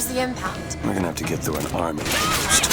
Where's the impact? We're gonna have to get through an army first.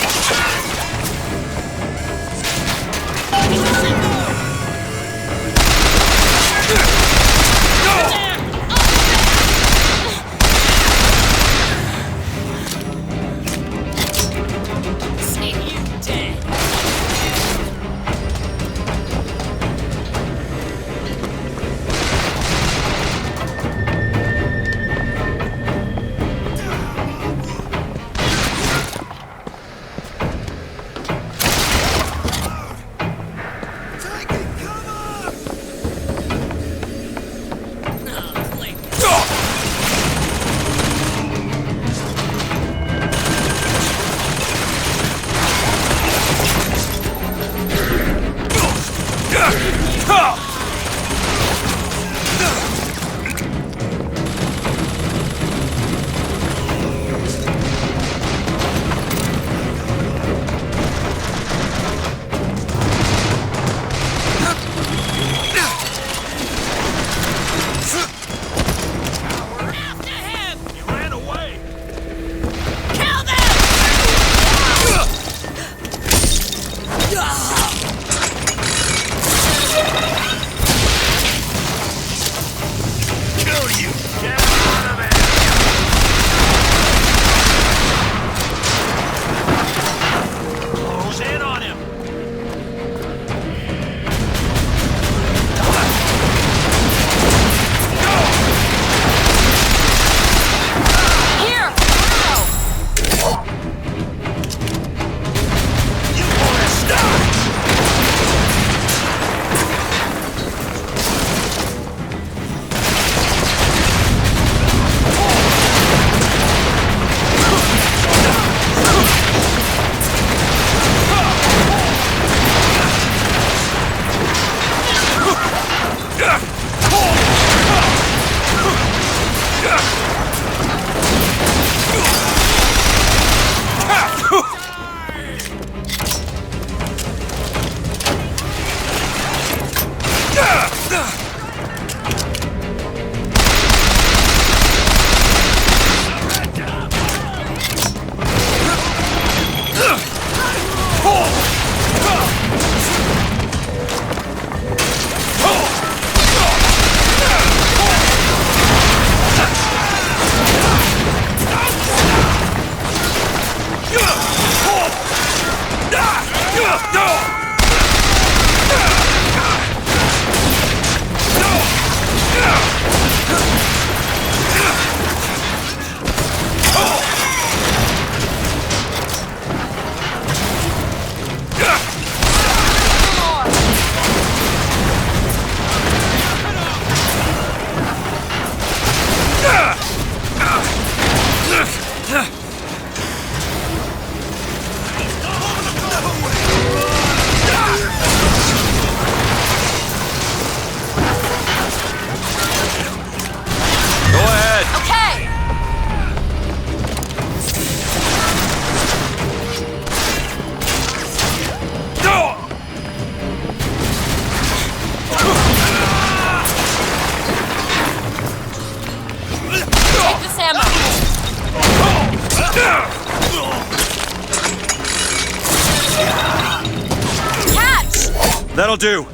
That'll do.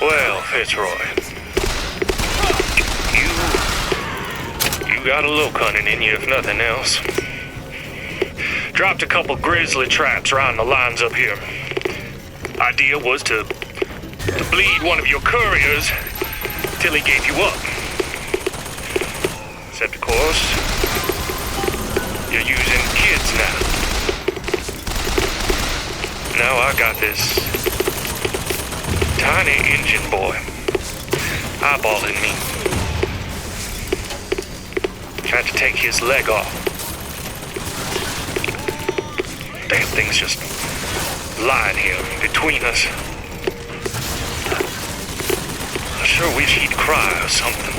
Well, Fitzroy, you got a little cunning in you, if nothing else. Dropped a couple grizzly traps around the lines up here. Idea was to bleed one of your couriers till he gave you up. Except, of course, you're using kids now. Now I got this tiny Indian boy eyeballing me. Tried to take his leg off. Damn thing's just lying here between us. I sure wish he'd cry or something.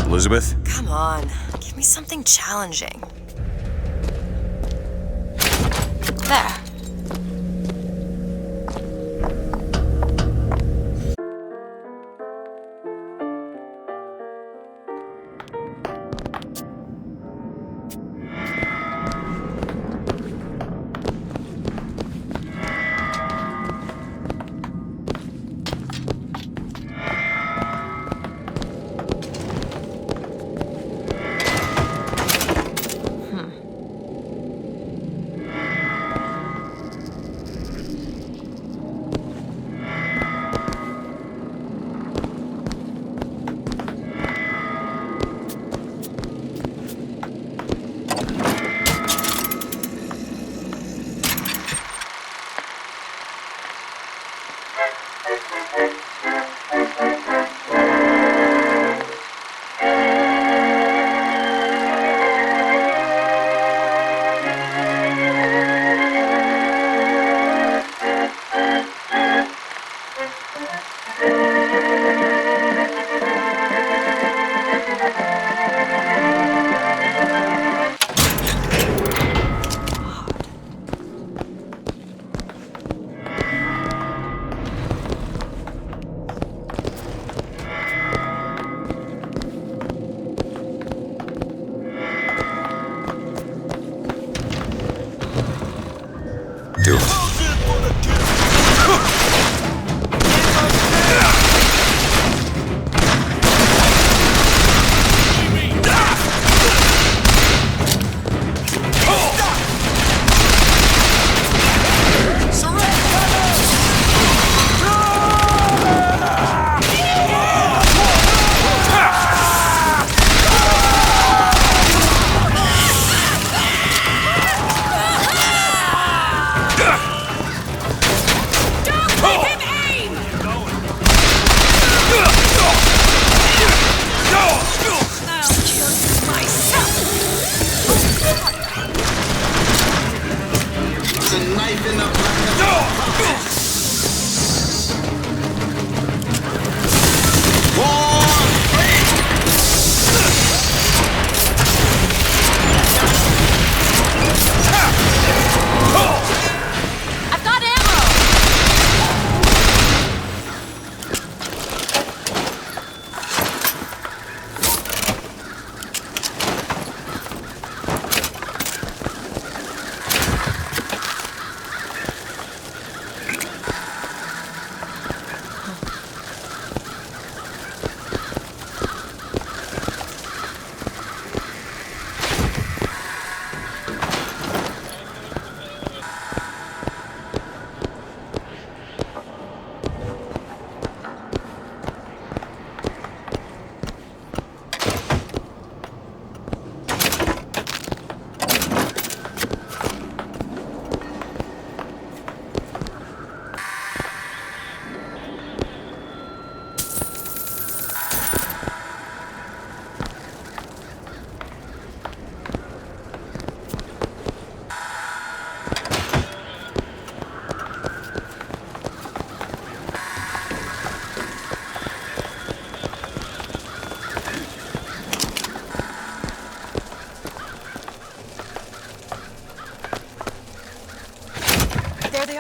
Elizabeth? Come on, give me something challenging. There.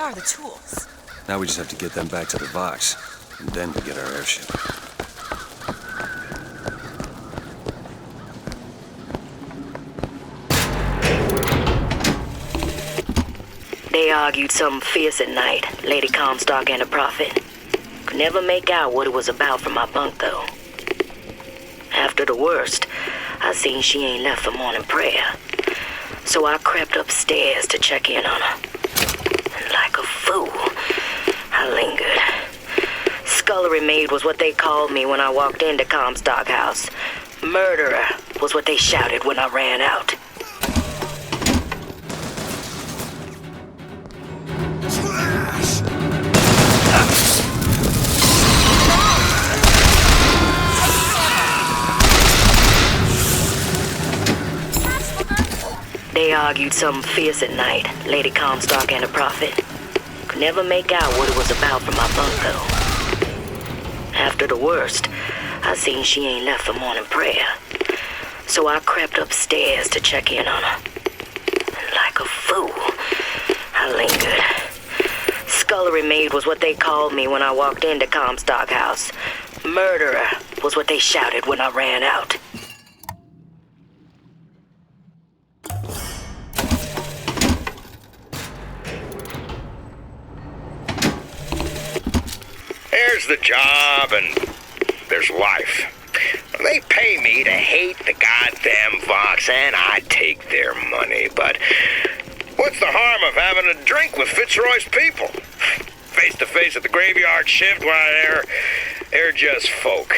are the tools. Now we just have to get them back to the box, and then we get our airship. They argued something fierce at night, Lady Comstock and the Prophet. Could never make out what it was about from my bunk, though. After the worst, I seen she ain't left for morning prayer. So I crept upstairs to check in on her. And like a fool, I lingered. Scullery maid was what they called me when I walked into Comstock House. Murderer was what they shouted when I ran out. They argued something fierce at night, Lady Comstock and the Prophet. Could never make out what it was about from my bunk, though. After the worst, I seen she ain't left for morning prayer. So I crept upstairs to check in on her. And like a fool, I lingered. Scullery maid was what they called me when I walked into Comstock House. Murderer was what they shouted when I ran out. There's the job and there's life. They pay me to hate the goddamn Vox, and I take their money, but what's the harm of having a drink with Fitzroy's people? Face to face at the graveyard shift, why, they're just folk.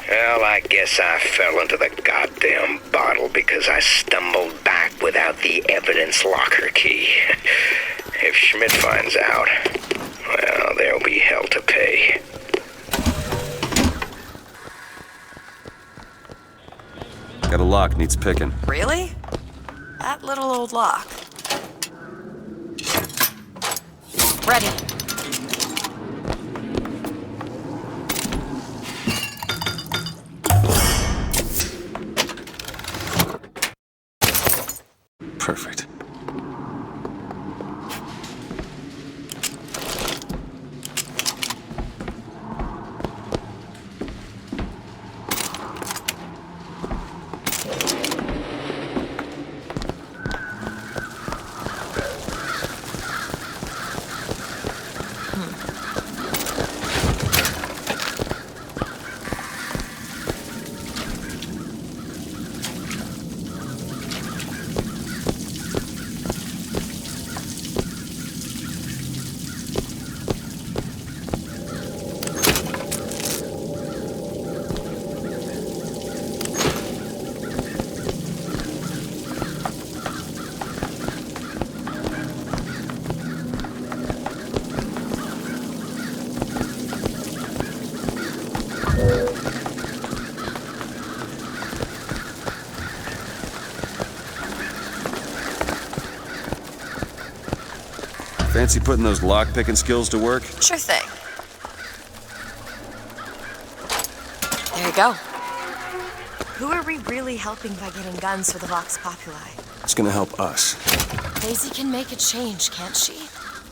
Well, I guess I fell into the goddamn bottle because I stumbled back without the evidence locker key. If Schmidt finds out, well, there'll be hell to pay. Got a lock, needs picking. Really? That little old lock. Ready. Perfect. Fancy putting those lock-picking skills to work? Sure thing. There you go. Who are we really helping by getting guns for the Vox Populi? It's gonna help us. Daisy can make a change, can't she?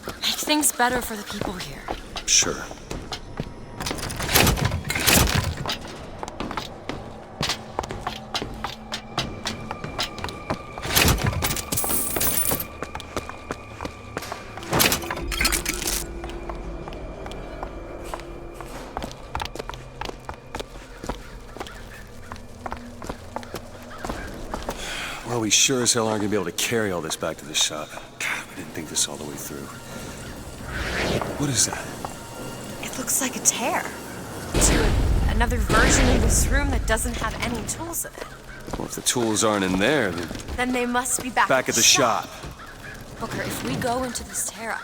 Make things better for the people here. Sure. Well, we sure as hell aren't gonna be able to carry all this back to the shop. God, we didn't think this all the way through. What is that? It looks like a tear. To another version of this room that doesn't have any tools in it. Well, if the tools aren't in there, Then they must be back back at the shop. Booker, if we go into this tear, I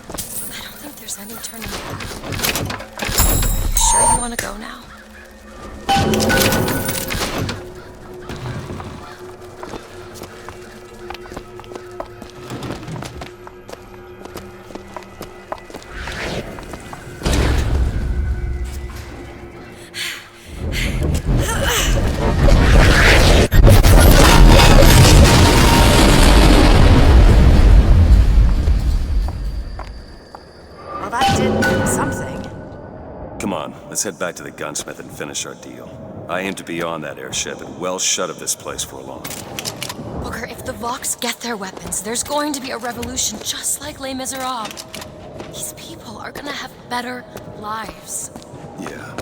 don't think there's any turning back. You sure you want to go now? Let's head back to the gunsmith and finish our deal. I aim to be on that airship and well shut of this place for long. Booker, if the Vox get their weapons, there's going to be a revolution just like Les Miserables. These people are gonna have better lives. Yeah.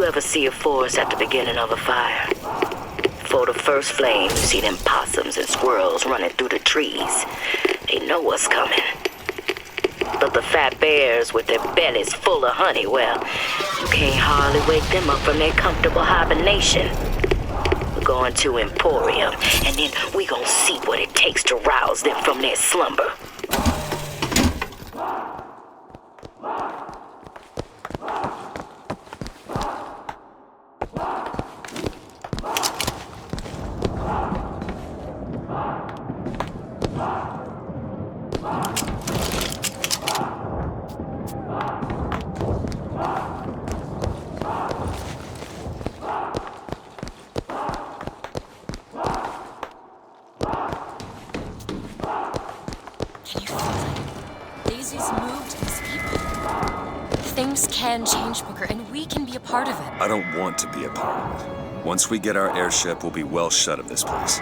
Ever see a forest at the beginning of a fire? For the first flame, you see them possums and squirrels running through the trees. They know what's coming. But the fat bears with their bellies full of honey, well, you can't hardly wake them up from their comfortable hibernation. We're going to Emporium, and then we gonna see what it takes to rouse them from their slumber. Things can change, Booker, and we can be a part of it. I don't want to be a part of it. Once we get our airship, we'll be well shut of this place.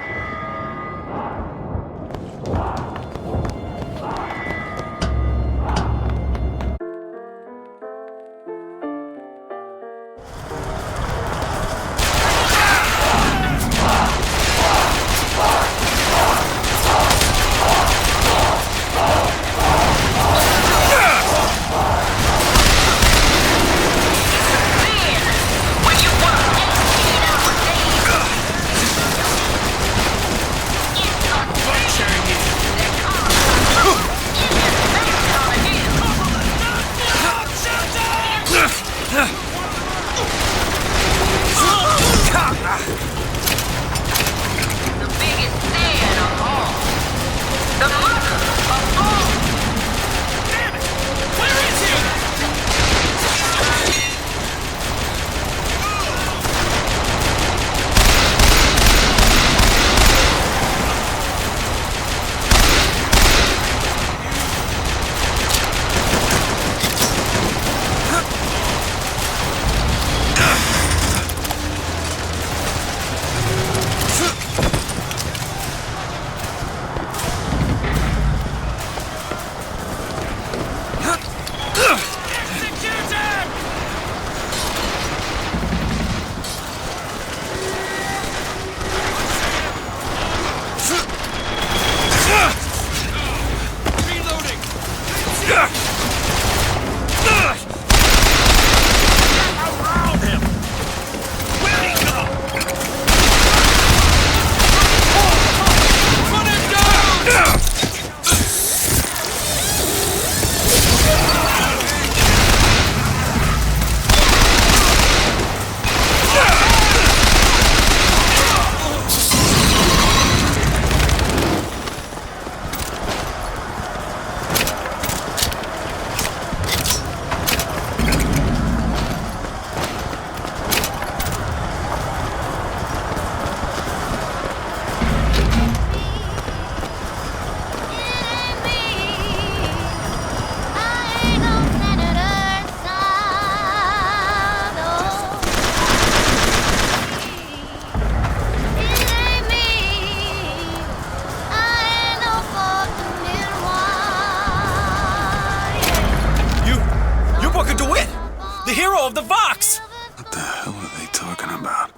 of the Vox! What the hell are they talking about?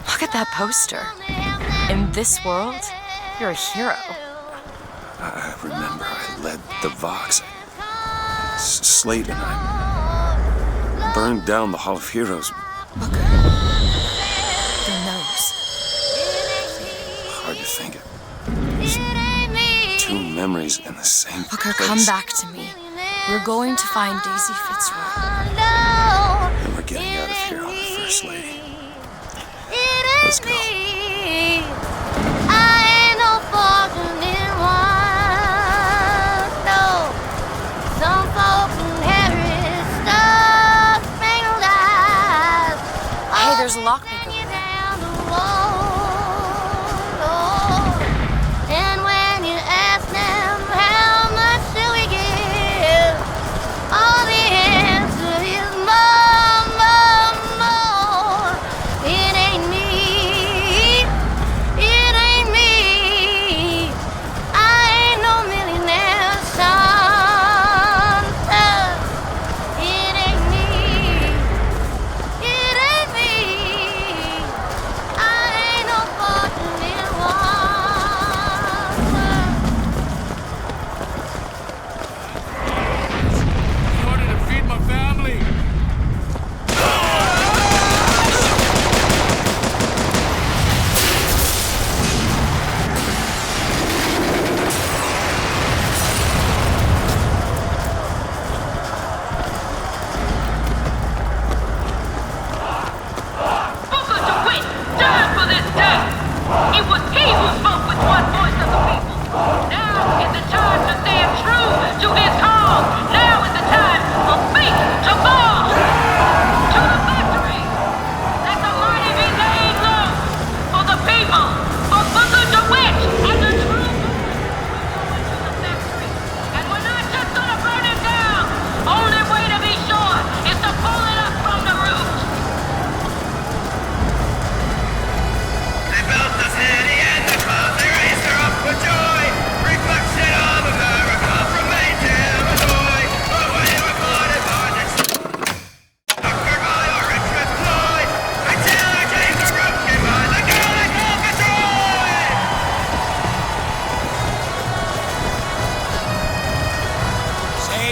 Look at that poster. In this world, you're a hero. I remember I led the Vox. Slate and I burned down the Hall of Heroes. Booker. Your nose. Hard to think of. Two memories in the same Booker, place. come back to me. We're going to find Daisy Fitzroy. And we're getting out of here on the first lady. Let's go. Hey, there's a lockpick over there.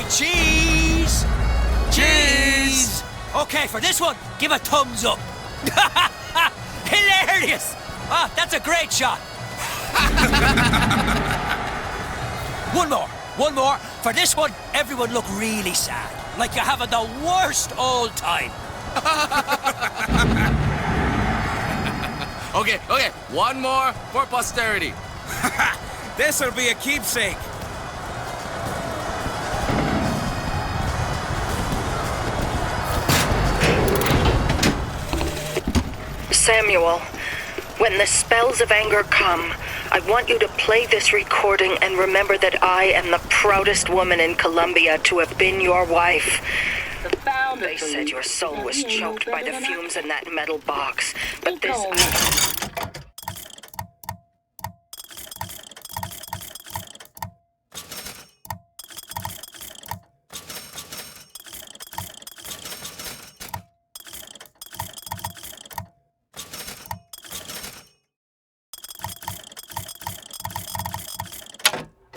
Cheese! Cheese! Okay, for this one, give a thumbs up. Hilarious! Ah, that's a great shot. One more. For this one, everyone look really sad. Like you're having the worst old time. Okay, one more for posterity. This'll be a keepsake. Samuel, when the spells of anger come, I want you to play this recording and remember that I am the proudest woman in Columbia to have been your wife. They said your soul was choked by the fumes in that metal box, but this...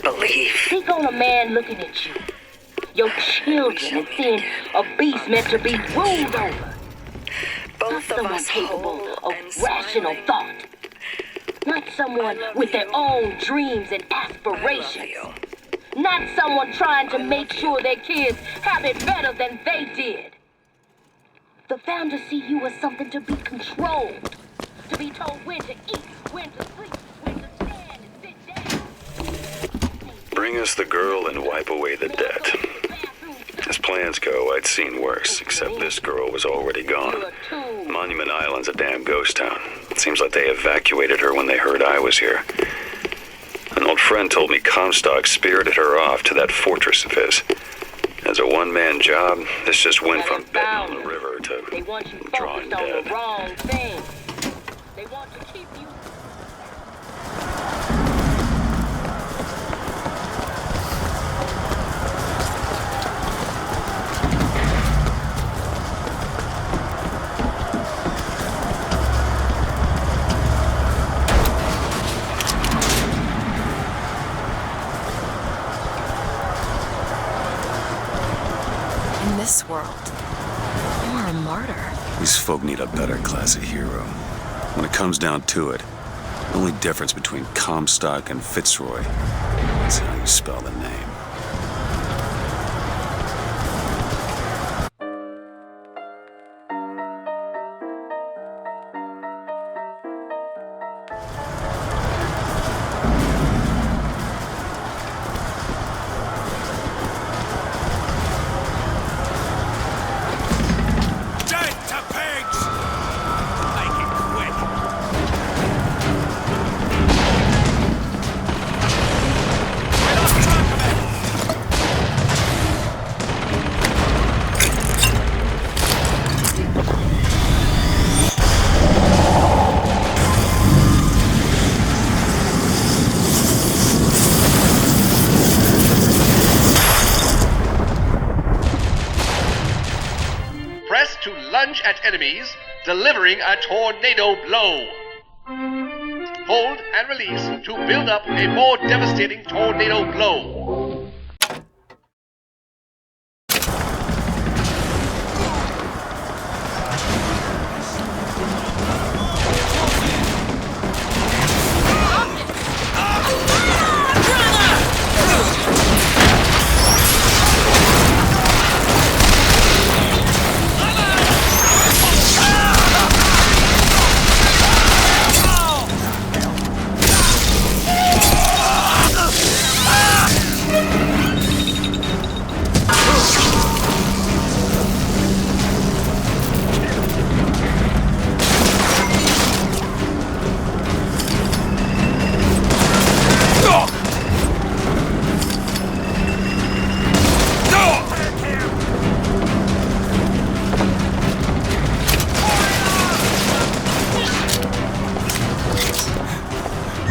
believe. Think on a man looking at you, your children, and seeing a beast meant to be ruled over. Both Not of someone us capable whole of and rational smiling. thought. Not someone with their own dreams and I love aspirations. you. Not someone trying to make sure their kids have it better than they did. The founders see you as something to be controlled, to be told when to eat, when to sleep, when to stand and sit down. Bring us the girl and wipe away the debt. As plans go, I'd seen worse, except this girl was already gone. Monument Island's a damn ghost town. It seems like they evacuated her when they heard I was here. An old friend told me Comstock spirited her off to that fortress of his. As a one-man job, this just went from betting on the river They to want you drawing focused on dead. the wrong thing. They want to keep you... In this world, you are a martyr. These folk need a better class of hero. When it comes down to it, the only difference between Comstock and Fitzroy is how you spell the name. at enemies, delivering a tornado blow. Hold and release to build up a more devastating tornado blow.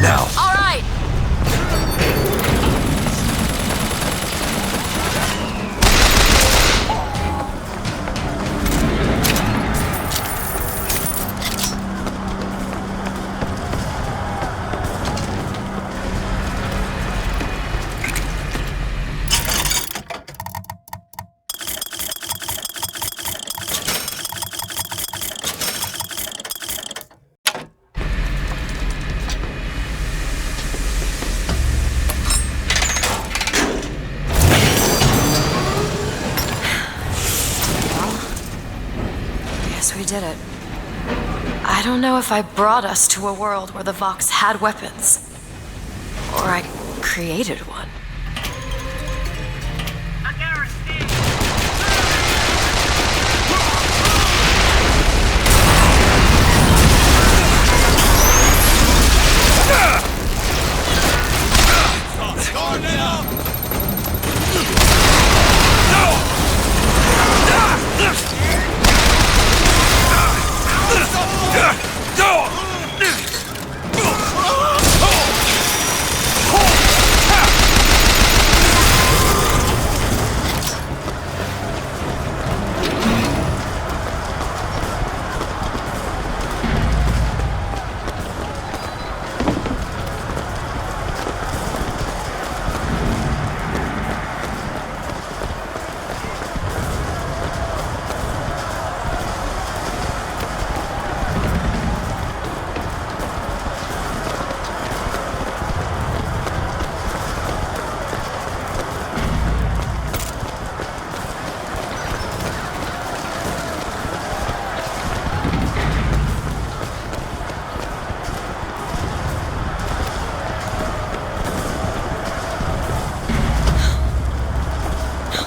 Now. All right. Yes, we did it. I don't know if I brought us to a world where the Vox had weapons, or I created one.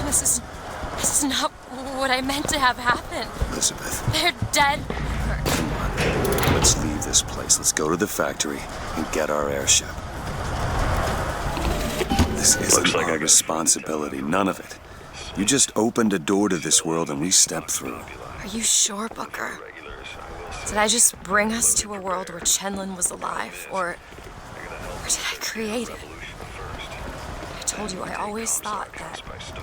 This is not what I meant to have happen. Elizabeth, They're dead. come on. Let's leave this place. Let's go to the factory and get our airship. This isn't our responsibility, none of it. You just opened a door to this world and we stepped through. Are you sure, Booker? Did I just bring us to a world where Chenlin was alive, or did I create it? I told you I always thought that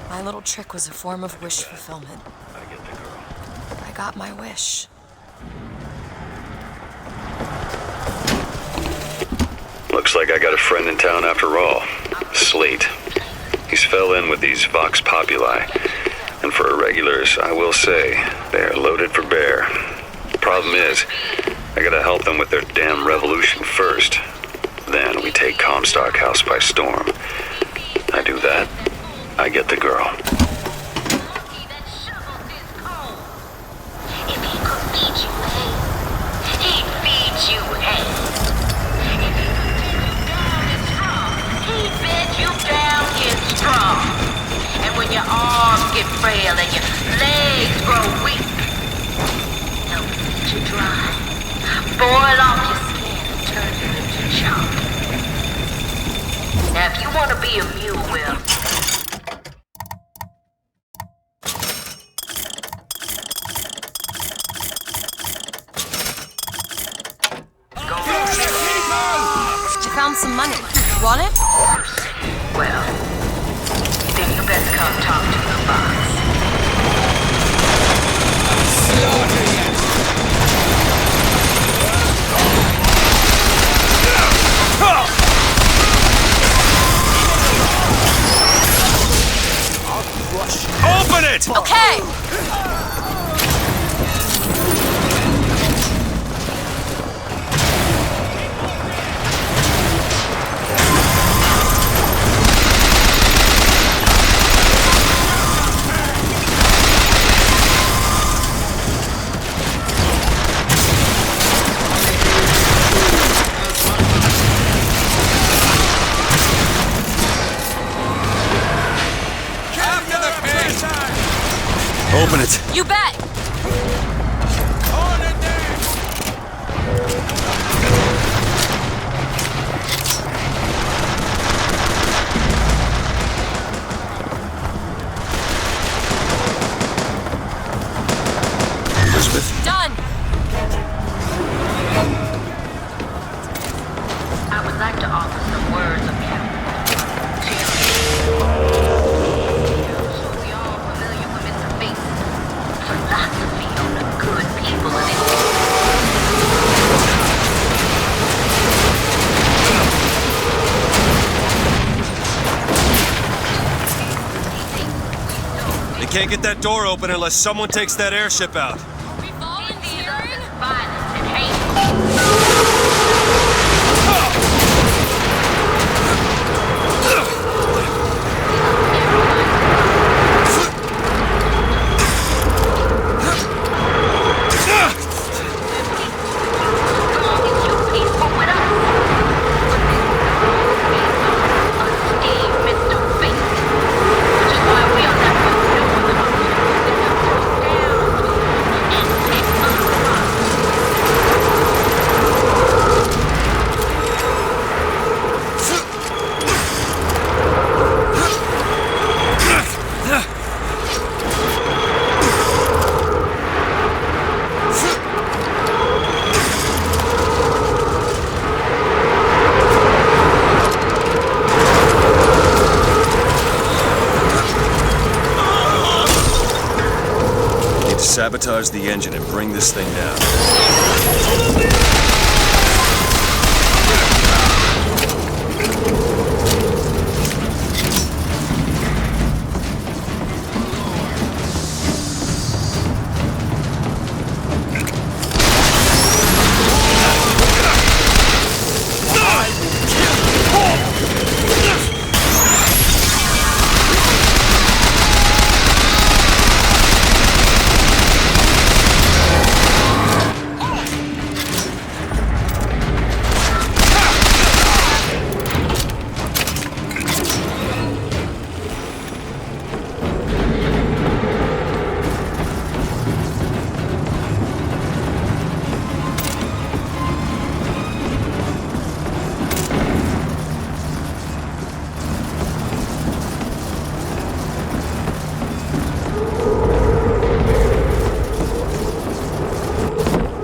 my little trick was a form of wish fulfillment. I got my wish. Looks like I got a friend in town after all. Slate. He's fell in with these Vox Populi. And for irregulars, I will say, they're loaded for bear. Problem is, I gotta help them with their damn revolution first. Then we take Comstock House by storm. I do that, I get the girl. If he could feed you hate, he'd feed you hate. If he could bend you down in strong, he'd bend you down in strong. And when your arms get frail and your legs grow weak, he'll feed you dry, boil off your skin and turn you into chalk. Now if you want to be a mule, well, I found some money. Want it? well, then you best come talk to the boss. Open it. You bet! Hold it there! Elizabeth, Done! I would like to offer some words of so we all familiar with Mr. Bates' philosophy on the good people of this. They can't get that door open unless someone takes that airship out. We volunteering? Violence and hate. Sabotage the engine and bring this thing down.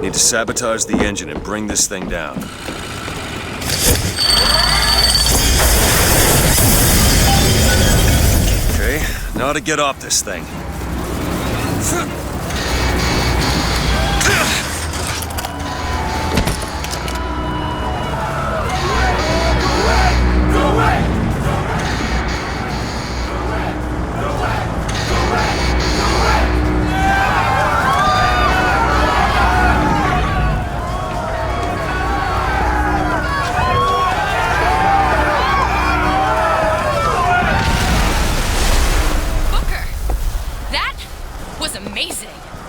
Need to sabotage the engine and bring this thing down. Okay, now to get off this thing.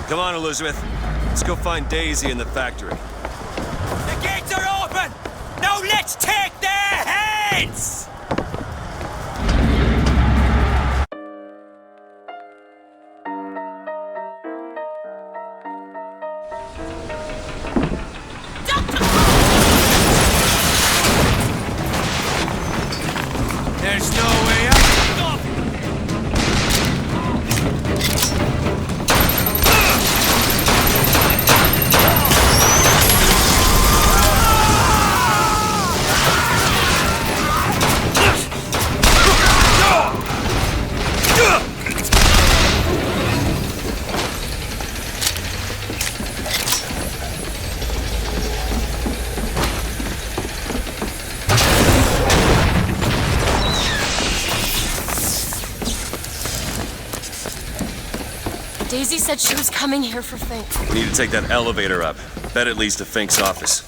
Come on, Elizabeth. Let's go find Daisy in the factory. The gates are open! Now let's take their heads! There's no way out. Daisy said she was coming here for Fink. We need to take that elevator up. Bet it leads to Fink's office.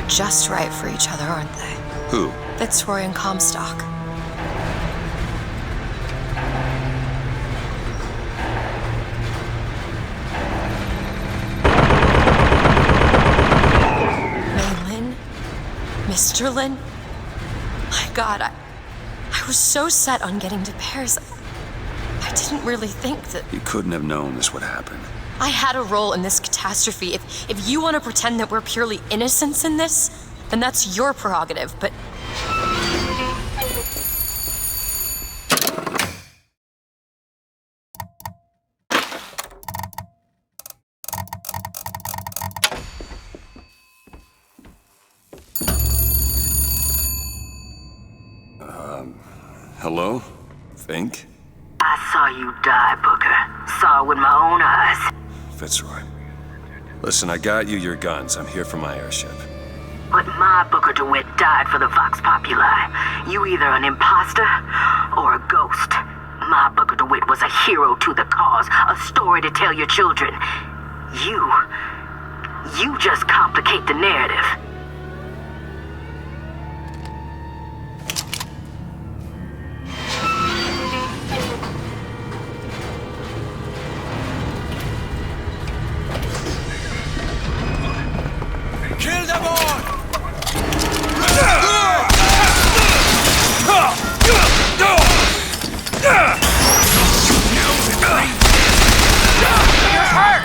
They're just right for each other, aren't they? Who? Fitzroy and Comstock. Maylin? Mr. Lin? My God, I was so set on getting to Paris. I didn't really think that... You couldn't have known this would happen. I had a role in this catastrophe. If you want to pretend that we're purely innocents in this, then that's your prerogative, but... Hello? Fink? I saw you die, Booker. Saw it with my own eyes. Fitzroy. Listen, I got you your guns. I'm here for my airship. But my Booker DeWitt died for the Vox Populi. You either an imposter or a ghost. My Booker DeWitt was a hero to the cause, a story to tell your children. You just complicate the narrative. Kill them all! You're hurt!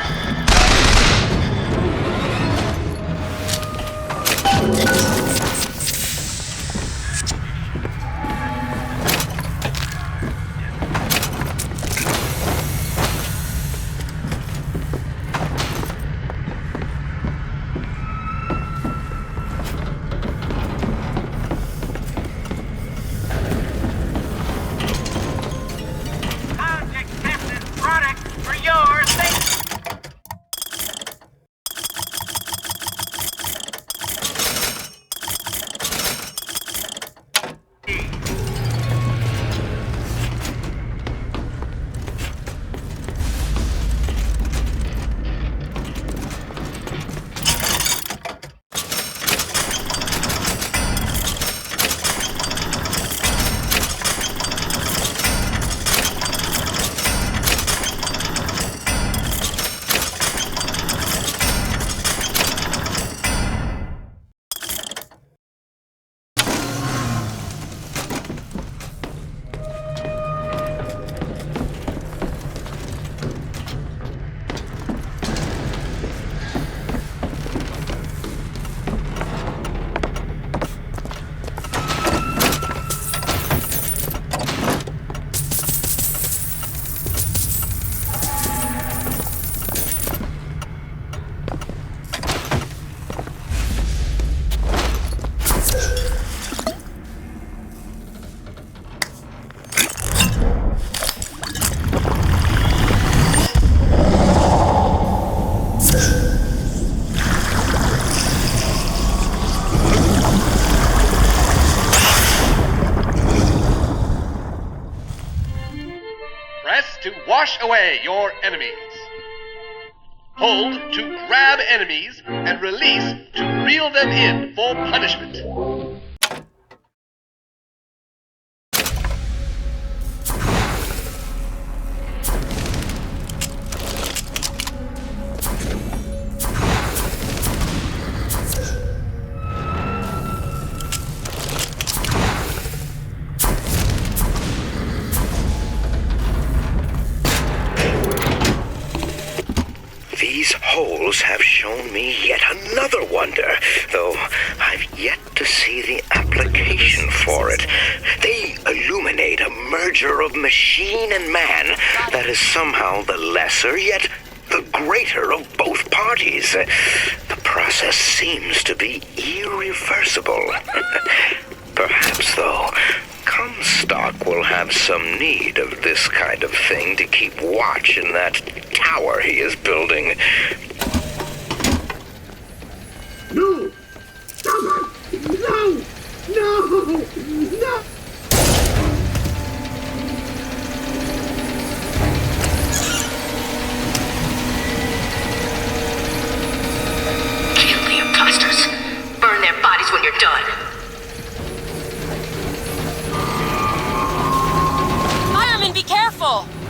To wash away your enemies. Hold to grab enemies and release to reel them in for punishment. These holes have shown me yet another wonder, though I've yet to see the application for it. They illuminate a merger of machine and man that is somehow the lesser, yet the greater of both parties. The process seems to be irreversible. Perhaps, though, Comstock will have some need of this kind of thing to keep watch in that tower he is building. No! Stop it! No! No! No! Kill the imposters. Burn their careful!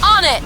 On it!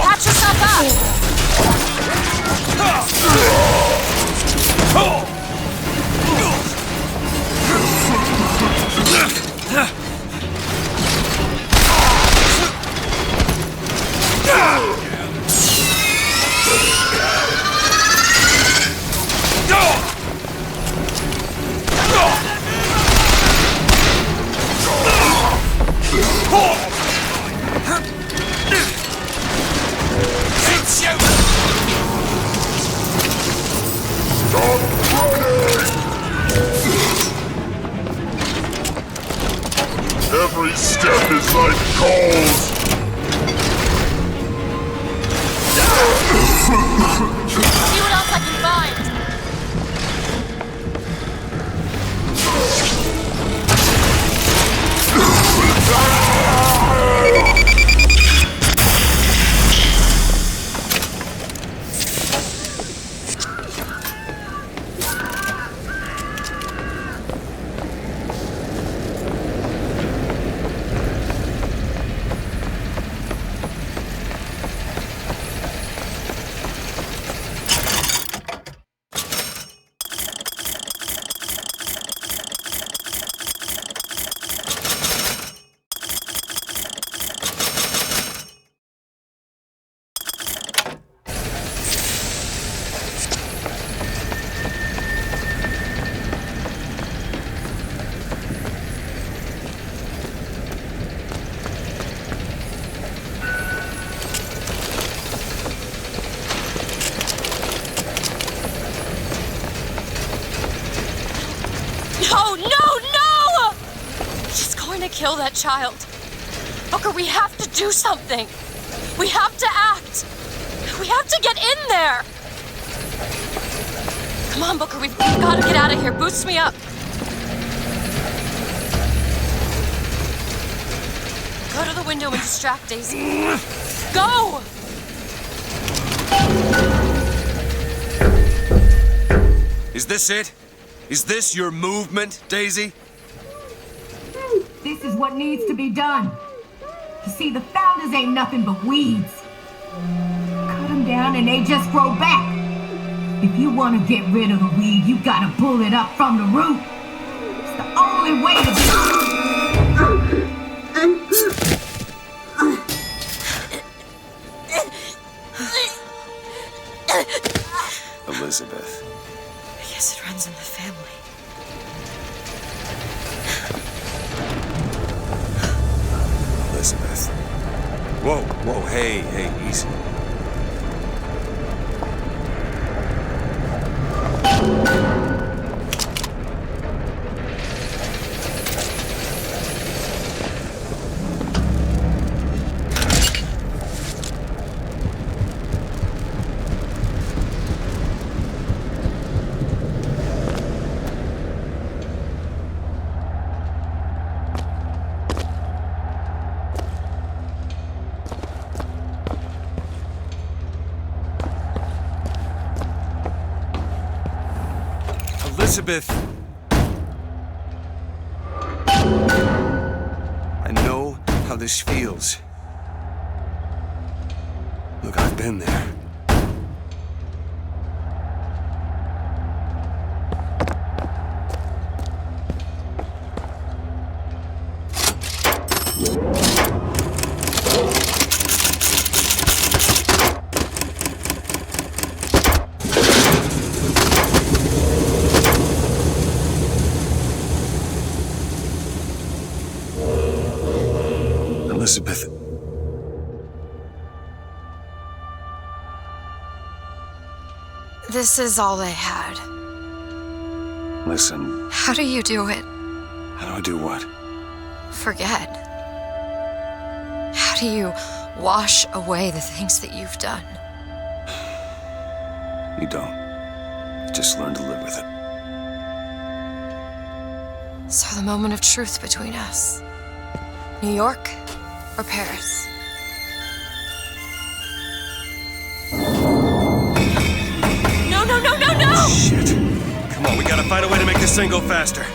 Patch yourself Every step is like cold. See what else I can find. Kill that child. Booker, we have to do something. We have to act. We have to get in there. Come on, Booker, we've got to get out of here. Boost me up. Go to the window and distract Daisy. Go! Is this it? Is this your movement, Daisy? This is what needs to be done. You see, the founders ain't nothing but weeds. Cut them down and they just grow back. If you want to get rid of the weed, you gotta pull it up from the root. It's the only way to Elizabeth. I guess it runs in the family. Elizabeth. Whoa, whoa, hey, easy. Elizabeth! I know how this feels. Look, I've been there. Elizabeth. This is all they had. Listen, How do you do it? how do I do what? Forget. How do you wash away the things that you've done? You don't. You just learn to live with it. So the moment of truth between us. New York or Paris? No! Shit. Come on, we gotta find a way to make this thing go faster.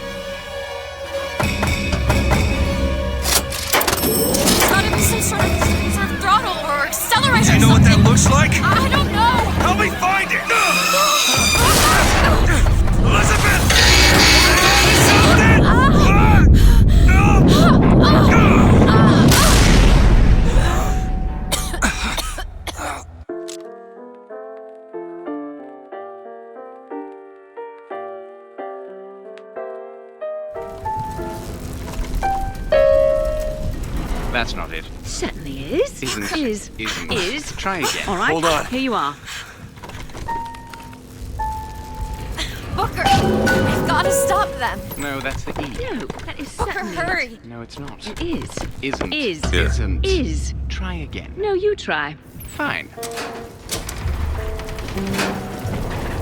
There's gotta be some sort of throttle or accelerator. Do you know what that looks like? I don't know. Help me find it! Elizabeth! That's not it. Certainly is. Isn't. Is. Isn't. Is. Try again. All right. Hold on. Here you are. Booker, we've gotta stop them. No, that's the E. No, that is Booker, certainly hurry. No, it's not. It is. Isn't. Is. Here. Isn't. Is. Try again. No, you try. Fine.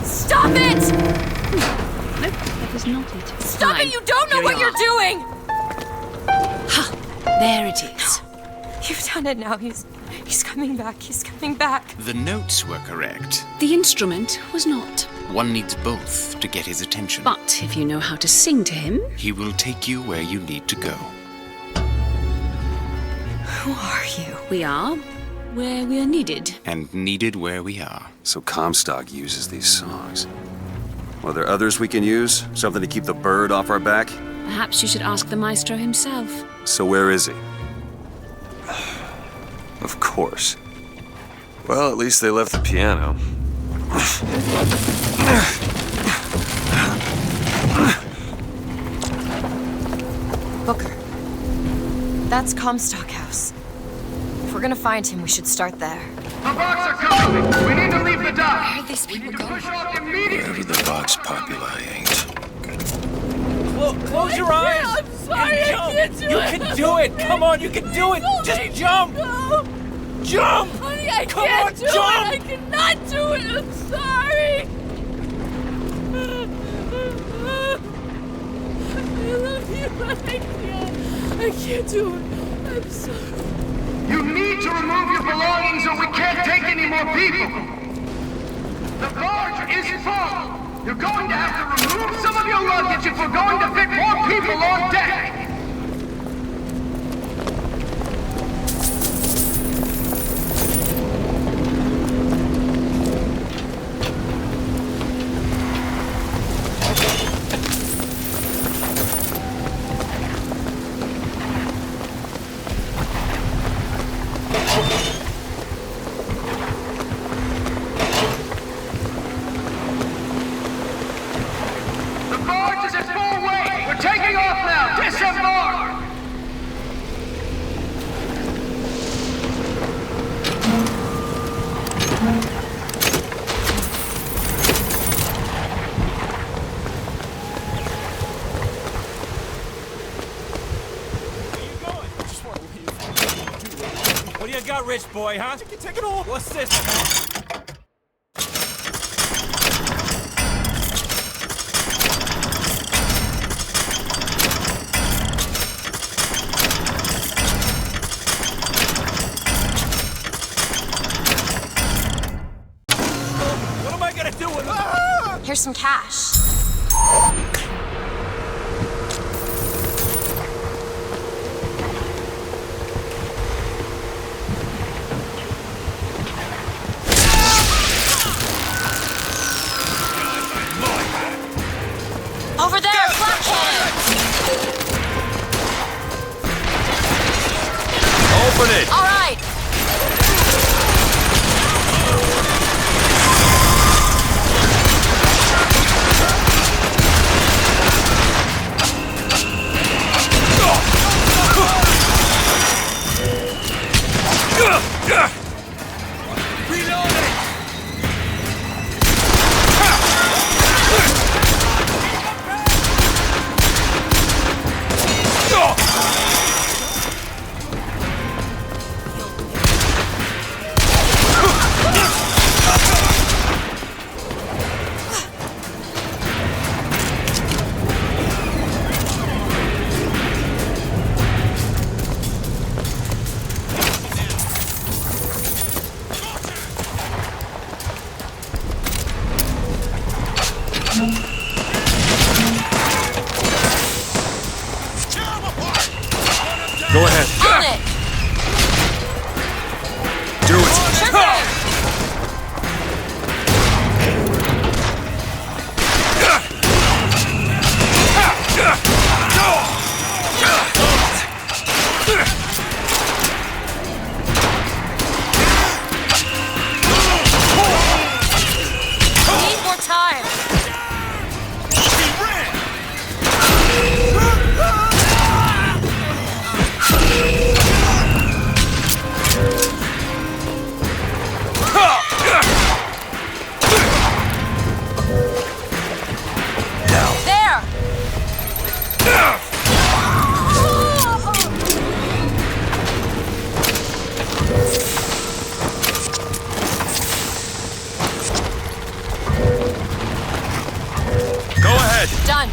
Stop it! Nope, that is not it. Stop Fine. it! You don't know Here what we you're are. doing! There it is. You've done it now. He's coming back. He's coming back. The notes were correct. The instrument was not. One needs both to get his attention. But if you know how to sing to him... He will take you where you need to go. Who are you? We are where we are needed. And needed where we are. So Comstock uses these songs. Well, there others we can use? Something to keep the bird off our back? Perhaps you should ask the maestro himself. So where is he? Of course. Well, at least they left the piano. Booker. That's Comstock House. If we're gonna find him, we should start there. The Vox are coming! We need to leave the dock! Where are these people going? Push off immediately! Wherever the Vox Populi ain't. Close your eyes! I'm sorry, and I jump. can't do You it! can do it! Come on, you can do it! Just jump! Jump! Honey, I Come can't on, do jump! it! I cannot do it! I'm sorry! I love you, but I can't do it. I'm You need to remove your belongings or we can't take any more people. The barge is full. You're going to have to remove some of your luggage if we're going to fit more people on deck. What do you got, rich boy, huh? Take it all. What's this? What am I gonna do with it? Here's some cash. Over there, blockhead! Open it! All right! Go ahead. On it! Do it. Sure thing! Need more time. There! Go ahead. Done.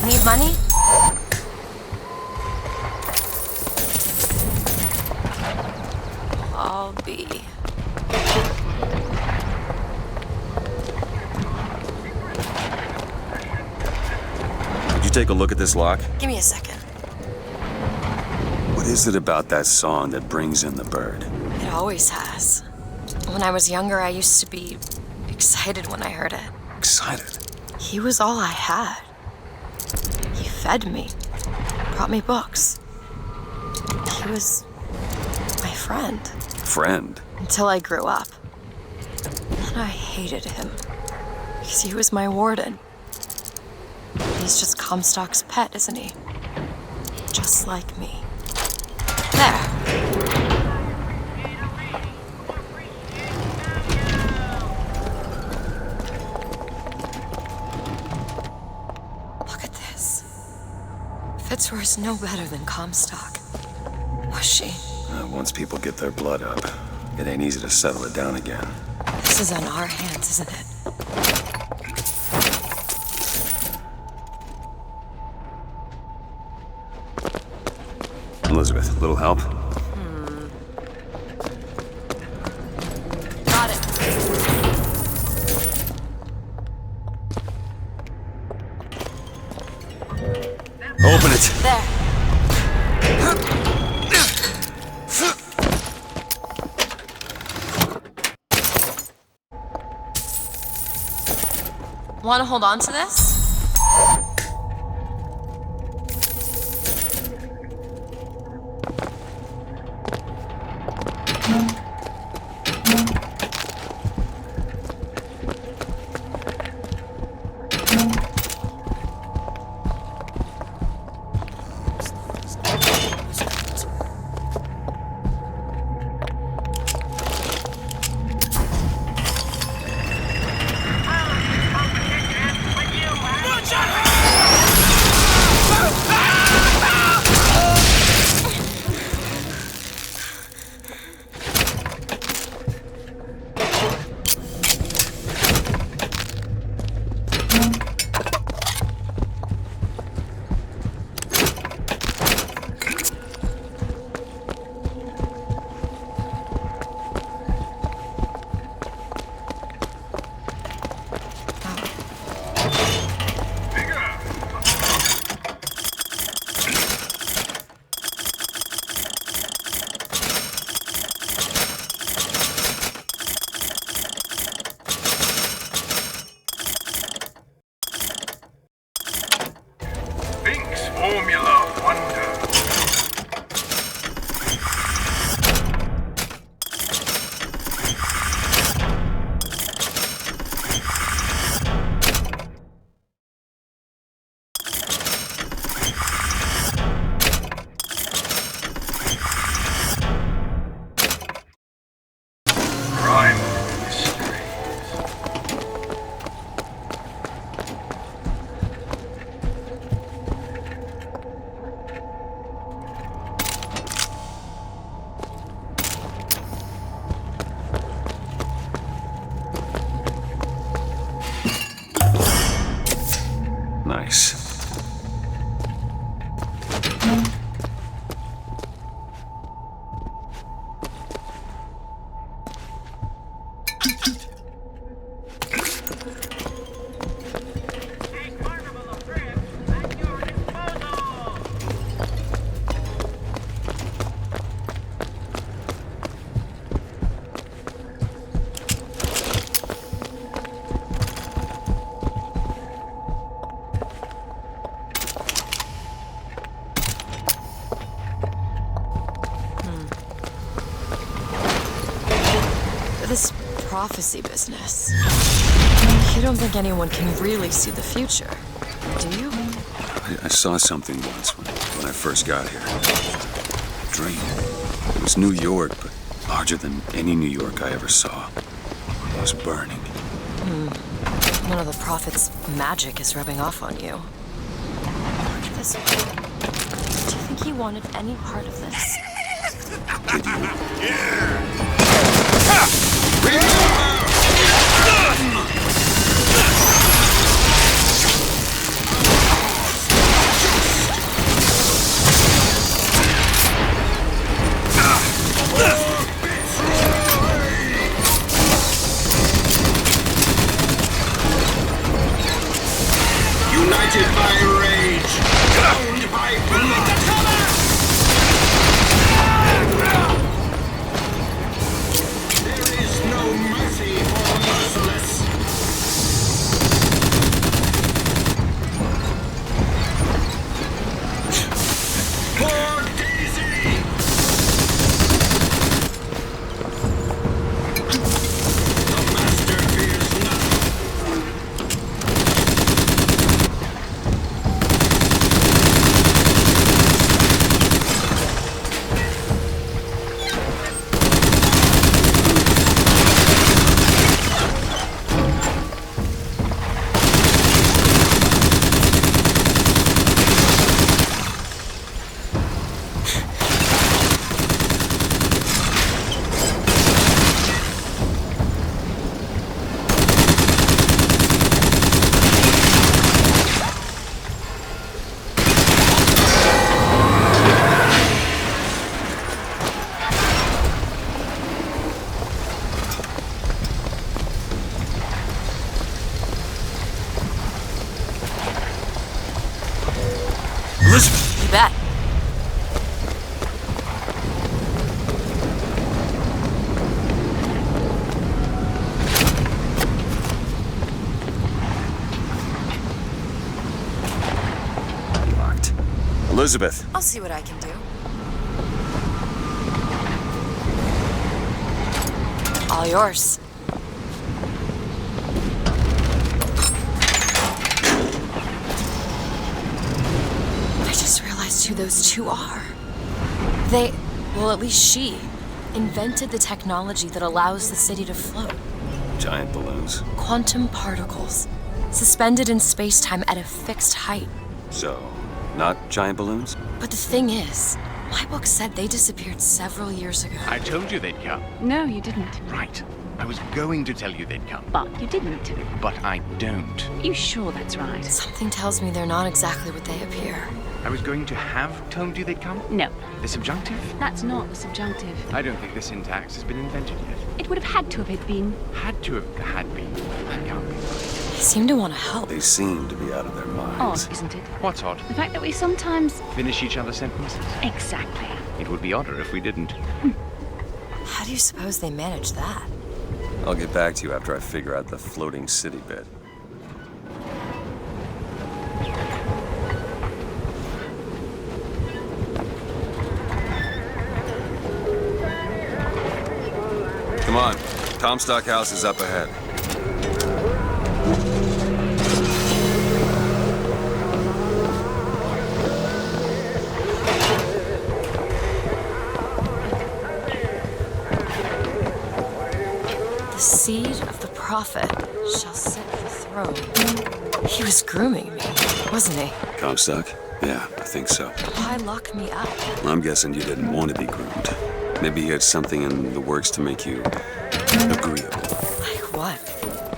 Need money? I'll be. Did you take a look at this lock? Give me a second. What is it about that song that brings in the bird? It always has. When I was younger, I used to be excited when I heard it. Excited? He was all I had. He fed me, brought me books. He was my friend. Friend? Until I grew up. Then I hated him. Because he was my warden. He's just Comstock's pet, isn't he? Just like me. There. Look at this. Fitzroy is no better than Comstock. Was she? Once people get their blood up, it ain't easy to settle it down again. This is on our hands, isn't it? Elizabeth, little help? Got it. Open it! There. Want to hold on to this? Nice. This prophecy business. You don't think anyone can really see the future, do you? I saw something once when I first got here. A dream. It was New York, but larger than any New York I ever saw. It was burning. One of the prophet's magic is rubbing off on you. Look at this one. Do you think he wanted any part of this? Did you? United by rage, bound by blood. Elizabeth. I'll see what I can do. All yours. I just realized who those two are. They, well, at least she, invented the technology that allows the city to float. Giant balloons. Quantum particles, suspended in space-time at a fixed height. So, not giant balloons? But the thing is, my book said they disappeared several years ago. I told you they'd come. No, you didn't. Right. I was going to tell you they'd come. But you didn't. But I don't. You sure that's right? Something tells me they're not exactly what they appear. I was going to have told you they'd come? No. The subjunctive? That's not the subjunctive. I don't think the syntax has been invented yet. It would have had to have been. Had to have had been. That can't be right. They seem to want to help. They seem to be out of their minds. Odd, isn't it? What's odd? The fact that we sometimes... Finish each other's sentences? Exactly. It would be odder if we didn't. How do you suppose they manage that? I'll get back to you after I figure out the floating city bit. Come on. Comstock House is up ahead. The seed of the prophet shall sit the throne. He was grooming me, wasn't he? Comstock? Yeah, I think so. Why lock me up? I'm guessing you didn't want to be groomed. Maybe he had something in the works to make you agreeable. Like what?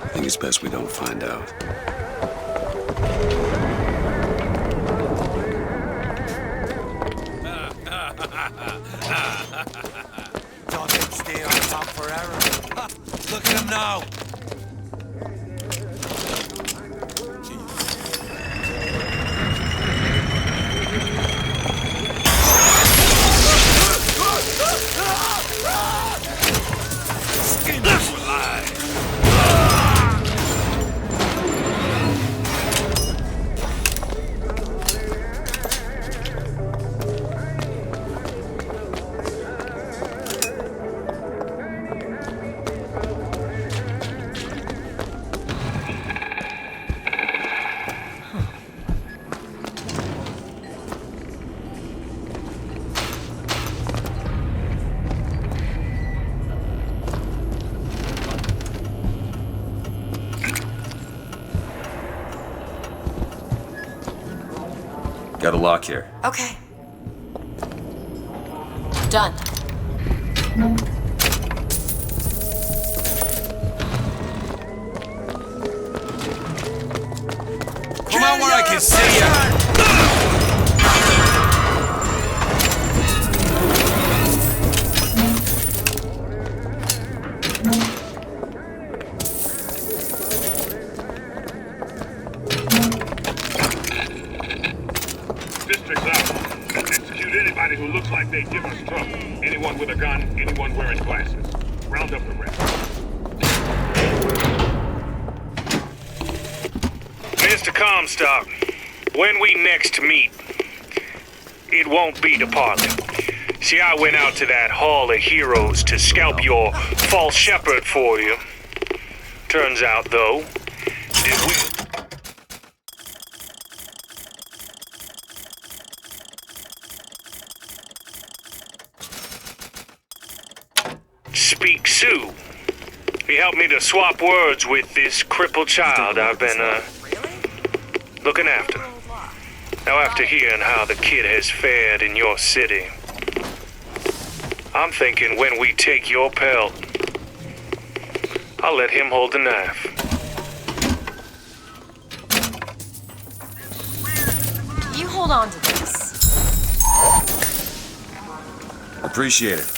I think it's best we don't find out. Don't they stay on top forever? Look at him now. Skin us alive. Got a lock here. Okay. Done. Come on where I can see you. District's out. Execute anybody who looks like they give us trouble. Anyone with a gun, anyone wearing glasses. Round up the rest. Mr. Comstock, when we next meet, it won't be to parley. See, I went out to that Hall of Heroes to scalp your false shepherd for you. Turns out, though, that we... Speak Sue. He helped me to swap words with this crippled child I've been, looking after. Now, after hearing how the kid has fared in your city, I'm thinking when we take your pelt, I'll let him hold the knife. You hold on to this. Appreciate it.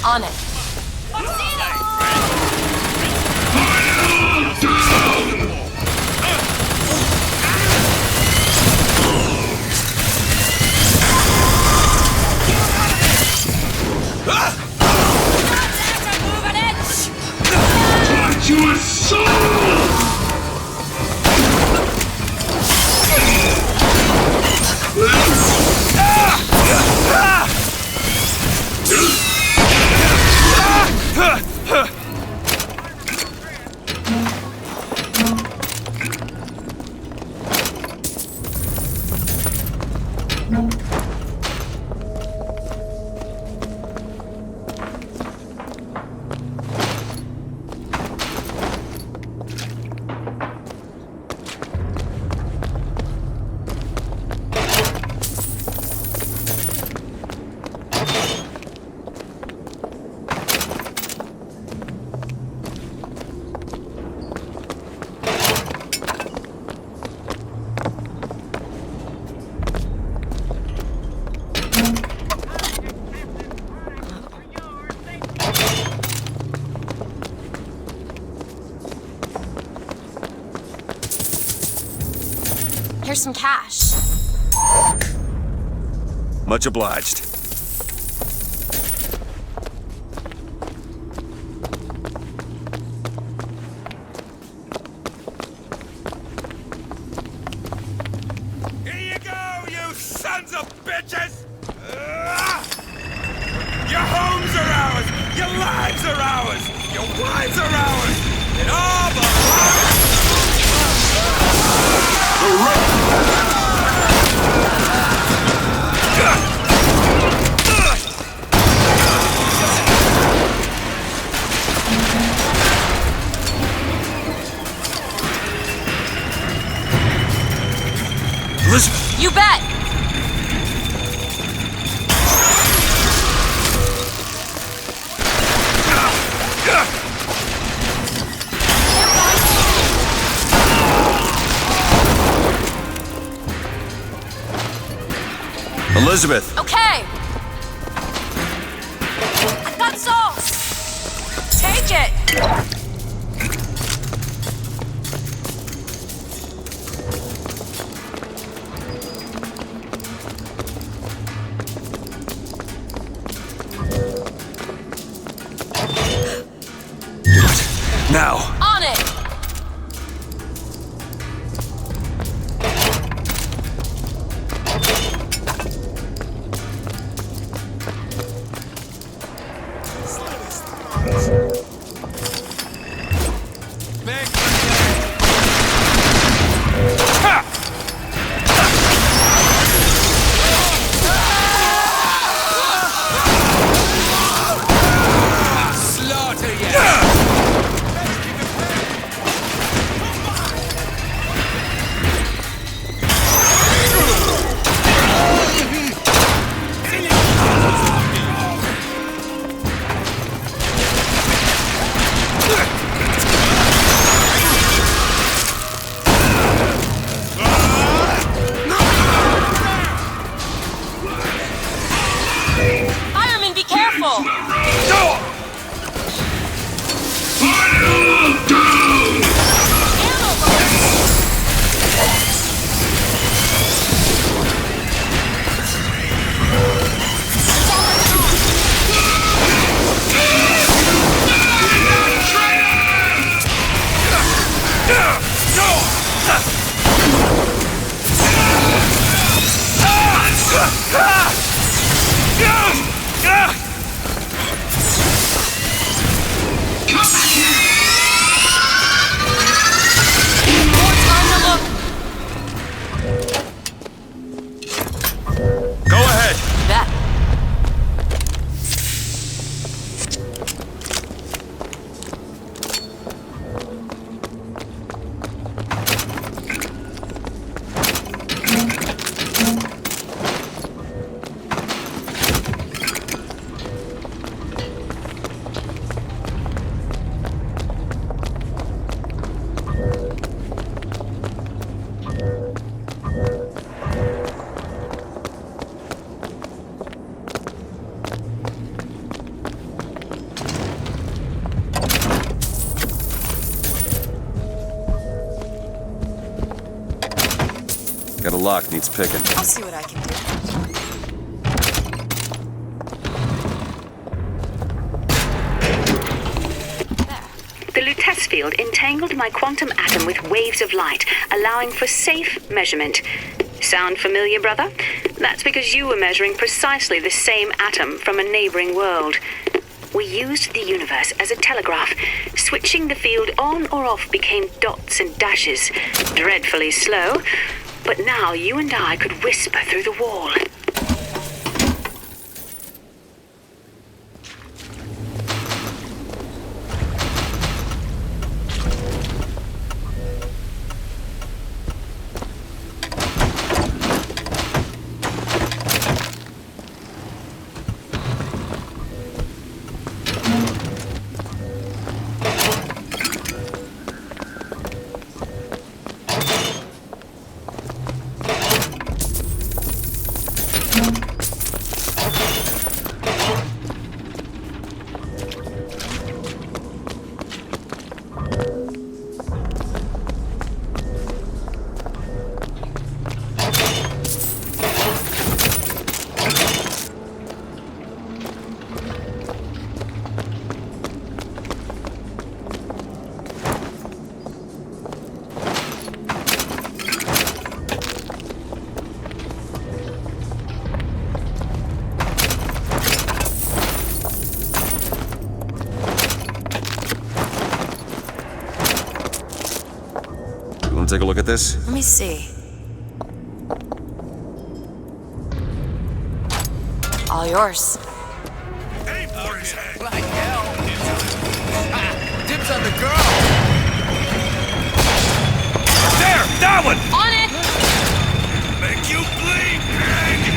On it. Your soul! Here's some cash. Much obliged. Here you go, you sons of bitches! Your homes are ours! Your lives are ours! Your wives are ours! It all belongs! Elizabeth! You bet! Elizabeth! Okay! I've got sauce! Take it! Now! On it! Slaughter you! Got a lock, needs picking. I'll see what I can do. The Lutece field entangled my quantum atom with waves of light, allowing for safe measurement. Sound familiar, brother? That's because you were measuring precisely the same atom from a neighboring world. We used the universe as a telegraph. Switching the field on or off became dots and dashes. Dreadfully slow, but now you and I could whisper through the wall. Take a look at this? Let me see. All yours. Aim for his head. Like hell. Dibs on the girl. There! That one! On it! Make you bleed, pig!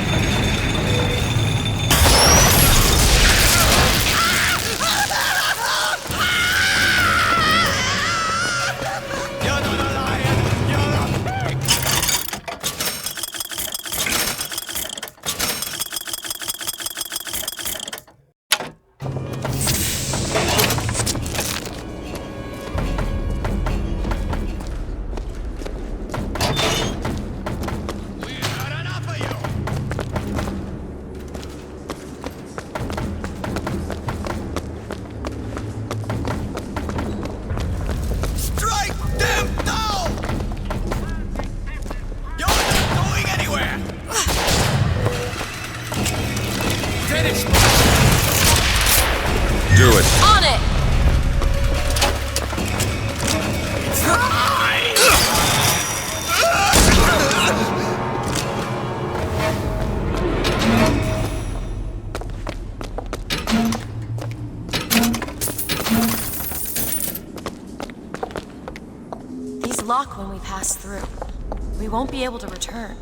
Do it. On it! These lock when we pass through. We won't be able to return.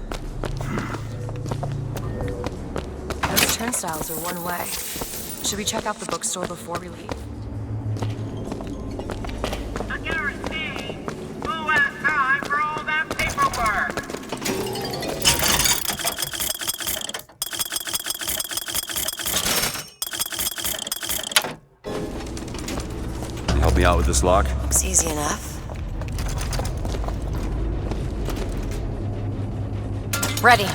Those turnstiles are one way. Should we check out the bookstore before we leave? I guarantee we'll have time for all that paperwork. Can you help me out with this lock? Looks easy enough. Ready.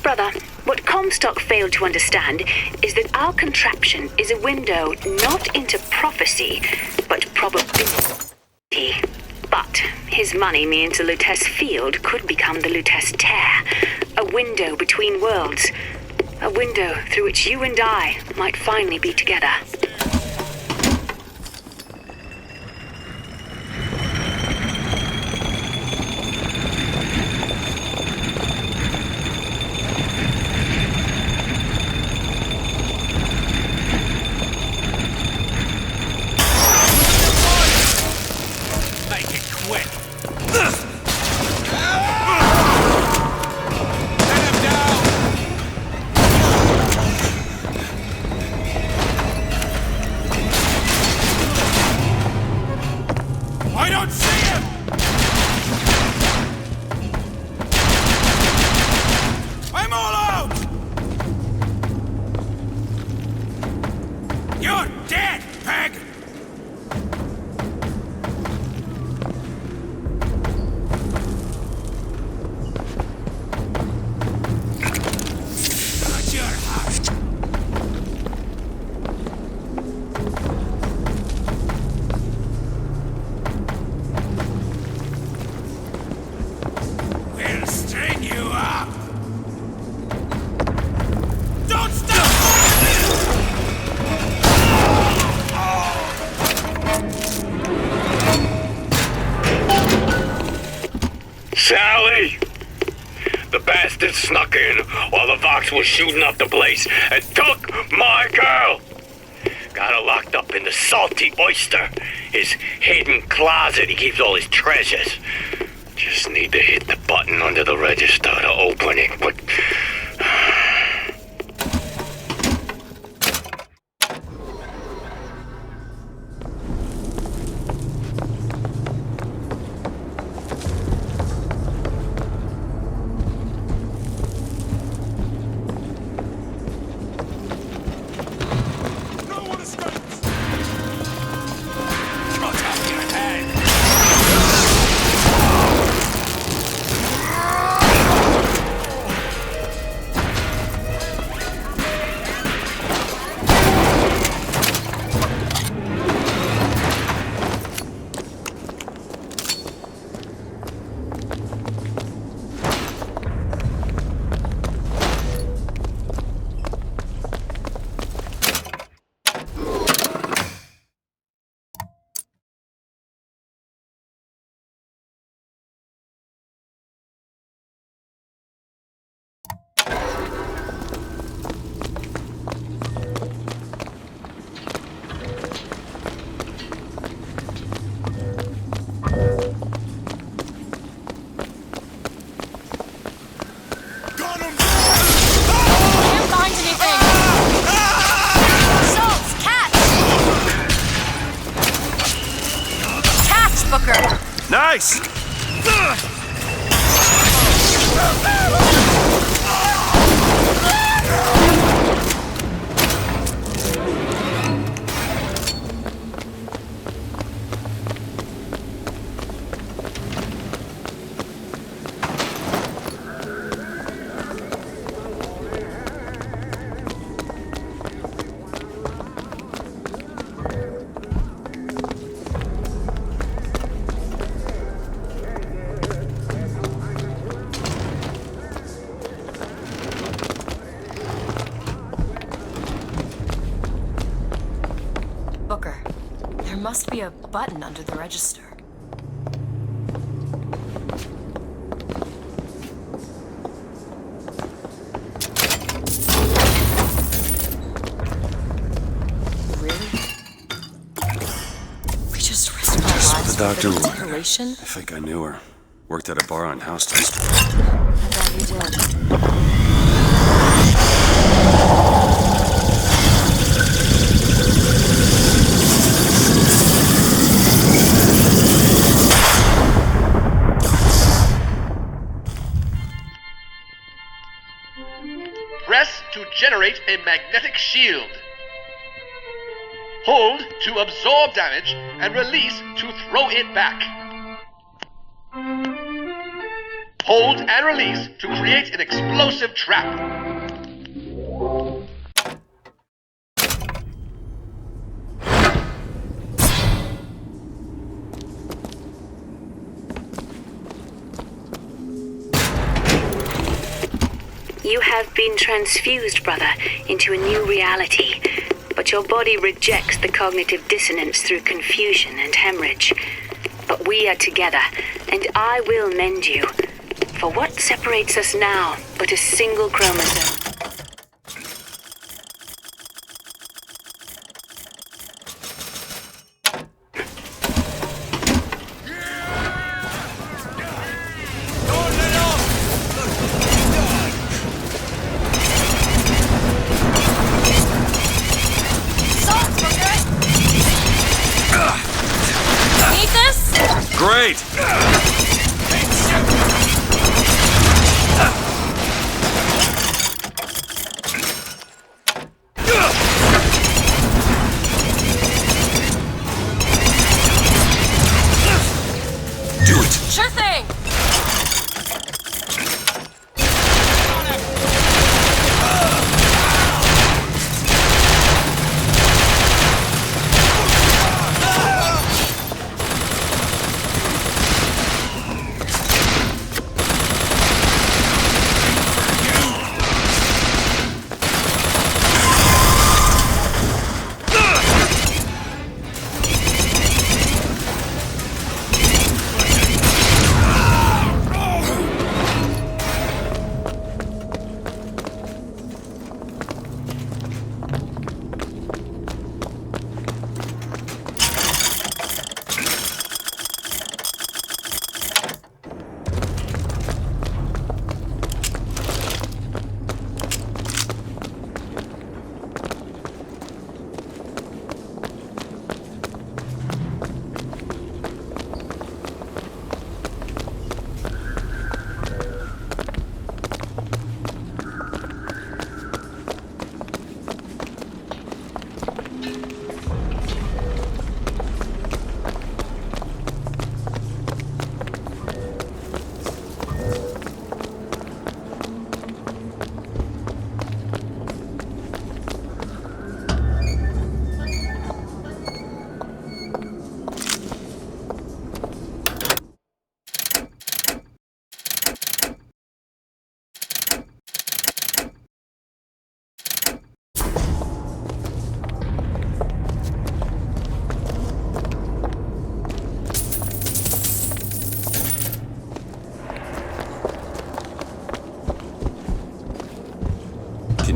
Brother, what Comstock failed to understand is that our contraption is a window not into prophecy, but probability. But his money means the Lutece field could become the Lutece tear, a window between worlds, a window through which you and I might finally be together. was shooting up the place and took my girl. Got her locked up in the Salty Oyster, his hidden closet. He keeps all his treasures. Just need to hit the button under the register to open it, but... Nice! There must be a button under the register. Really? We just risked our lives The doctor for wanted her. ventilation? I think I knew her. Worked at a bar on Houston Street. I bet you did. Press to generate a magnetic shield. Hold to absorb damage and release to throw it back. Hold and release to create an explosive trap. You have been transfused, brother, into a new reality, but your body rejects the cognitive dissonance through confusion and hemorrhage. But we are together, and I will mend you. For what separates us now but a single chromosome? Great!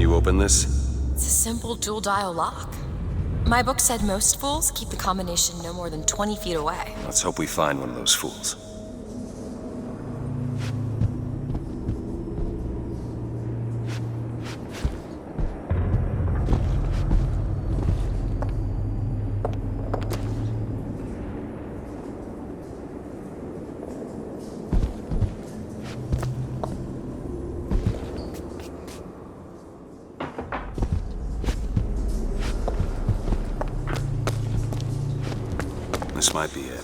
you open this? It's a simple dual-dial lock. My book said most fools keep the combination no more than 20 feet away. Let's hope we find one of those fools. This might be it.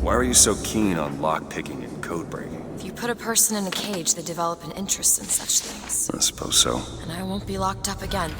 Why are you so keen on lock-picking and code-breaking? If you put a person in a cage, they develop an interest in such things. I suppose so. And I won't be locked up again.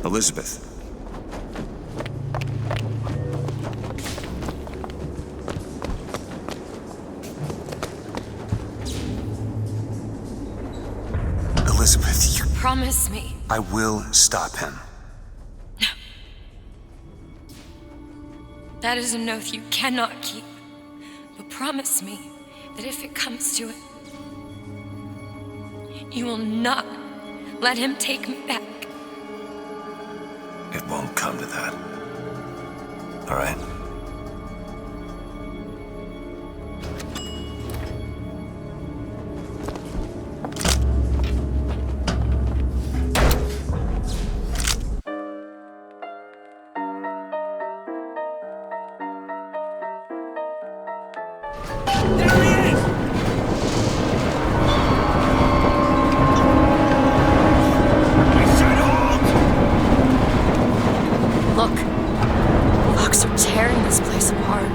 Elizabeth. Elizabeth, you... Promise me. I will stop him. That is an oath you cannot keep. But promise me that if it comes to it, you will not let him take me back. It won't come to that. All right? Look, Fox are tearing this place apart.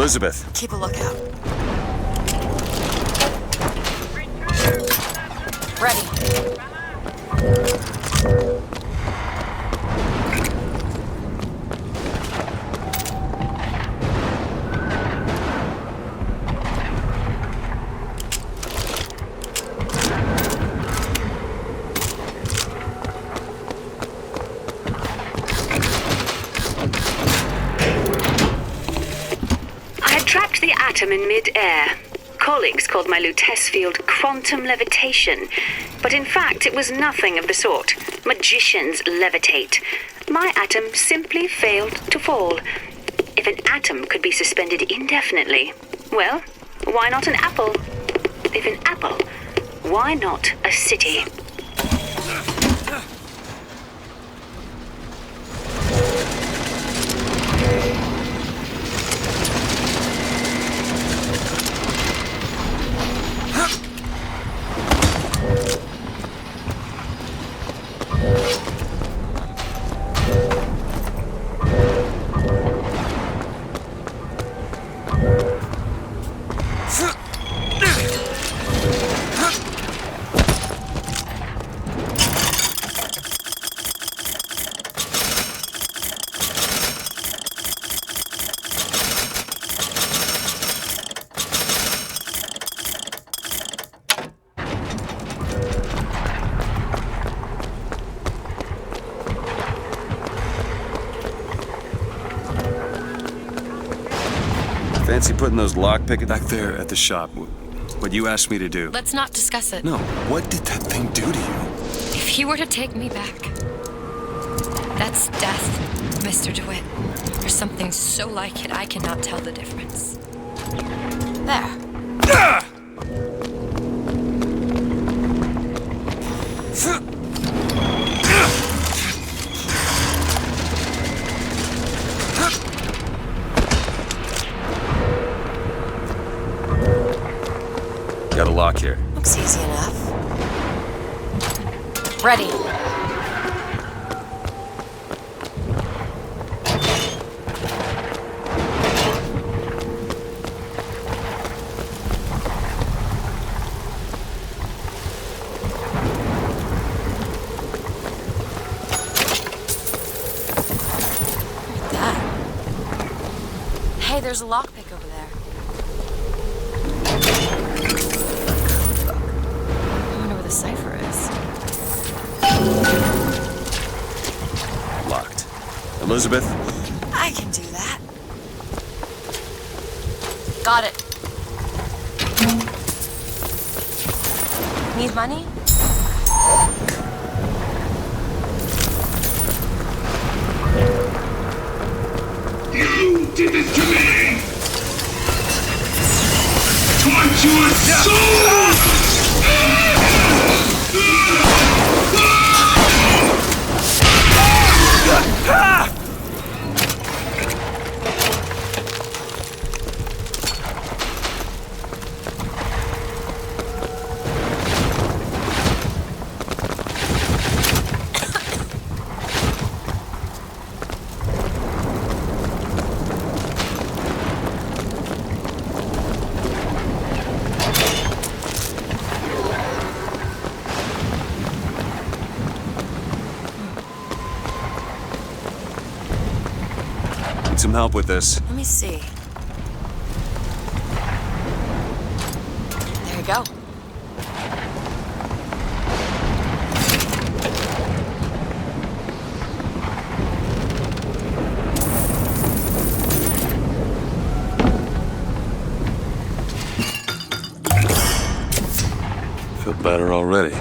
Elizabeth. Keep a lookout. Ready. Trapped the atom in mid-air. Colleagues called my Lutece field quantum levitation, but in fact it was nothing of the sort. Magicians levitate. My atom simply failed to fall. If an atom could be suspended indefinitely, well, why not an apple? If an apple, why not a city? Fancy putting those lockpickets back there at the shop. What you asked me to do. Let's not discuss it. No, what did that thing do to you? If he were to take me back, that's death, Mr. DeWitt. There's something so like it, I cannot tell the difference. There. Got a lock here. Looks easy enough. Ready. Hey, there's a lockpick over there. I wonder where the cipher is. Locked. Elizabeth? I can do that. Got it. Need money? You did this to me! Taught your soul! Need some help with this. Let me see. There you go. Feel better already.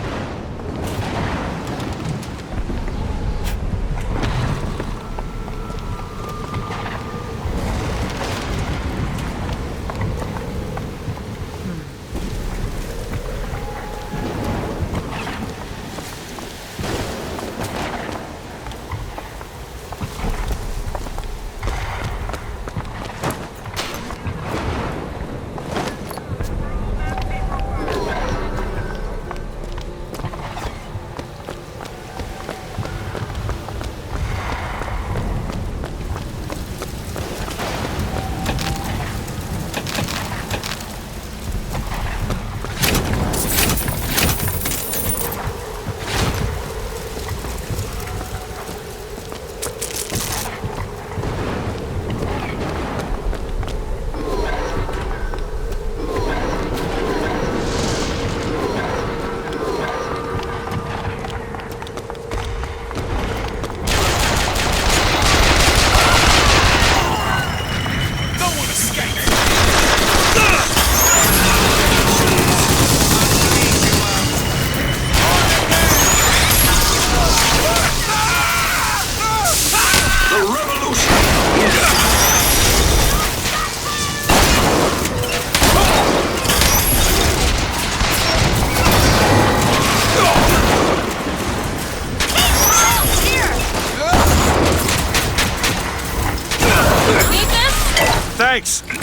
Thanks! There's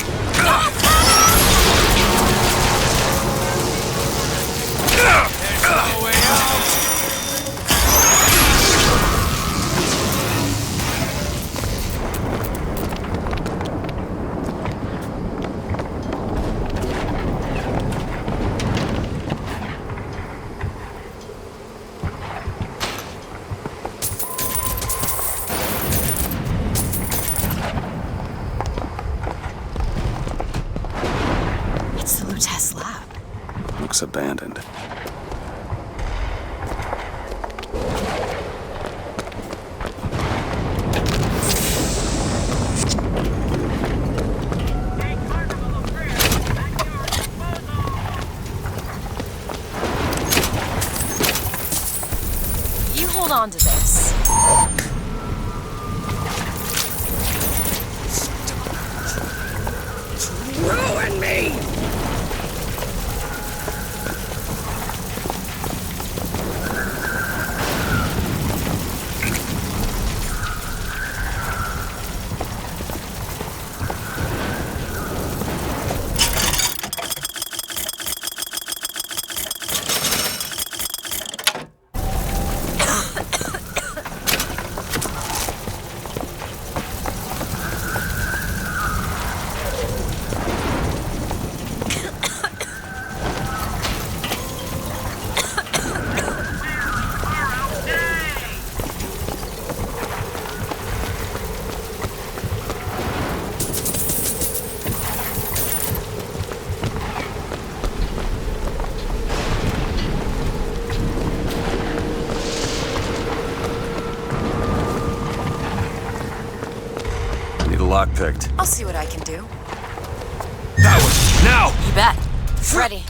no way out! It's the Lutece lab. Looks abandoned. You hold on to this. Ruin me! Lock picked. I'll see what I can do. That one! Now! You bet. Ready.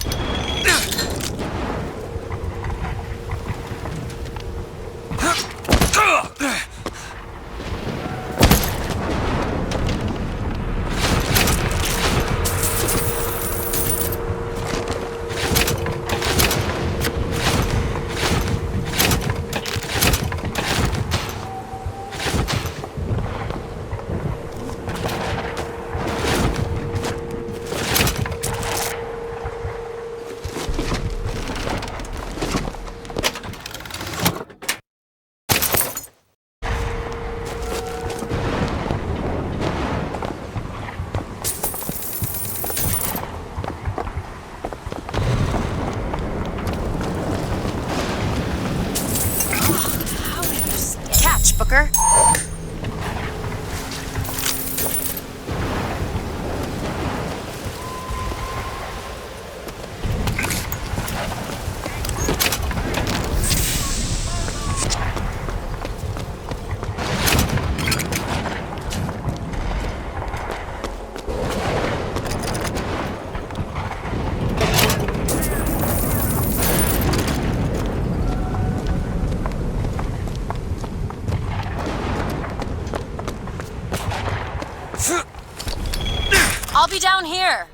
Booker. I'll be down here.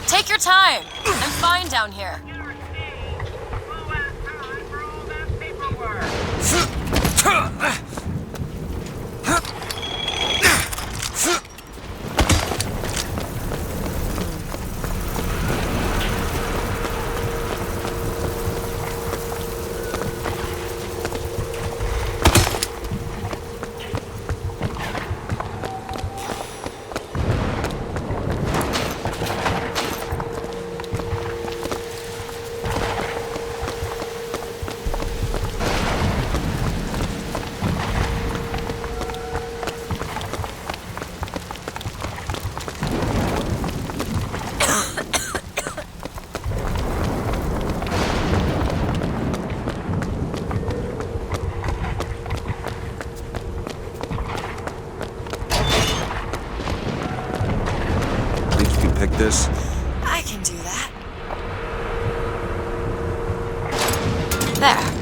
Take your time. I'm fine down here. this? I can do that. There.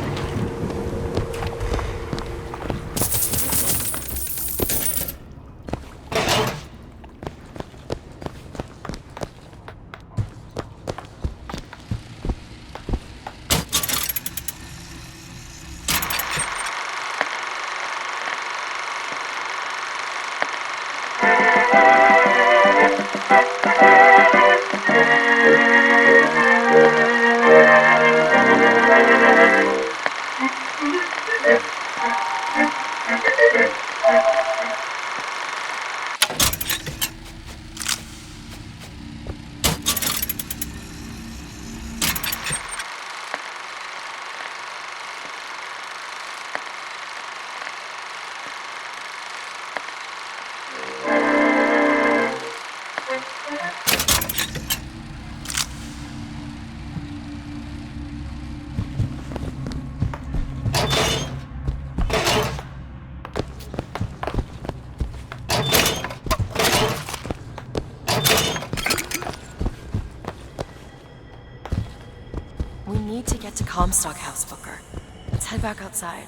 We need to get to Comstock House, Booker. Let's head back outside.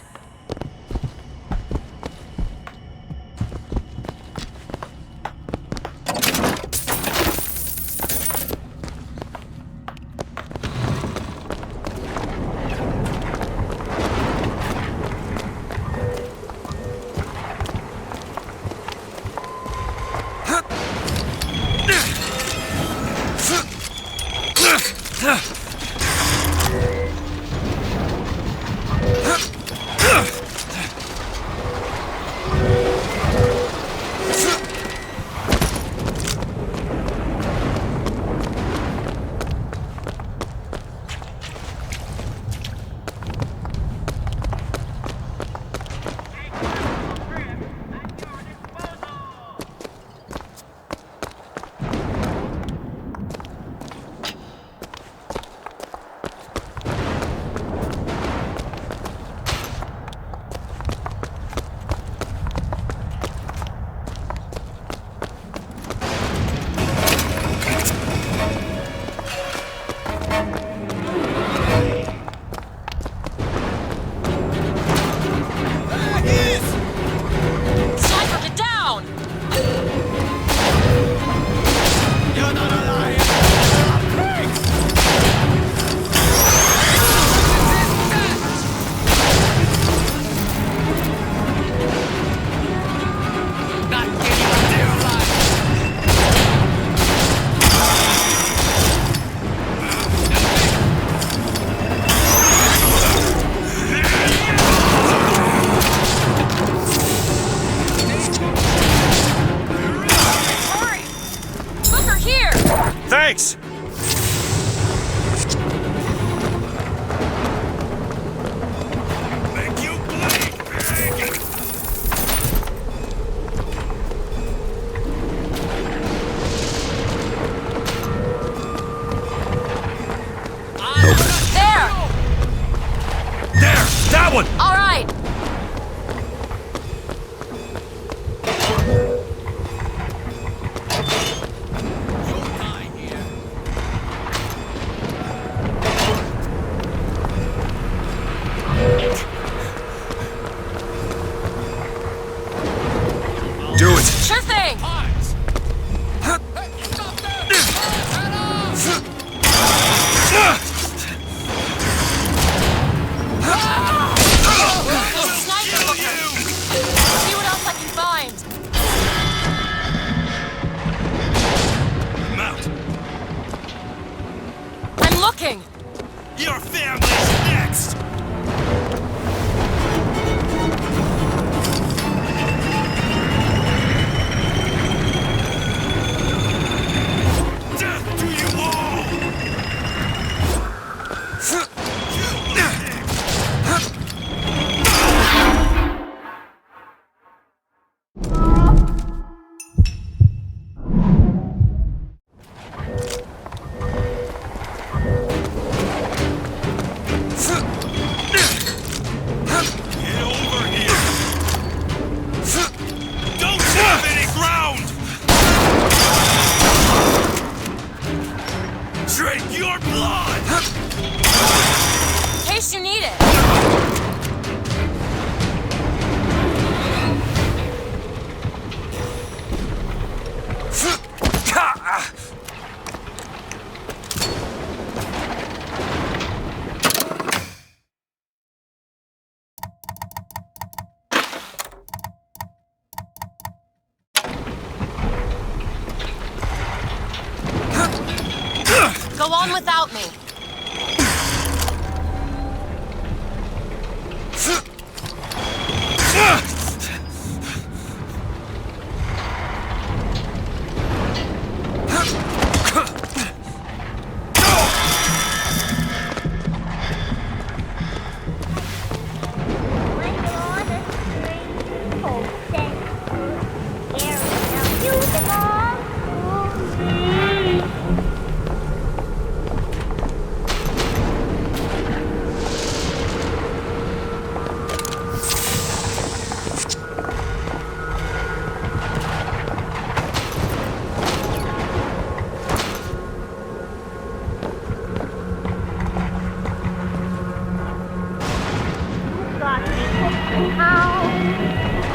Thanks! Make you bleed, pig! There! There! That one! All right! Do it! Sure thing! Sniper Booker! See what else I can find! Mount! I'm looking! Your family's next! Death to you all! more blood! In case you need it. Go on without me.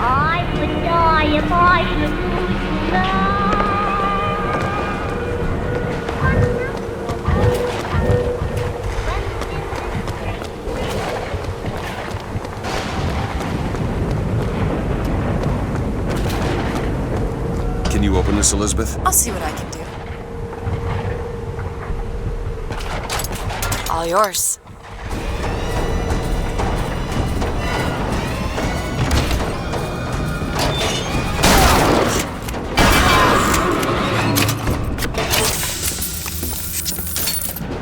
I would die if I should lose you now. Can you open this, Elizabeth? I'll see what I can do. All yours.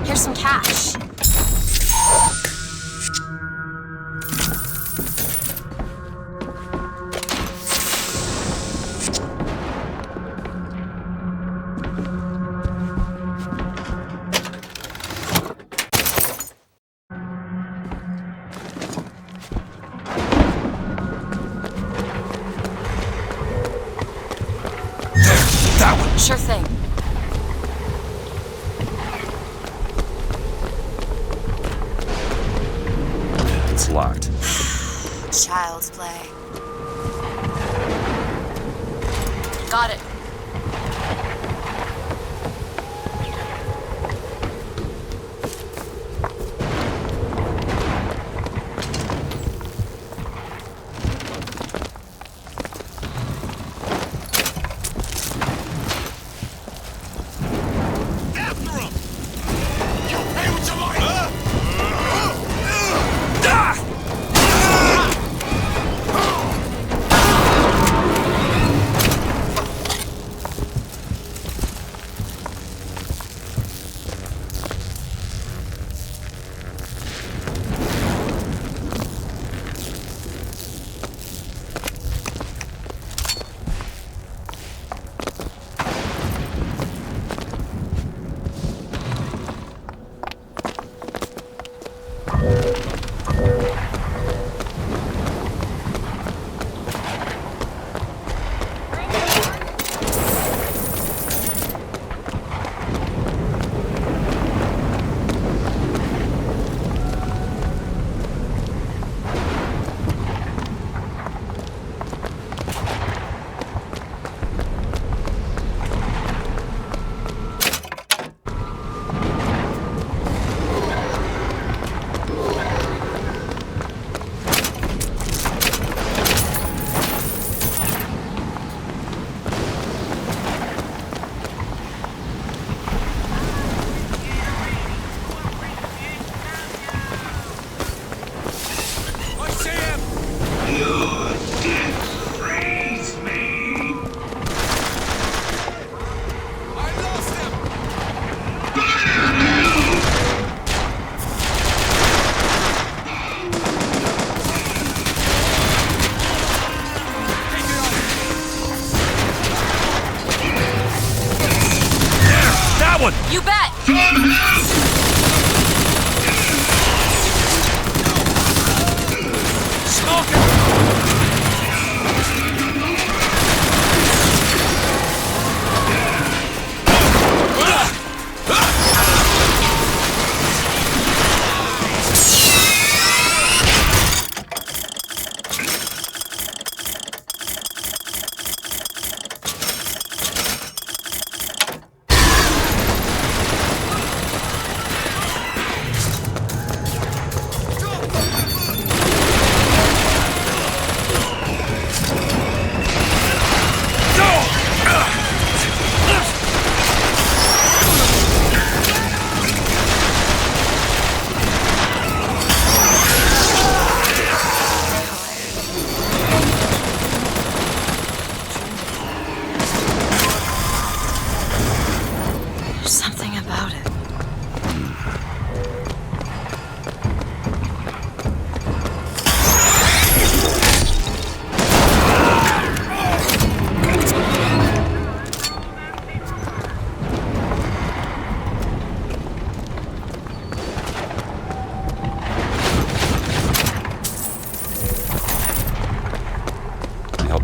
Here's some cash. That one! Sure thing. It's locked. Child's play. Got it.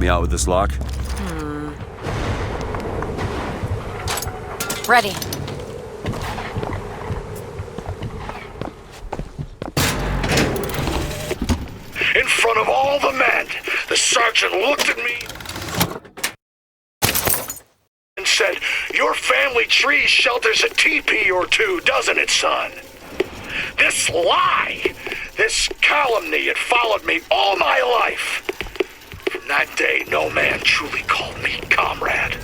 me out with this lock? Ready. In front of all the men, the sergeant looked at me and said, "Your family tree shelters a teepee or two, doesn't it, son?" This lie, this calumny had followed me all my life. From that day, no man truly called me comrade.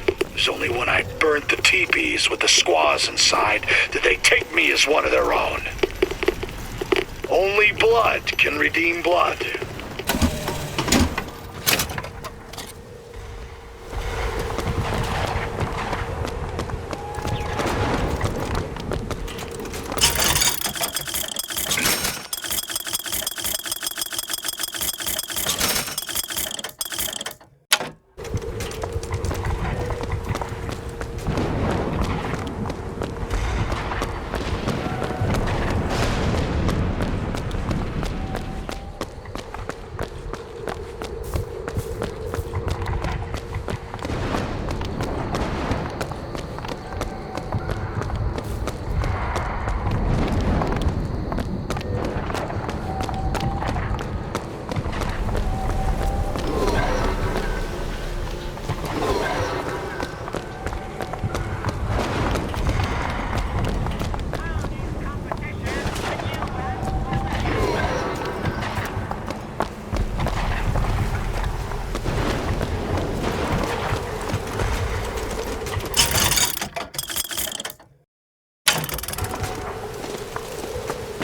It was only when I burnt the teepees with the squaws inside did they take me as one of their own. Only blood can redeem blood.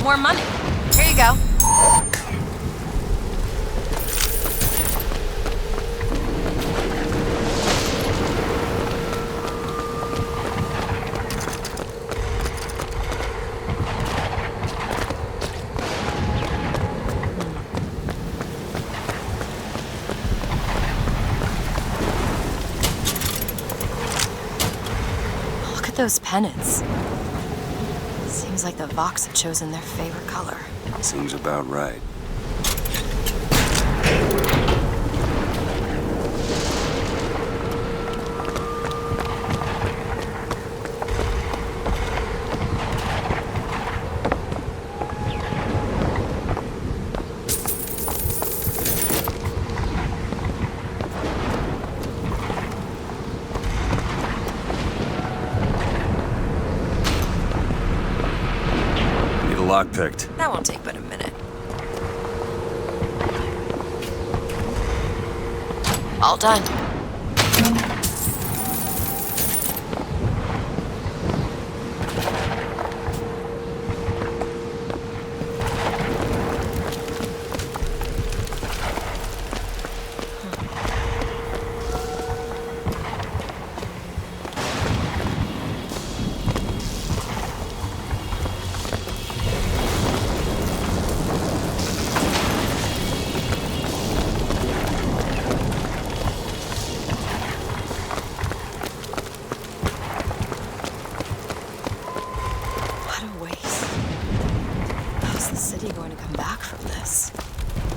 More money. Here you go. Look at those pennants. Seems like the Vox have chosen their favorite color. Seems about right. Lock picked. That won't take but a minute. All done.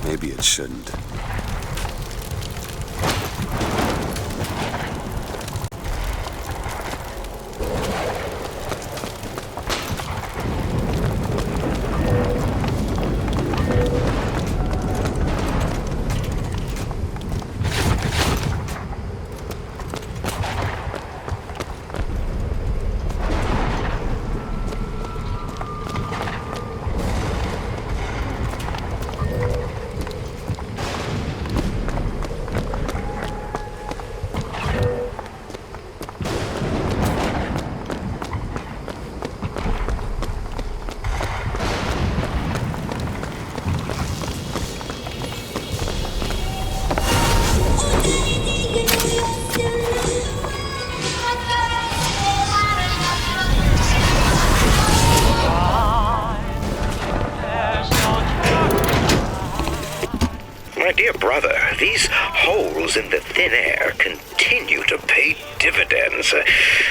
Maybe it shouldn't. dear brother, these holes in the thin air continue to pay dividends.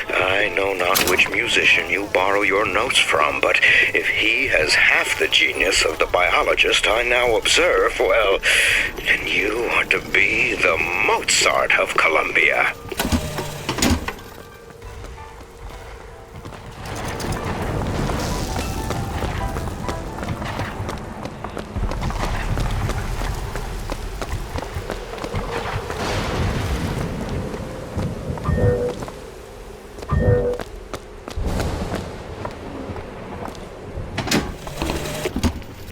I know not which musician you borrow your notes from, but if he has half the genius of the biologist I now observe, well, then you are to be the Mozart of Columbia.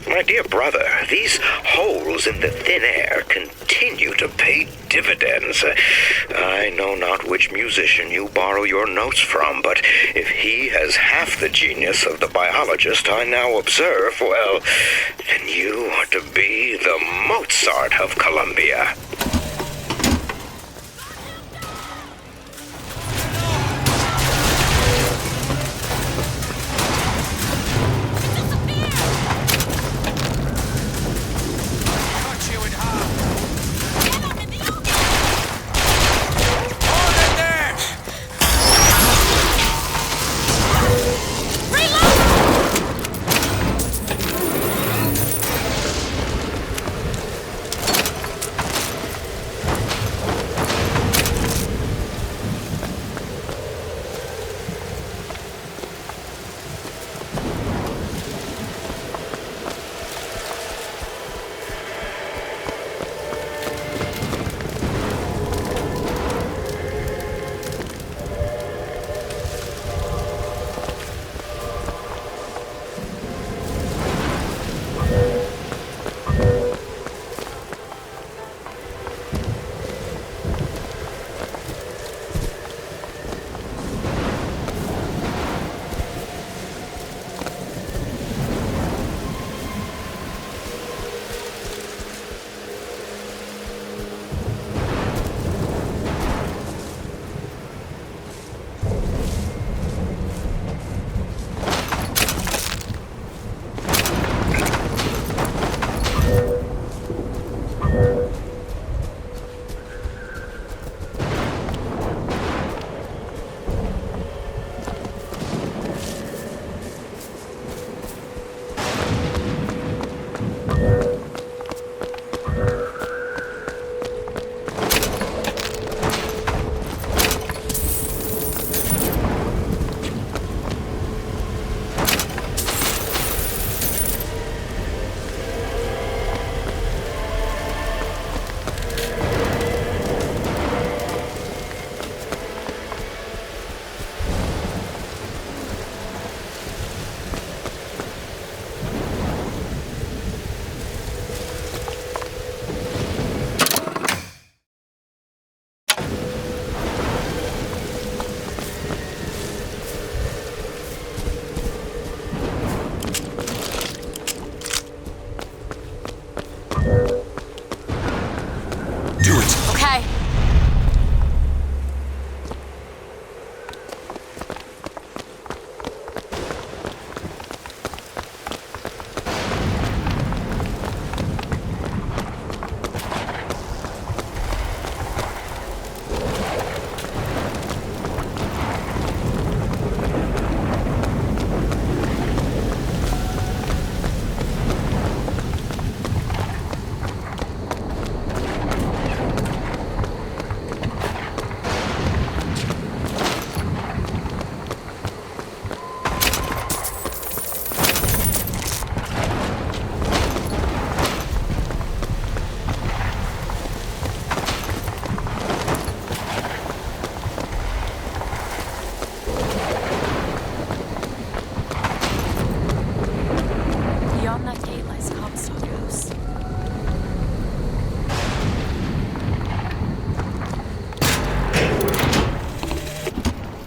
My dear brother, these holes in the thin air continue to pay dividends. I know not which musician you borrow your notes from, but if he has half the genius of the biologist I now observe, well, then you are to be the Mozart of Columbia.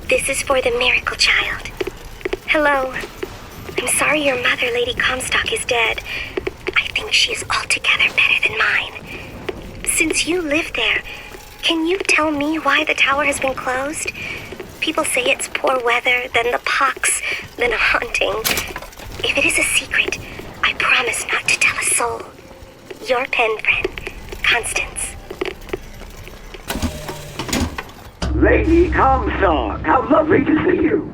This is for the miracle child. Hello. I'm sorry your mother, Lady Comstock, is dead. I think she is altogether better than mine. Since you live there, can you tell me why the tower has been closed? People say it's poor weather, then the pox, then a haunting. If it is a secret, I promise not to tell a soul. Your pen friend, Constance. Lady Comstock, how lovely to see you.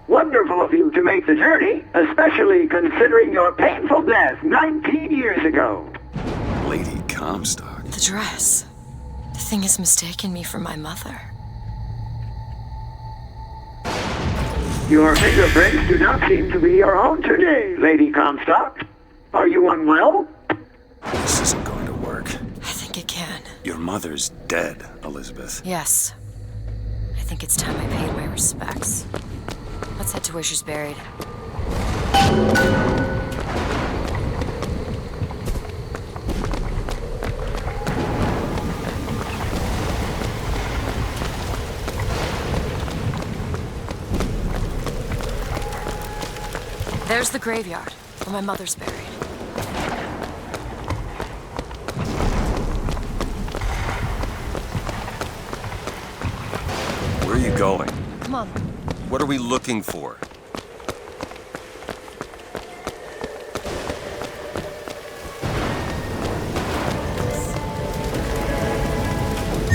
Wonderful of you to make the journey, especially considering your painful death 19 years ago. Lady Comstock? The dress. The thing has mistaken me for my mother. Your fingerprints do not seem to be your own today, Lady Comstock. Are you unwell? This isn't going to work. I think it can. Your mother's dead, Elizabeth. Yes. I think it's time I paid my respects. Let's head to where she's buried. There's the graveyard, where my mother's buried. Where are you going? Come on. What are we looking for?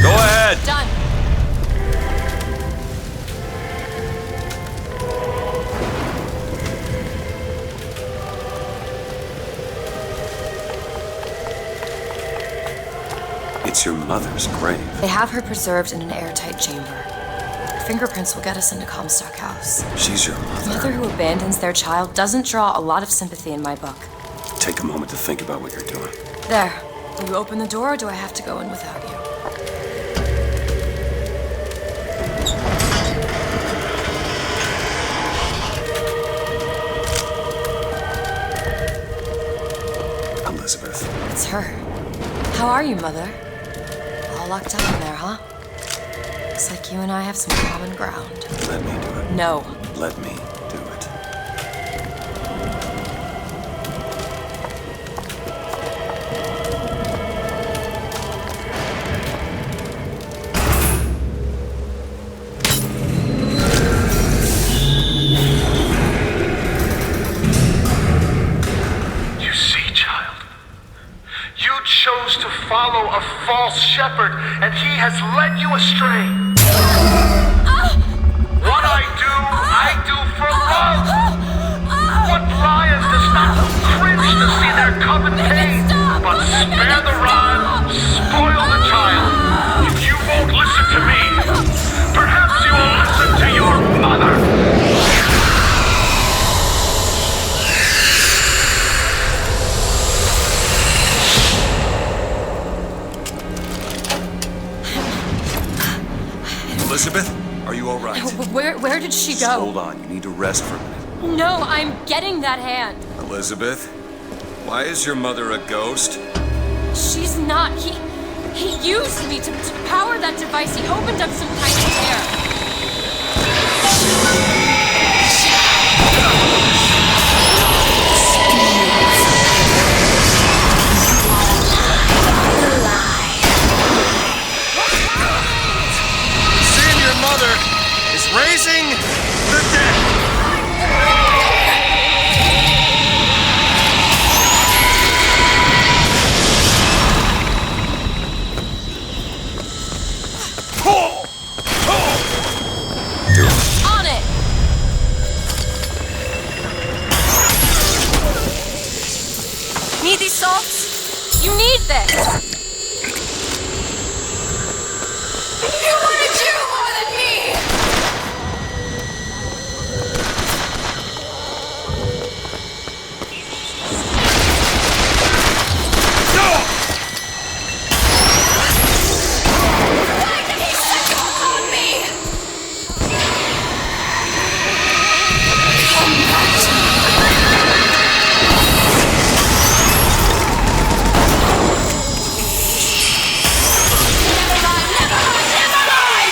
Go ahead! Done. It's your mother's grave. They have her preserved in an airtight chamber. Her fingerprints will get us into Comstock House. She's your A mother. mother who abandons their child doesn't draw a lot of sympathy in my book. Take a moment to think about what you're doing. There. Will you open the door, or do I have to go in without you? Elizabeth. It's her. How are you, Mother? All locked up in there, huh? Looks like you and I have some common ground. Let me do it. No. Let me do it. You see, child, you chose to follow a false shepherd, and he has led you astray. What I do for love. What lion does not cringe to see their cub in pain, but spare the rod, spoil the child. If you won't listen to me, perhaps you will listen to your mother. Elizabeth, are you all right? Where did she go? Hold on, you need to rest for a minute. No, I'm getting that hand. Elizabeth, why is your mother a ghost? She's not. He used me to power that device. He opened up some kind of tear. Seeing your mother is raising the dead. On it! Need these salts? You need this! You wanted you more than me! Why did he succumb on me? Never mind!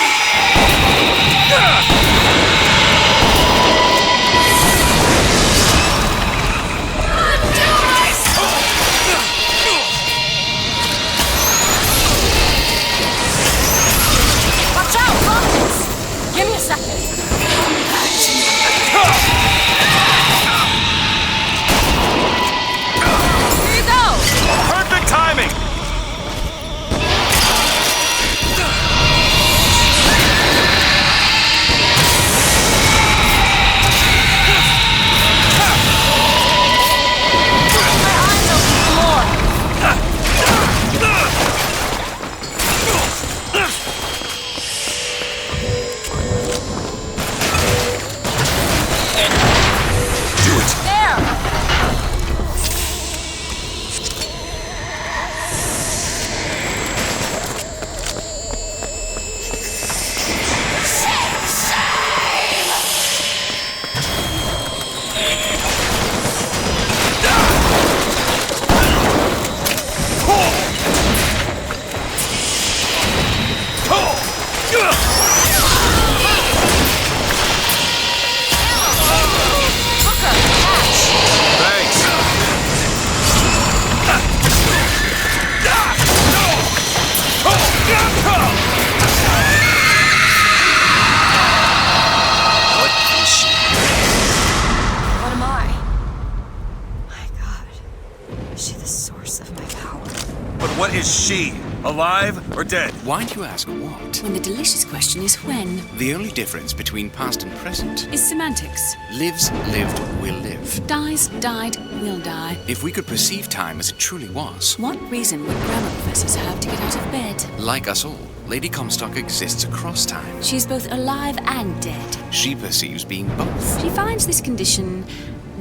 What is she? Alive or dead? Why'd you ask what? When the delicious question is when. The only difference between past and present Is semantics. lives, lived, will live. Dies, died, will die. If we could perceive time as it truly was, What reason would grammar professors have to get out of bed? like us all, Lady Comstock exists across time. She's both alive and dead. She perceives being both. She finds this condition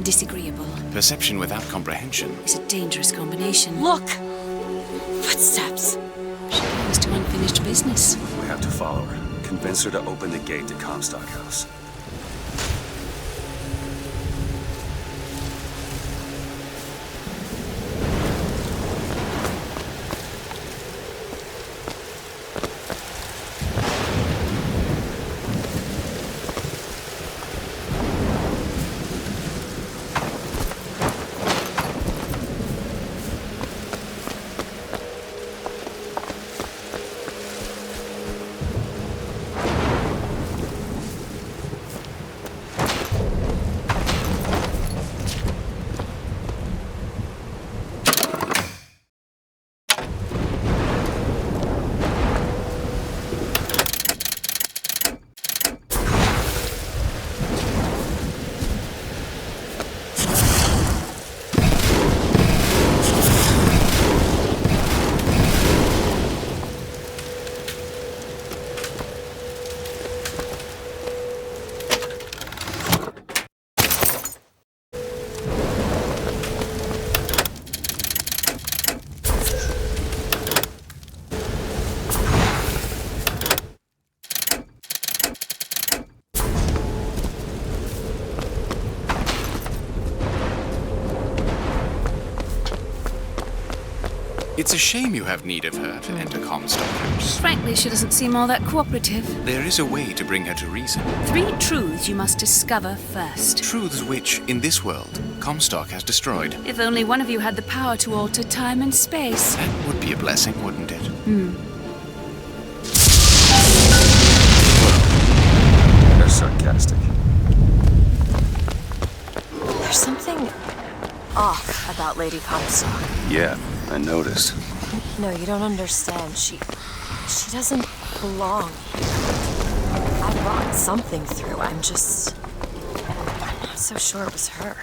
disagreeable. Perception without comprehension. It's a dangerous combination. Look! Footsteps. She goes to unfinished business. We have to follow her. Convince her to open the gate to Comstock House. It's a shame you have need of her to enter Comstock House. Frankly, she doesn't seem all that cooperative. There is a way to bring her to reason. 3 truths you must discover first. Truths which, in this world, Comstock has destroyed. If only one of you had the power to alter time and space. That would be a blessing, wouldn't it? They're sarcastic. There's something off about Lady Comstock. Yeah, I noticed. No, you don't understand. She doesn't belong here. I brought something through. I'm not so sure it was her.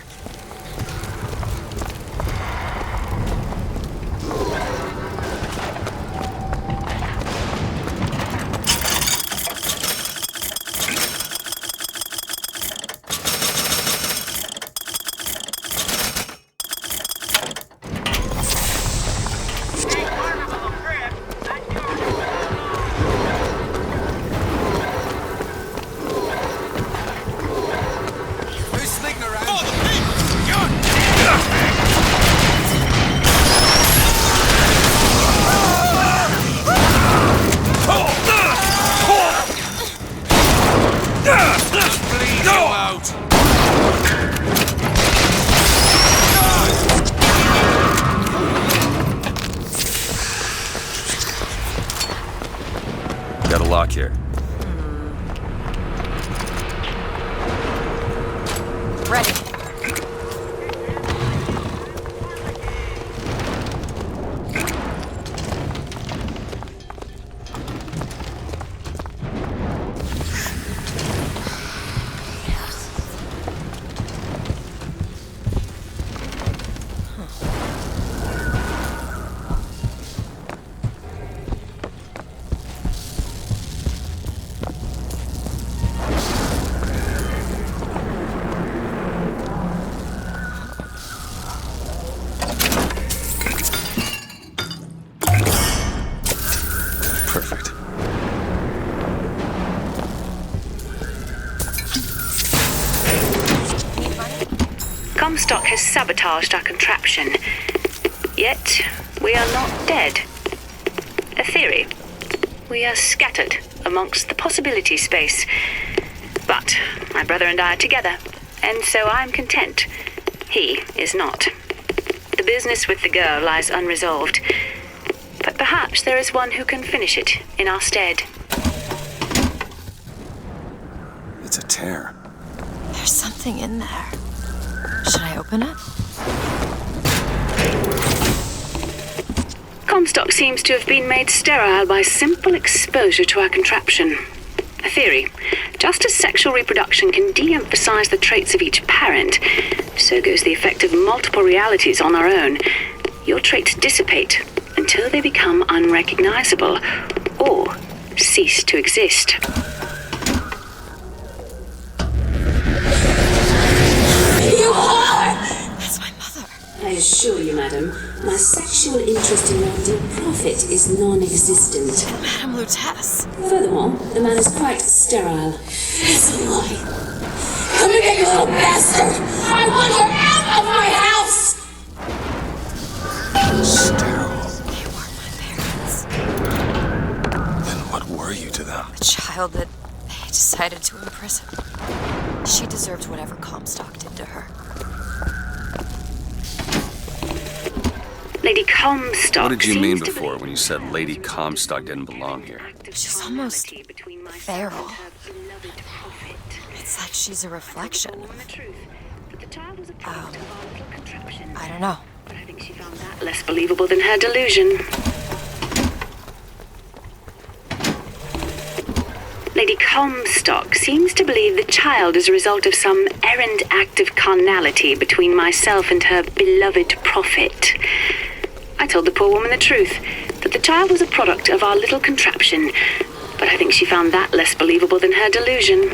Got a lock here. Ready. Perfect. Comstock has sabotaged our contraption. Yet, we are not dead. A theory. We are scattered amongst the possibility space. But my brother and I are together, and so I'm content. He is not. The business with the girl lies unresolved. But perhaps there is one who can finish it in our stead. It's a tear. There's something in there. Should I open it? Comstock seems to have been made sterile by simple exposure to our contraption. A theory. Just as sexual reproduction can de-emphasize the traits of each parent, so goes the effect of multiple realities on our own. Your traits dissipate until they become unrecognizable or cease to exist. You are! That's my mother. I assure you, madam, my sexual interest in your dear prophet is non-existent. Madame Lutece. Furthermore, the man is quite sterile. It's a lie. Come here, you little bastard! I want her out of my house! Sterile. They weren't my parents. Then what were you to them? A child that they decided to imprison. She deserved whatever Comstock did to her. Lady Comstock. What did you mean seems to before when you said Lady Comstock didn't belong here? She's almost feral. It's like she's a reflection. I don't know. But I think she found that less believable than her delusion. Lady Comstock seems to believe the child is a result of some errant act of carnality between myself and her beloved prophet. I told the poor woman the truth, that the child was a product of our little contraption, but I think she found that less believable than her delusion.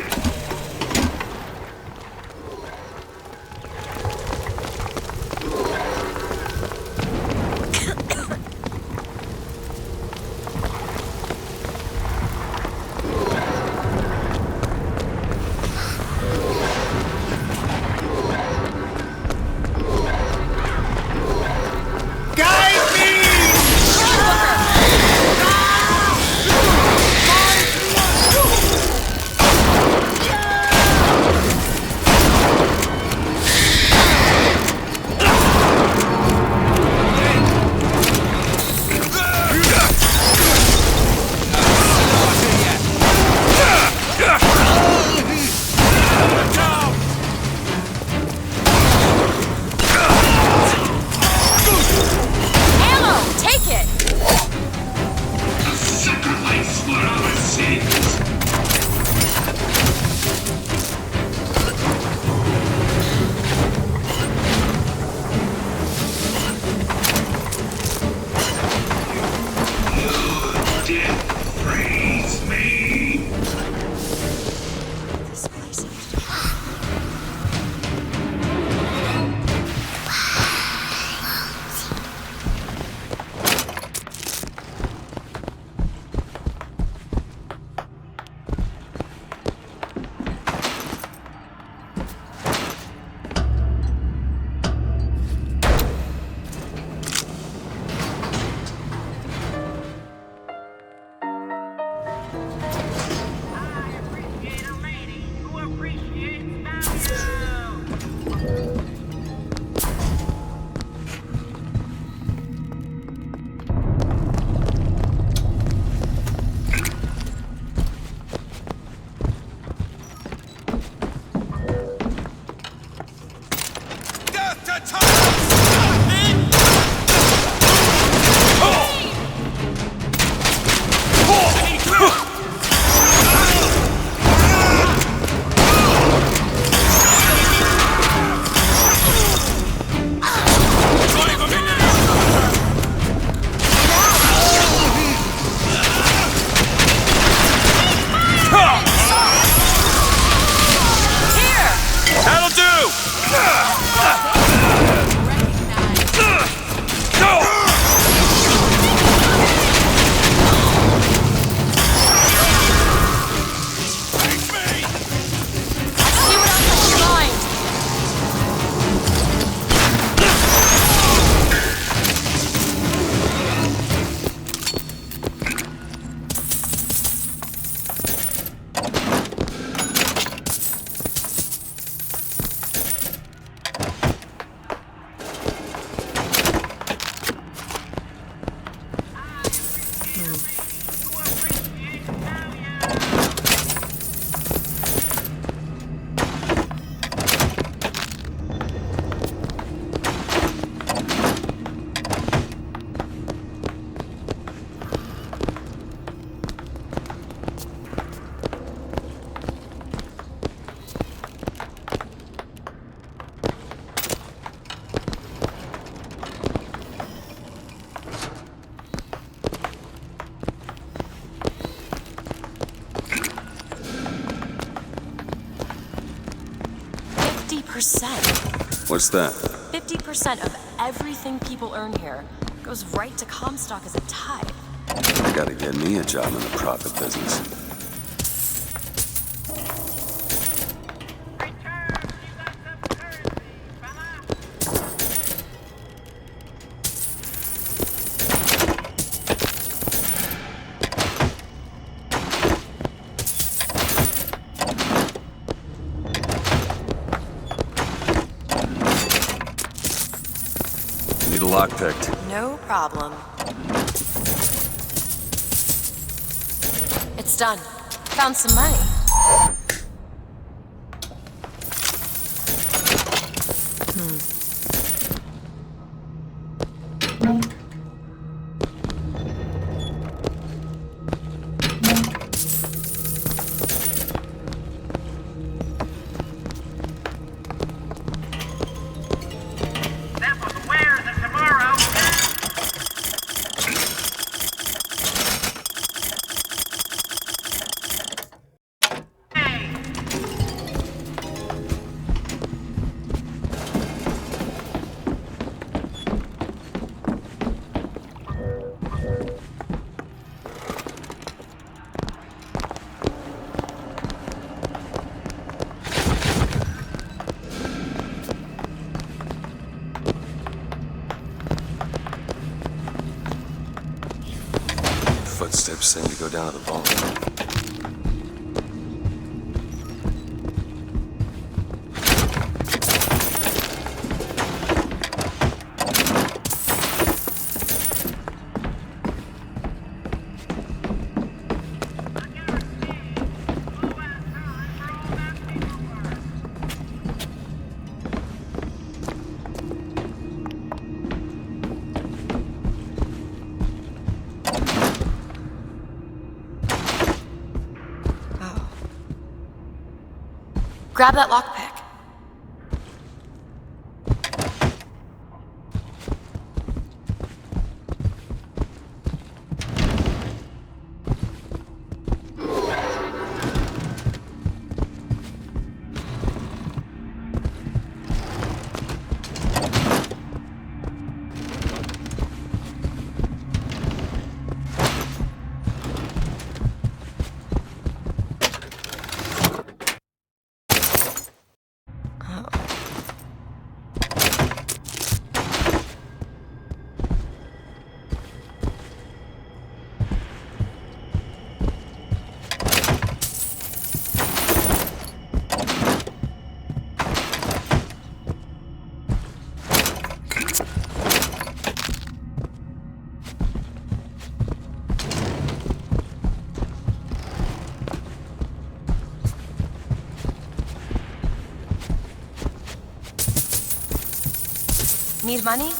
That'll do! 50%. What's that? 50% of everything people earn here goes right to Comstock as a tithe. You gotta get me a job in the profit business. Need a lock picked. No problem. It's done. Found some money. Footsteps seem to go down to the vault. Grab that lockpick. Need money?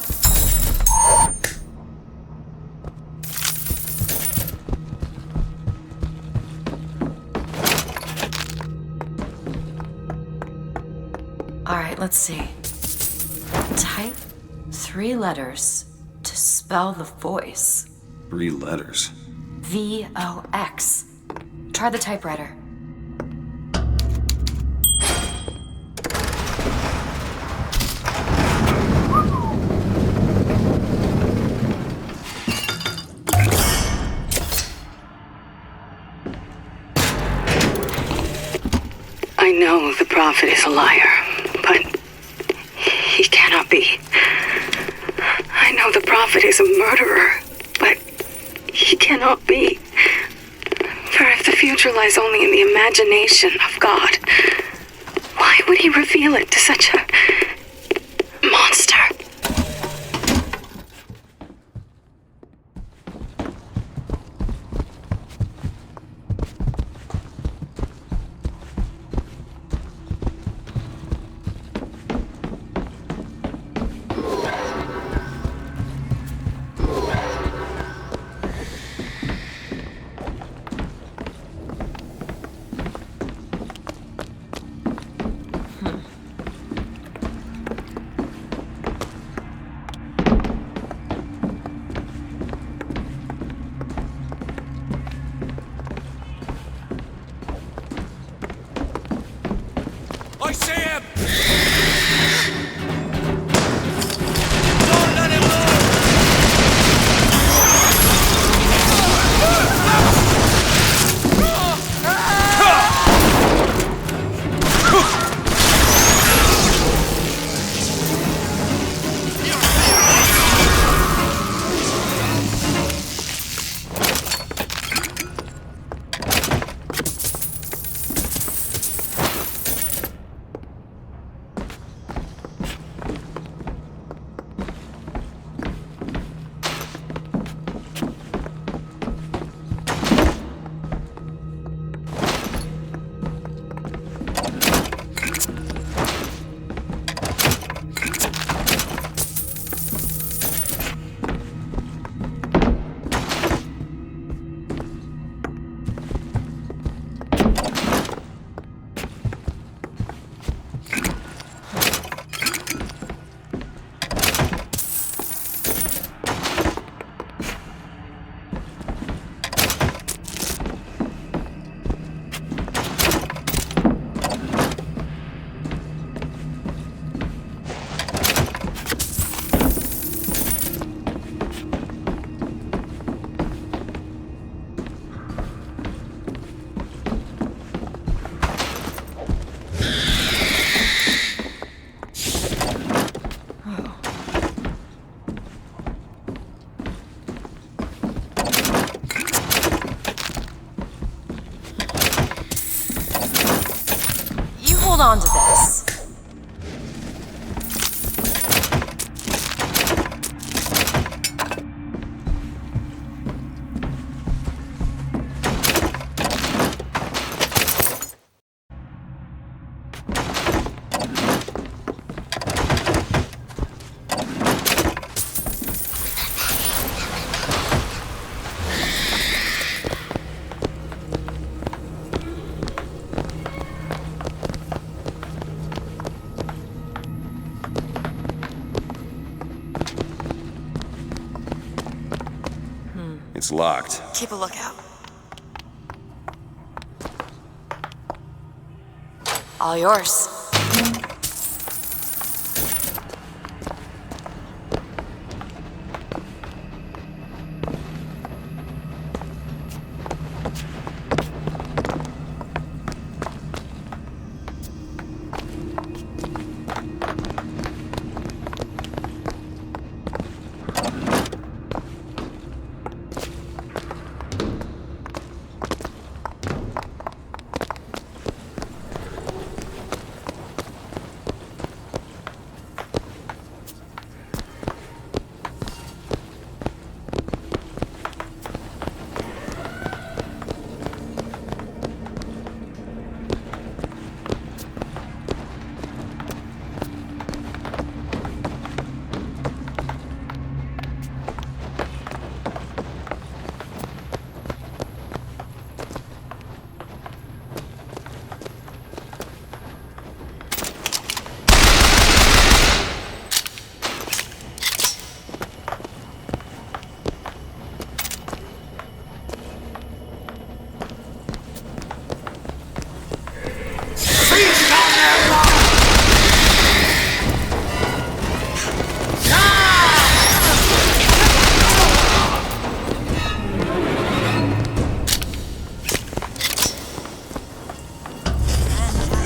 All right, let's see. Type 3 letters to spell the voice. 3 letters. VOX. Try the typewriter. I know the prophet is a liar, but he cannot be. I know the prophet is a murderer, but he cannot be. For if the future lies only in the imagination of God, why would he reveal it to such a monster? hold on to this. It's locked. Keep a lookout. All yours.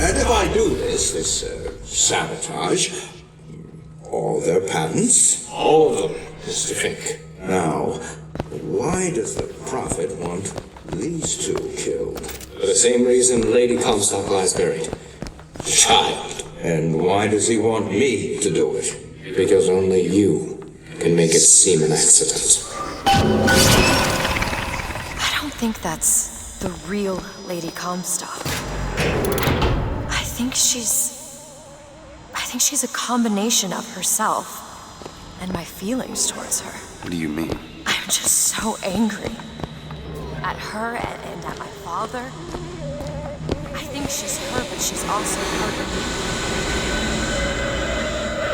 And if I do this sabotage, all their patents, all of them, Mr. Fink. Now, why does the Prophet want these two killed? For the same reason Lady Comstock lies buried. Child. And why does he want me to do it? Because only you can make it seem an accident. I don't think that's the real Lady Comstock. I think she's a combination of herself and my feelings towards her. What do you mean? I'm just so angry. At her and at my father. I think she's her, but she's also part of me.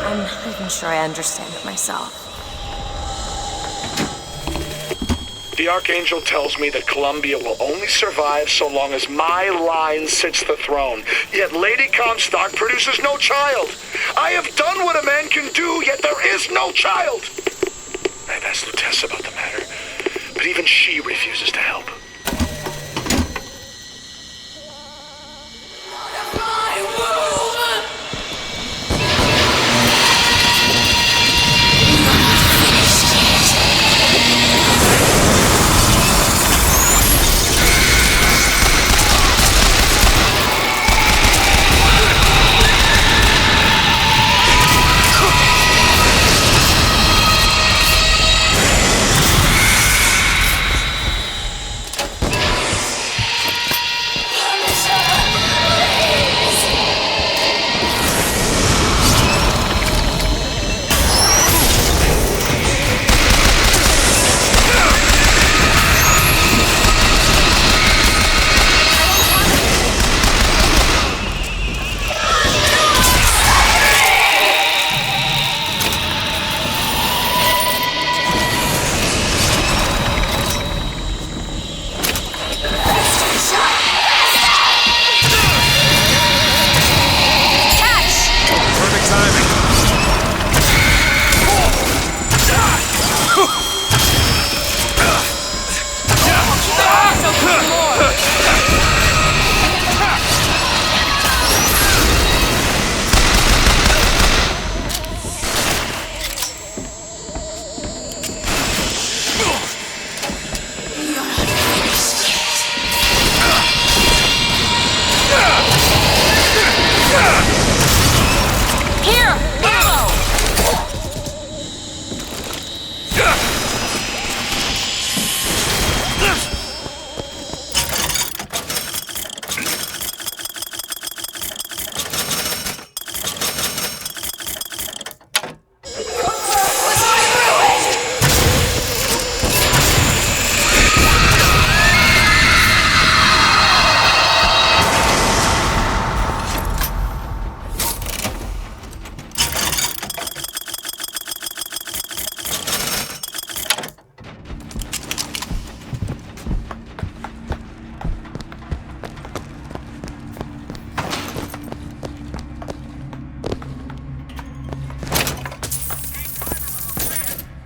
I'm not even sure I understand it myself. The Archangel tells me that Columbia will only survive so long as my line sits the throne. Yet Lady Comstock produces no child. I have done what a man can do, yet there is no child. I've asked Lutece about the matter, but even she refuses to help.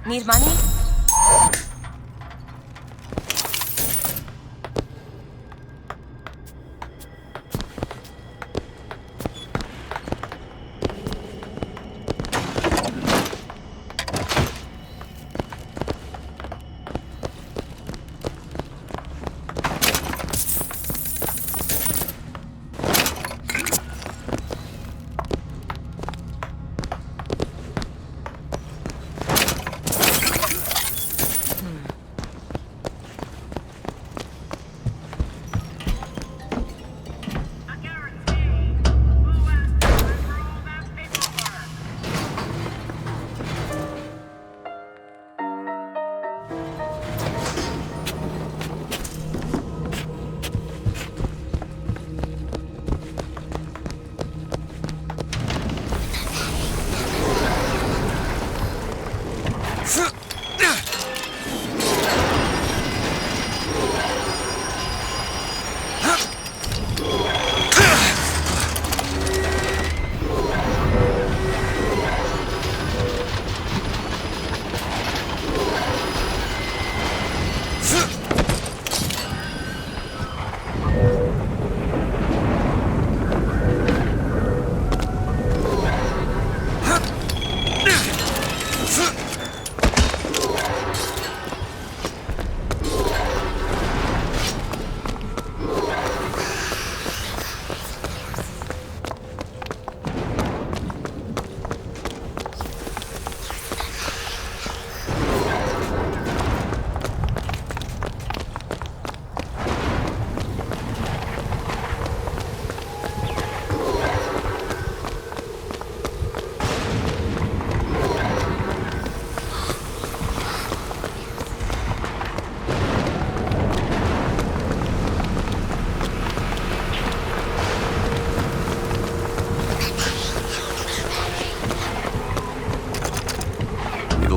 Need money?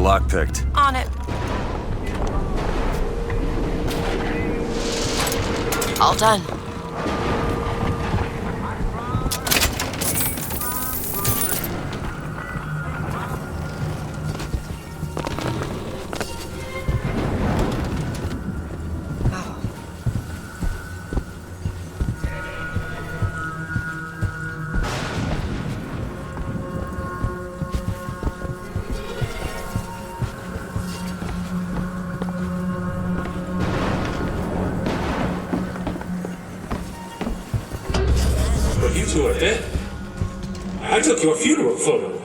Lockpicked. On it. All done. You two are dead. I took your funeral photo.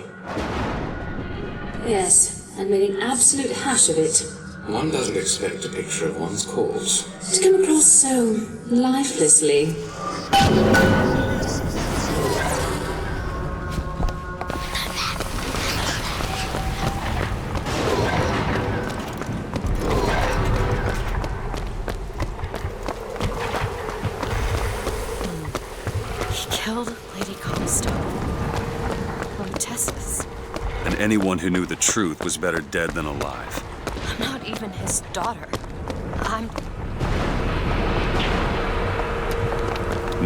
Yes, and made an absolute hash of it. One doesn't expect a picture of one's corpse To come across so lifelessly. Killed Lady Comstock. From Tessa's. And anyone who knew the truth was better dead than alive. I'm not even his daughter. I'm...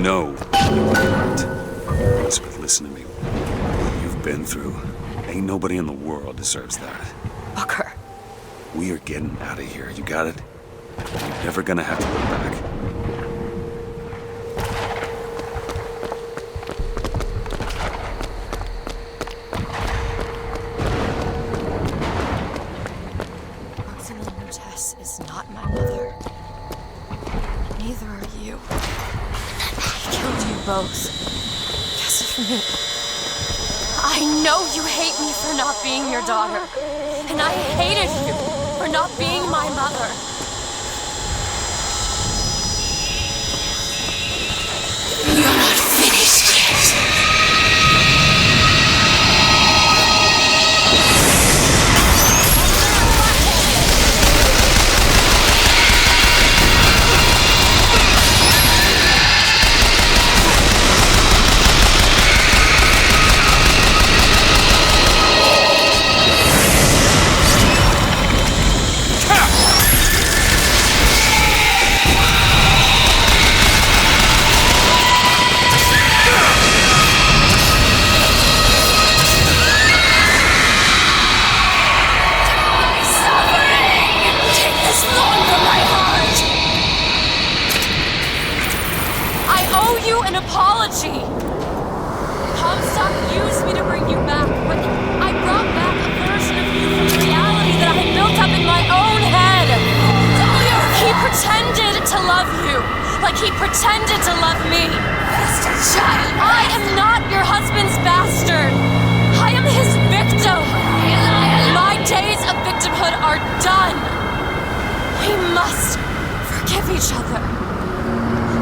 No, you aren't. Elizabeth, listen to me. What you've been through, ain't nobody in the world deserves that. Booker. We are getting out of here, you got it? You're never gonna have to look back. Is not my mother. Neither are you. He killed you both. Guess it for me. I know you hate me for not being your daughter. And I hated you for not being my mother. You're not finished yet. pretended to love me. Bastard child! I am not your husband's bastard. I am his victim. My days of victimhood are done. We must forgive each other.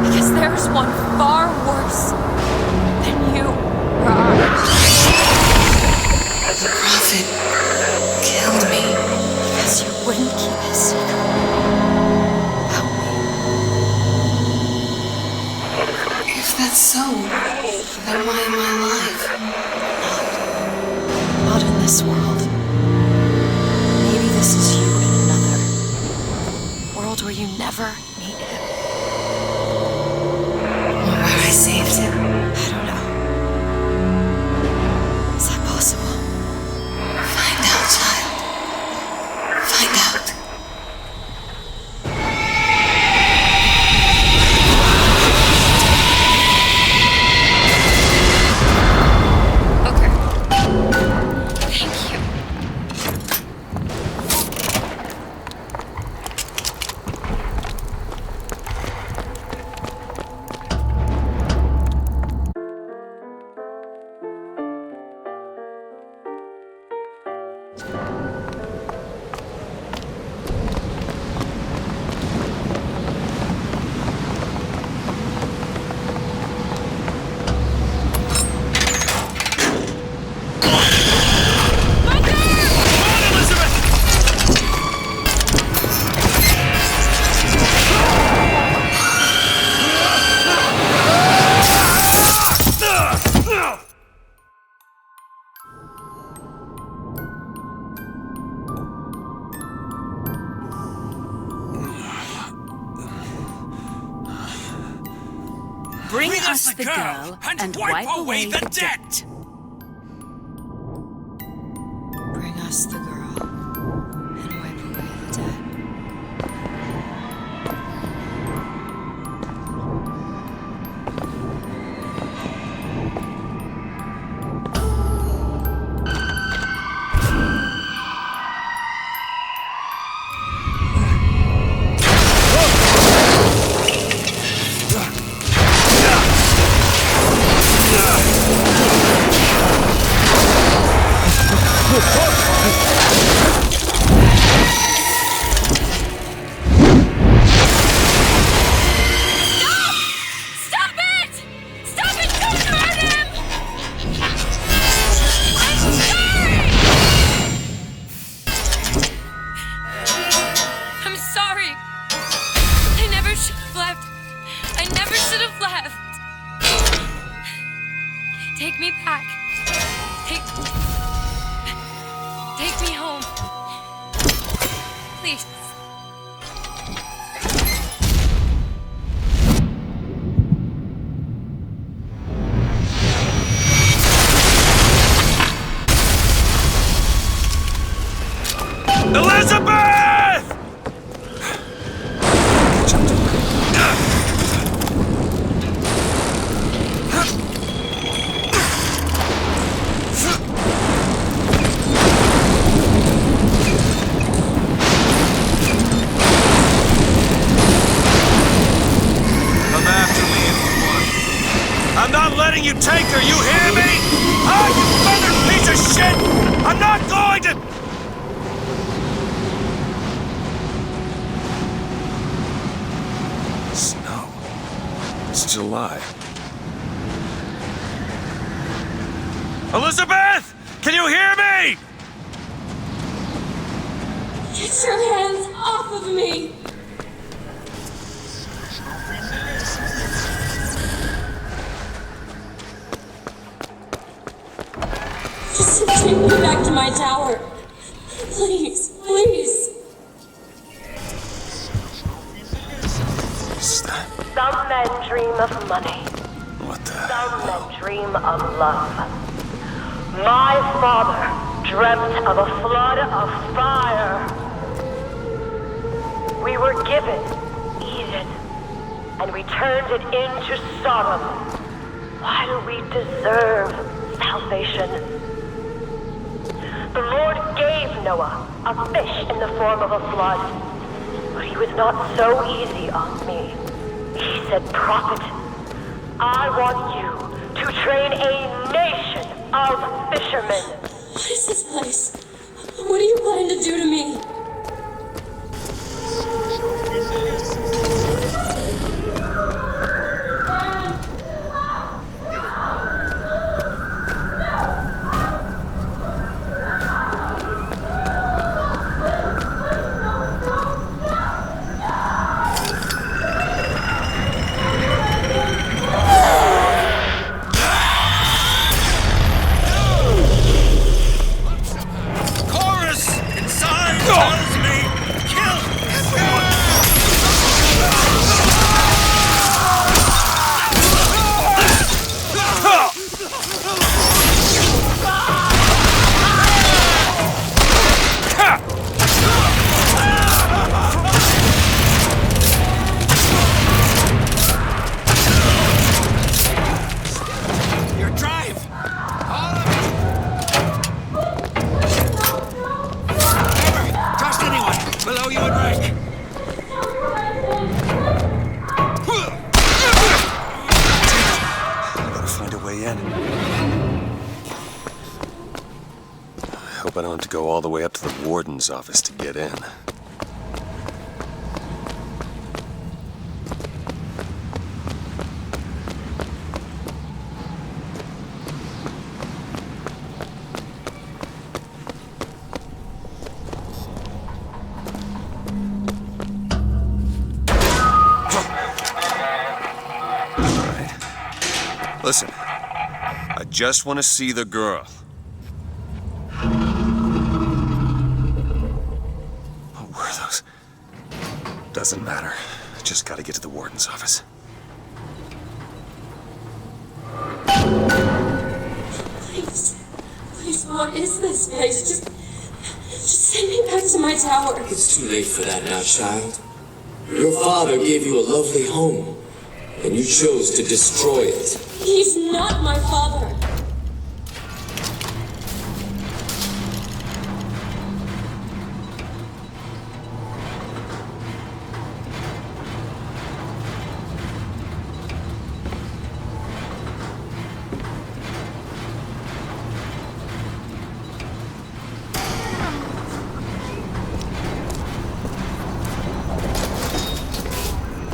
Because there's one far worse than you or I. The prophet killed me. Because you wouldn't keep his secret about me. If that's so, then why am I alive? Not in this world. Maybe this is you in another world where you never meet him. Or where I saved him. I don't know. Is that possible? Find out, child. Find out. Bring us the girl and wipe away the debt. Bring us the girl and wipe away the debt. Take me back. Take me home. Please. Elizabeth! I'm not letting you take her, you hear me? Ah, you mother piece of shit! I'm not going to... Snow. It's July. Elizabeth! Can you hear me? Get your hands off of me! Just take me back to my tower. Please, please. Some men dream of money. What the Some men dream of love. My father dreamt of a flood of fire. We were given Eden, and we turned it into Sodom. Why do we deserve salvation? The Lord gave Noah a fish in the form of a flood, but he was not so easy on me. He said, Prophet, I want you to train a nation of fishermen. What is this place? What are you planning to do to me? Hope I don't have to go all the way up to the warden's office to get in. Listen, I just want to see the girl. What were those? Doesn't matter. I just gotta get to the warden's office. Please, what is this place? Just send me back to my tower. It's too late for that now, child. Your father gave you a lovely home, and you chose to destroy it. He's not my father.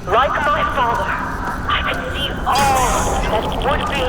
Like my father, I could see all that would be.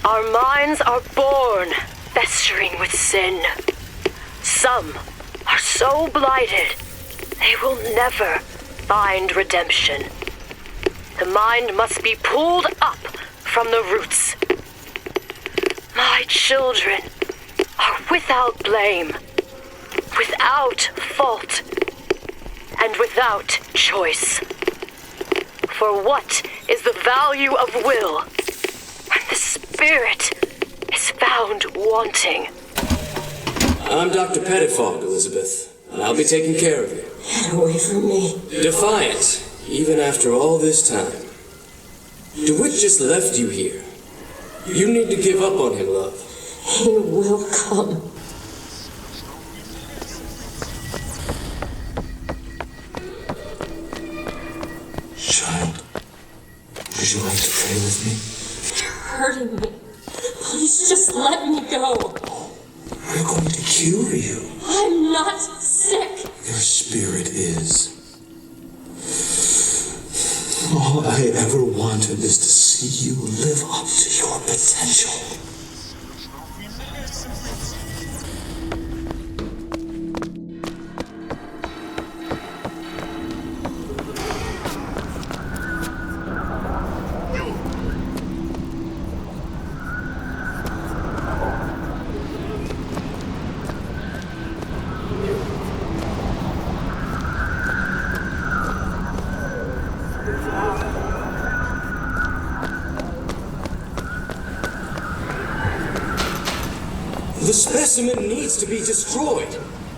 Our minds are born festering with sin. Some are so blighted, they will never find redemption. The mind must be pulled up from the roots. My children are without blame, without fault, and without choice. For what is the value of will when the spirit is found wanting? I'm Dr. Pettifog, Elizabeth, and I'll be taking care of you. Get away from me. Defiant, even after all this time. DeWitt just left you here. You need to give up on him, love. He will come. Child, would you like to pray with me? You're hurting me. Please just let me go. We're going to cure you. I'm not sick. Your spirit is. All I ever wanted is to see you live up to your potential. The specimen needs to be destroyed.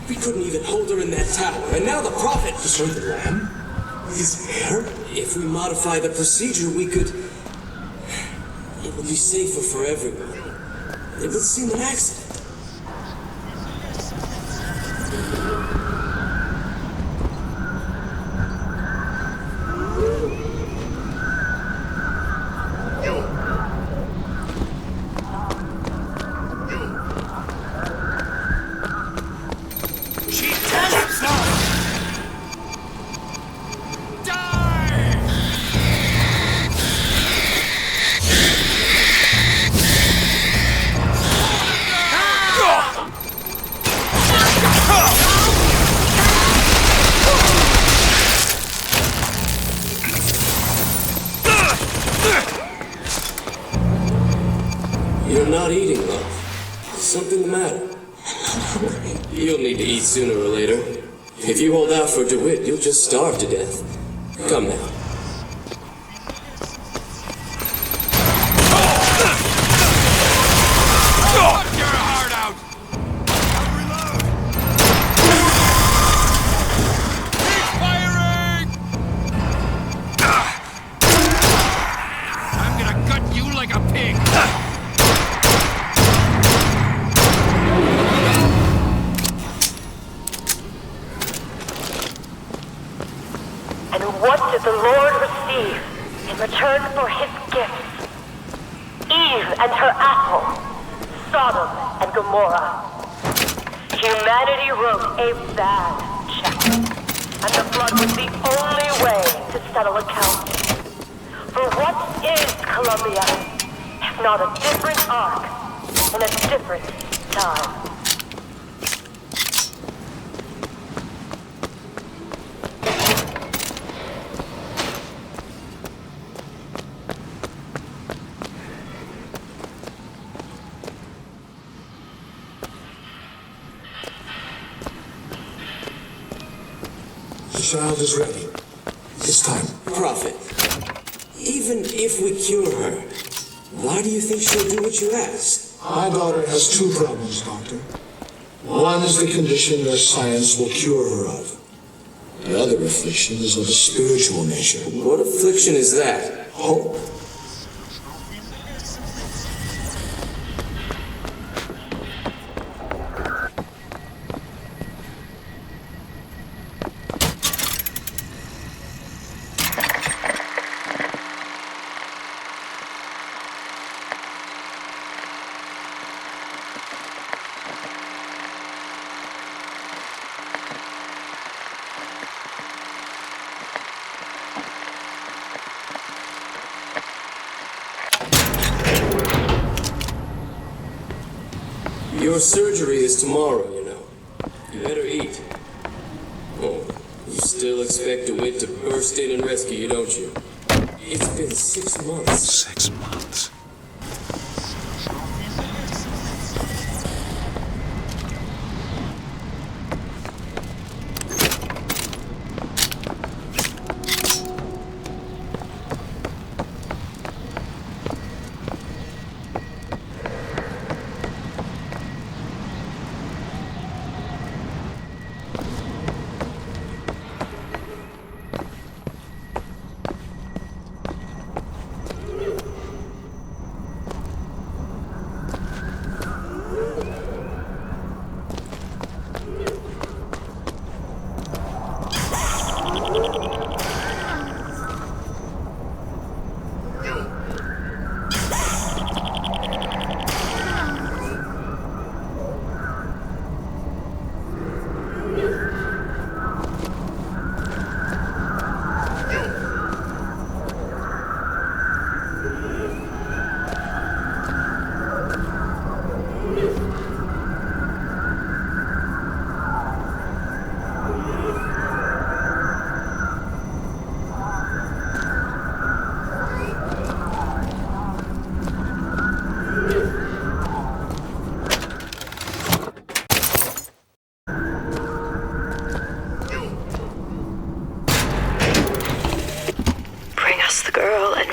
We couldn't even hold her in that tower, and now the Prophet... Sorry, the lamb? His heir? If we modify the procedure, we could... It would be safer for everyone. It would seem an accident. You're not eating, love. Is something the matter? You'll need to eat sooner or later. If you hold out for DeWitt, you'll just starve to death. Come now. And what did the Lord receive in return for his gifts? Eve and her apple, Sodom and Gomorrah. Humanity wrote a bad check, and the flood was the only way to settle accounts. For what is Columbia, if not a different arc in a different time? The child is ready. This time. Prophet, even if we cure her, why do you think she'll do what you ask? My daughter has two problems, Doctor. One is the condition that science will cure her of. The other affliction is of a spiritual nature. What affliction is that? Hope. Your surgery is tomorrow, you know. You better eat. Oh, you still expect DeWitt to burst in and rescue you, don't you? It's been 6 months. 6 months.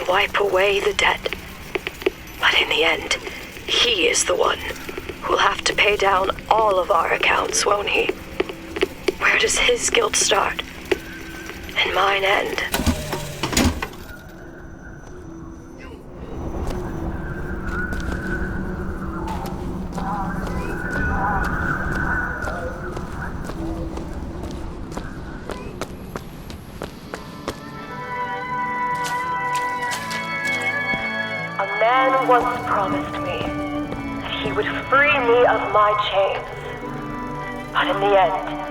and wipe away the debt. But in the end, he is the one who'll have to pay down all of our accounts, won't he? Where does his guilt start and mine end? A man once promised me that he would free me of my chains. But in the end,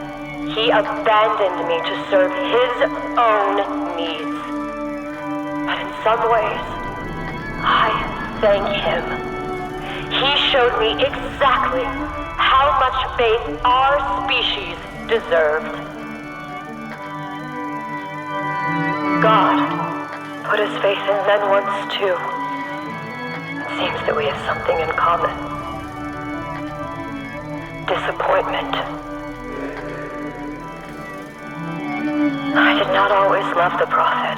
he abandoned me to serve his own needs. But in some ways, I thank him. He showed me exactly how much faith our species deserved. God put his faith in men once too. It seems that we have something in common. Disappointment. I did not always love the prophet.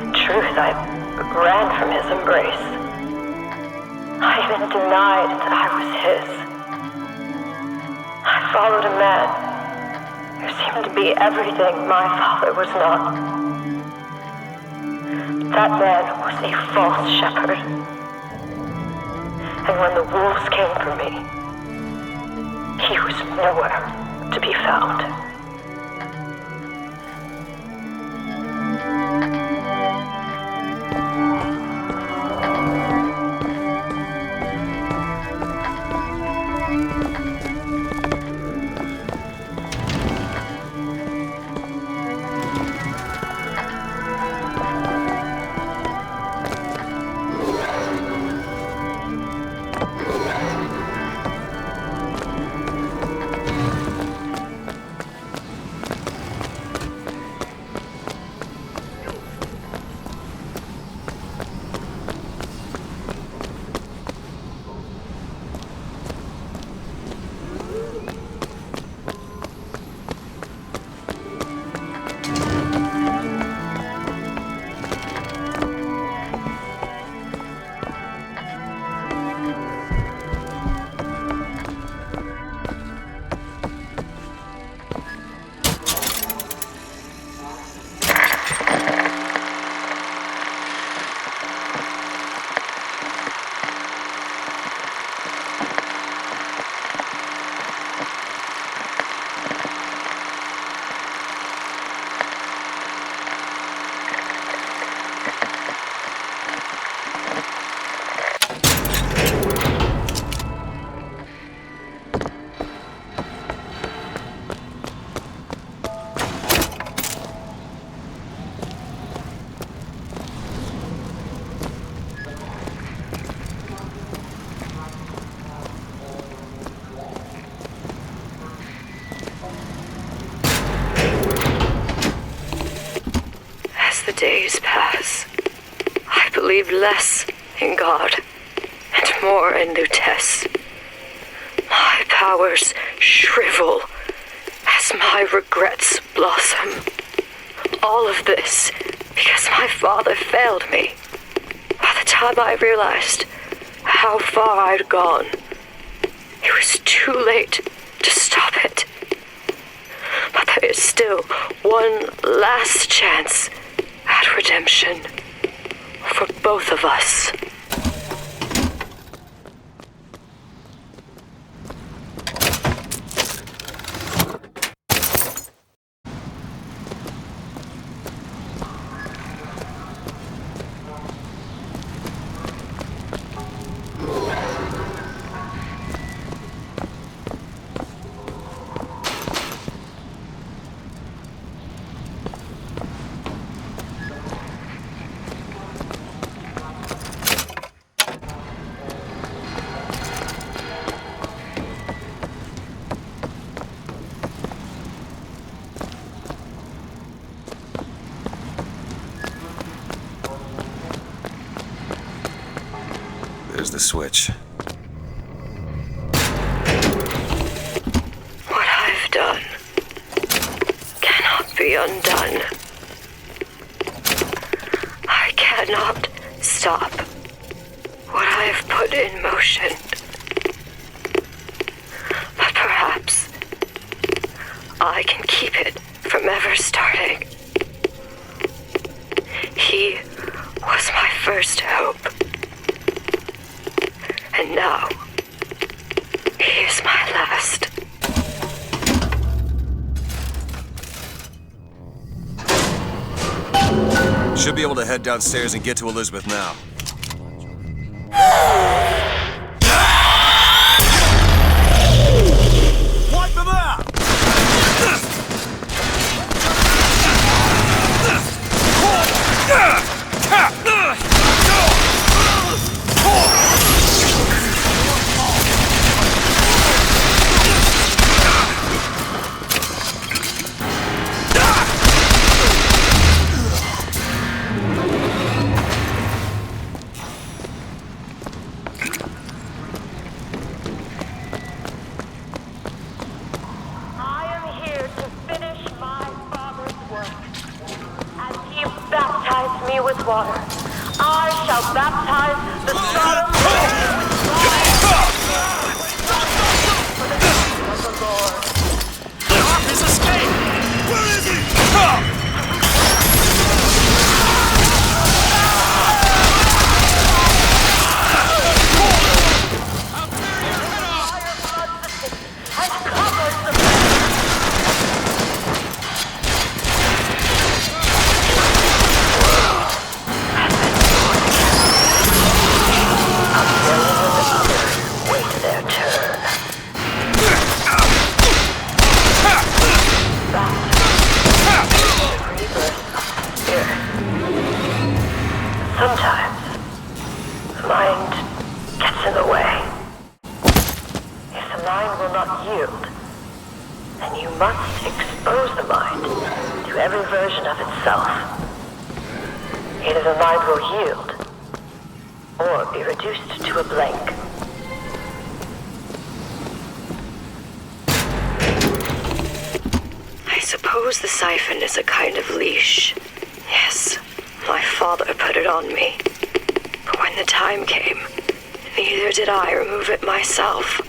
In truth, I ran from his embrace. I even denied that I was his. I followed a man who seemed to be everything my father was not. That man was a false shepherd. And when the wolves came for me, he was nowhere to be found. As the days pass, I believe less in God and more in Lutece. My powers shrivel as my regrets blossom. All of this because my father failed me. By the time I realized how far I'd gone, it was too late to stop it. But there is still one last chance at redemption for both of us. There's the switch. What I've done cannot be undone. I stop what I have put in motion. But perhaps I can keep it from ever starting. He was my first hope. And now, he is my last. Should be able to head downstairs and get to Elizabeth now. Wipe them out! With water, I shall baptize the Sodom with fire for the name of the Lord. Off his escape! Where is he? Sometimes, the mind gets in the way. If the mind will not yield, then you must expose the mind to every version of itself. Either the mind will yield, or be reduced to a blank. I suppose the siphon is a kind of leash. Yes, my father put it on me. But when the time came, neither did I remove it myself.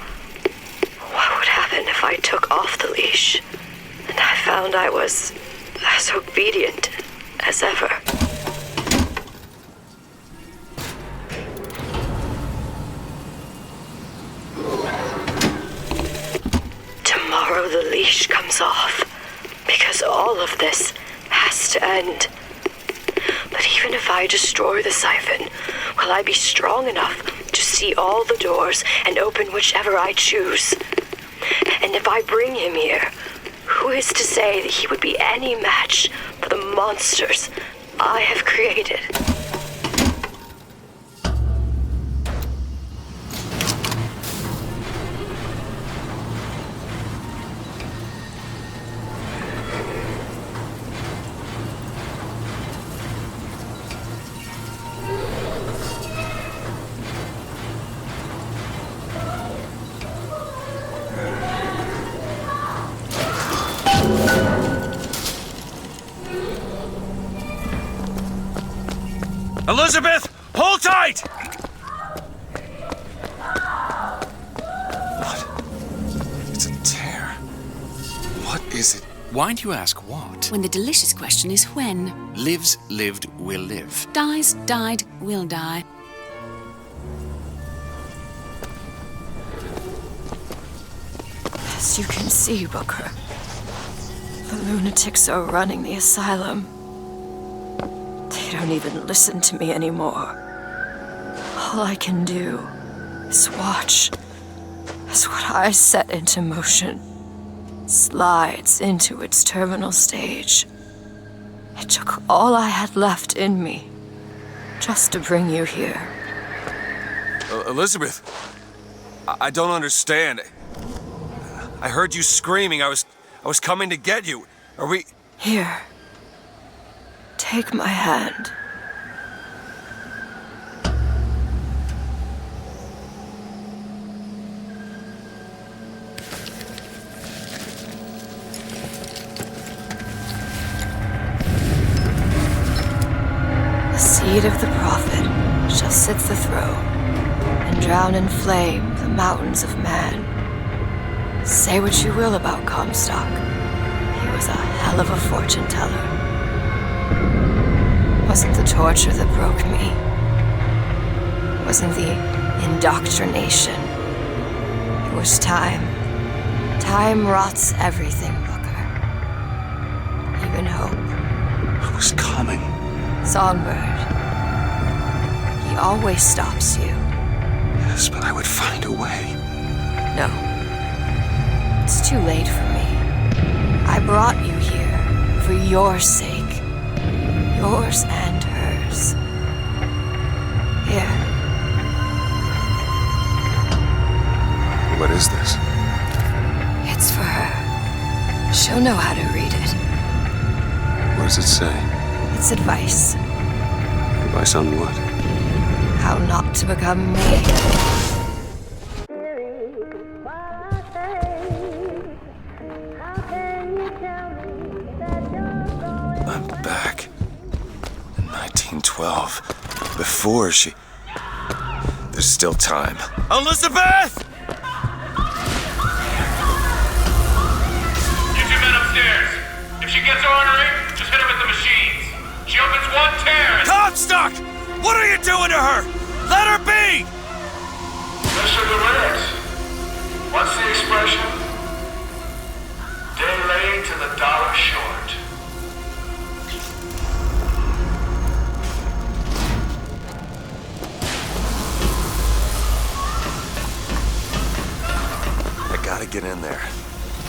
What would happen if I took off the leash, and I found I was as obedient as ever? Tomorrow the leash comes off, because all of this has to end. But even if I destroy the siphon, will I be strong enough to see all the doors and open whichever I choose? And if I bring him here, who is to say that he would be any match for the monsters I have created? Elizabeth, hold tight! It's a tear. What is it? Why do you ask what? When the delicious question is when. Lives, lived, will live. Dies, died, will die. As you can see, Booker, the lunatics are running the asylum. They don't even listen to me anymore. All I can do is watch as what I set into motion slides into its terminal stage. It took all I had left in me just to bring you here. Elizabeth, I don't understand. I heard you screaming. I was coming to get you. Are we... Here. Take my hand. The seed of the prophet shall sit the throne and drown in flame the mountains of man. Say what you will about Comstock. He was a hell of a fortune teller. Wasn't the torture that broke me. Wasn't the indoctrination. It was time. Time rots everything, Booker. Even hope. I was coming. Songbird. He always stops you. Yes, but I would find a way. No. It's too late for me. I brought you here for your sake. Yours and hers. Here. What is this? It's for her. She'll know how to read it. What does it say? It's advice. Advice on what? How not to become me. I'm back. In 1912. Before she... There's still time. Elizabeth! You two men upstairs. If she gets ornery, just hit her with the machines. She opens one tear and... Comstock! What are you doing to her? Let her be! Mr. DeWitt, what's the expression? Day late and the dollar short. I gotta get in there.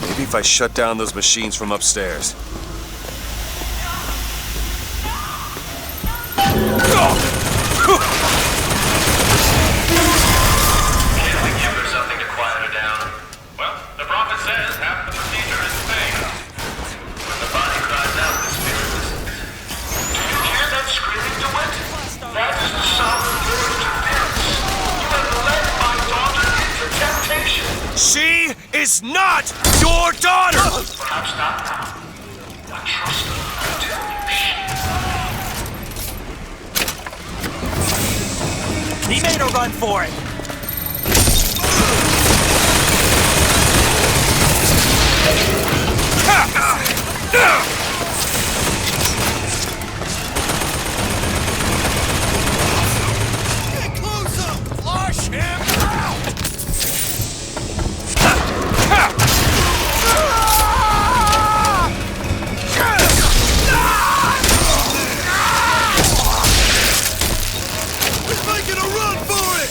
Maybe if I shut down those machines from upstairs. Can't we give her something to quiet her down? Well, the prophet says half the procedure is pain. When the body cries out, the spirit listens. Do you hear that screaming, DeWitt? That is the sovereign word to Vince. You have led my daughter into temptation. She is not your daughter! Perhaps not now. But trust me, I tell you, she He made a run for it! Get closer! Flush him out! He's making a run for it!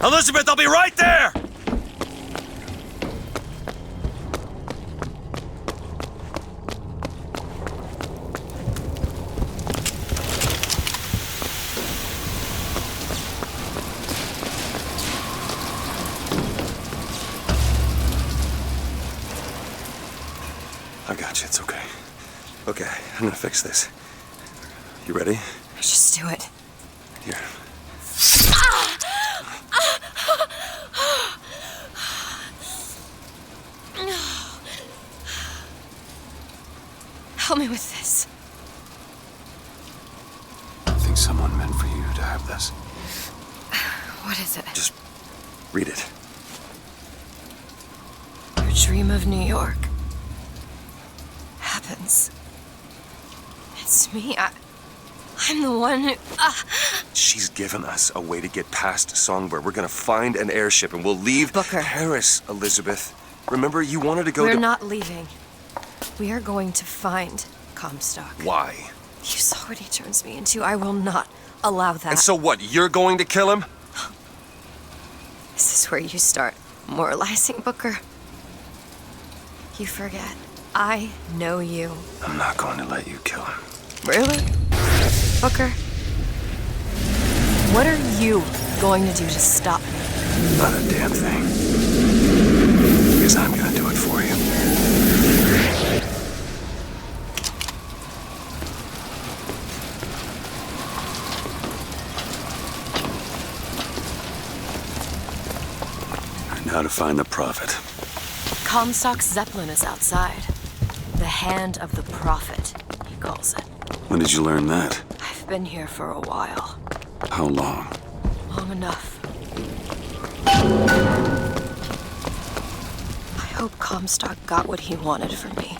Elizabeth, I'll be right there! I got you, it's okay. Okay, I'm gonna fix this. You ready? Just do it. Here. Help me with this. I think someone meant for you to have this. What is it? Just read it. Your dream of New York happens. It's me. I'm the one who... She's given us a way to get past Songbird. We're gonna find an airship and we'll leave Paris, Elizabeth. Remember, you wanted to go We're to... not leaving. We are going to find Comstock. Why? You saw what he turns me into. I will not allow that. And so what, you're going to kill him? Is this where you start moralizing, Booker? You forget. I know you. I'm not going to let you kill him. Really? Booker? What are you going to do to stop me? Not a damn thing. Because I'm gonna do it for you. Now to find the Prophet. Comstock's Zeppelin is outside. The hand of the Prophet, he calls it. When did you learn that? I've been here for a while. How long? Long enough. I hope Comstock got what he wanted from me.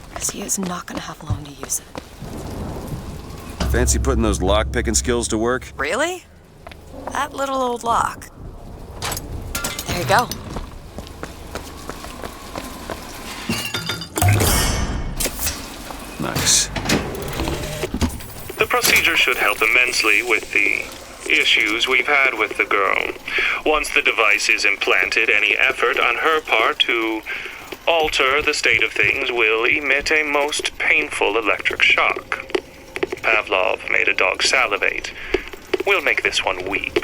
Because he is not going to have long to use it. Fancy putting those lock-picking skills to work? Really? That little old lock. There you go. Nice. The procedure should help immensely with the issues we've had with the girl. Once the device is implanted, any effort on her part to alter the state of things will emit a most painful electric shock. Pavlov made a dog salivate. We'll make this one weep.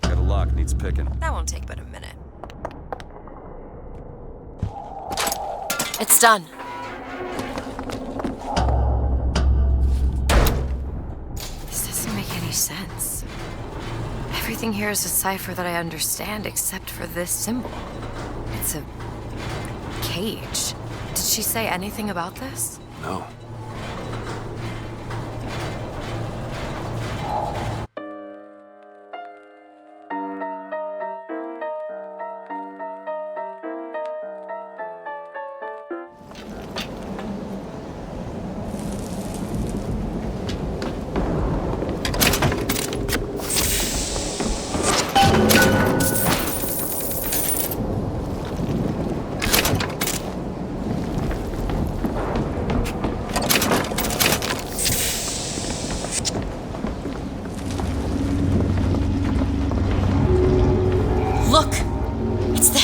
Got a lock, needs picking. That won't take but a minute. It's done. This doesn't make any sense. Everything here is a cipher that I understand except for this symbol. It's a cage. Did she say anything about this? No.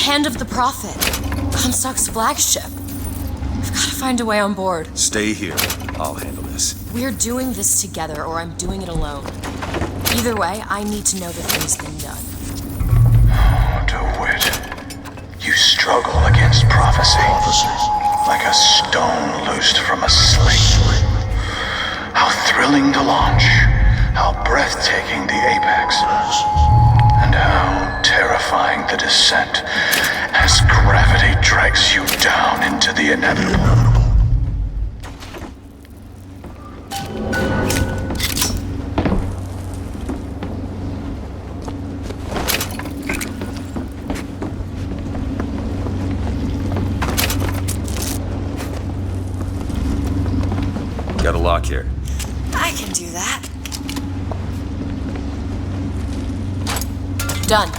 Hand of the Prophet. Comstock's flagship. We've got to find a way on board. Stay here. I'll handle this. We're doing this together, or I'm doing it alone. Either way, I need to know the thing's been done. DeWitt, you struggle against prophecy. Like a stone loosed from a sling. How thrilling to launch. How breathtaking the apex. And how terrifying the descent as gravity drags you down into the inevitable. Got a lock here. I can do that. Done.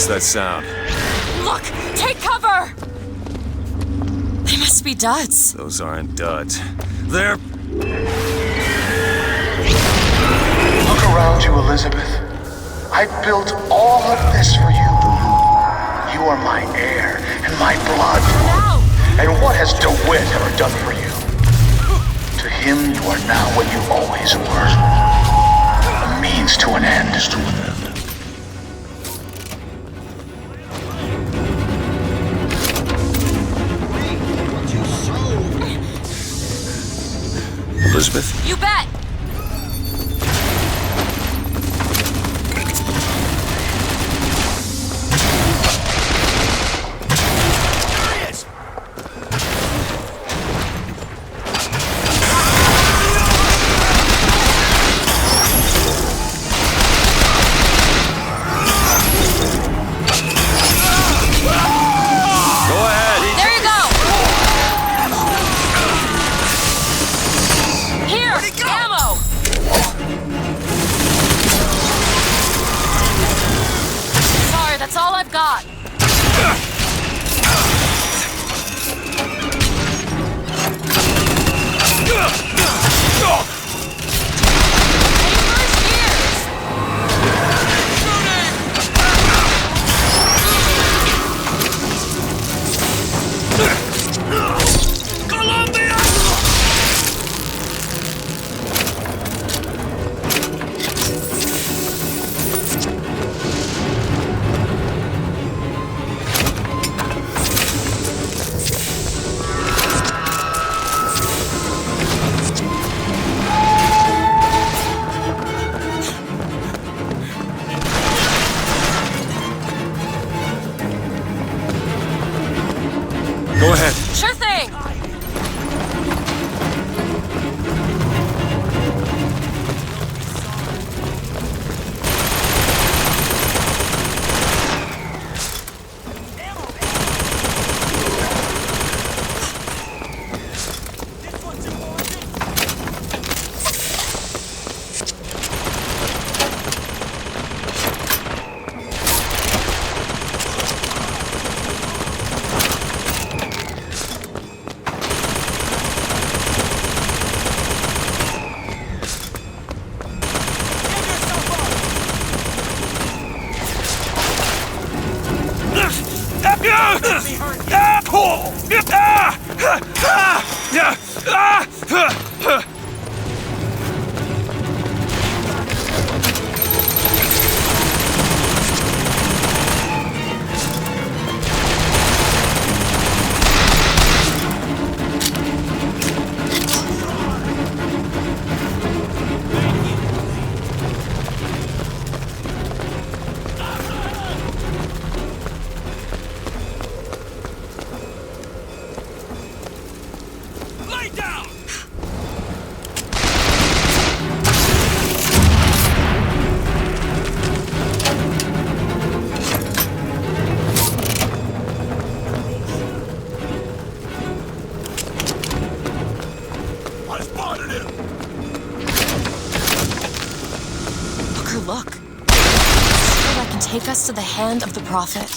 What's that sound? Look! Take cover! They must be duds. Those aren't duds. They're... Look around you, Elizabeth. I built all of this for you. You are my air and my blood. And what has DeWitt ever done for you? To him, you are now what you always were. A means to an end. Elizabeth? You bet! That's all I've got. Go ahead. Sure thing! Look. So that can take us to the hand of the Prophet.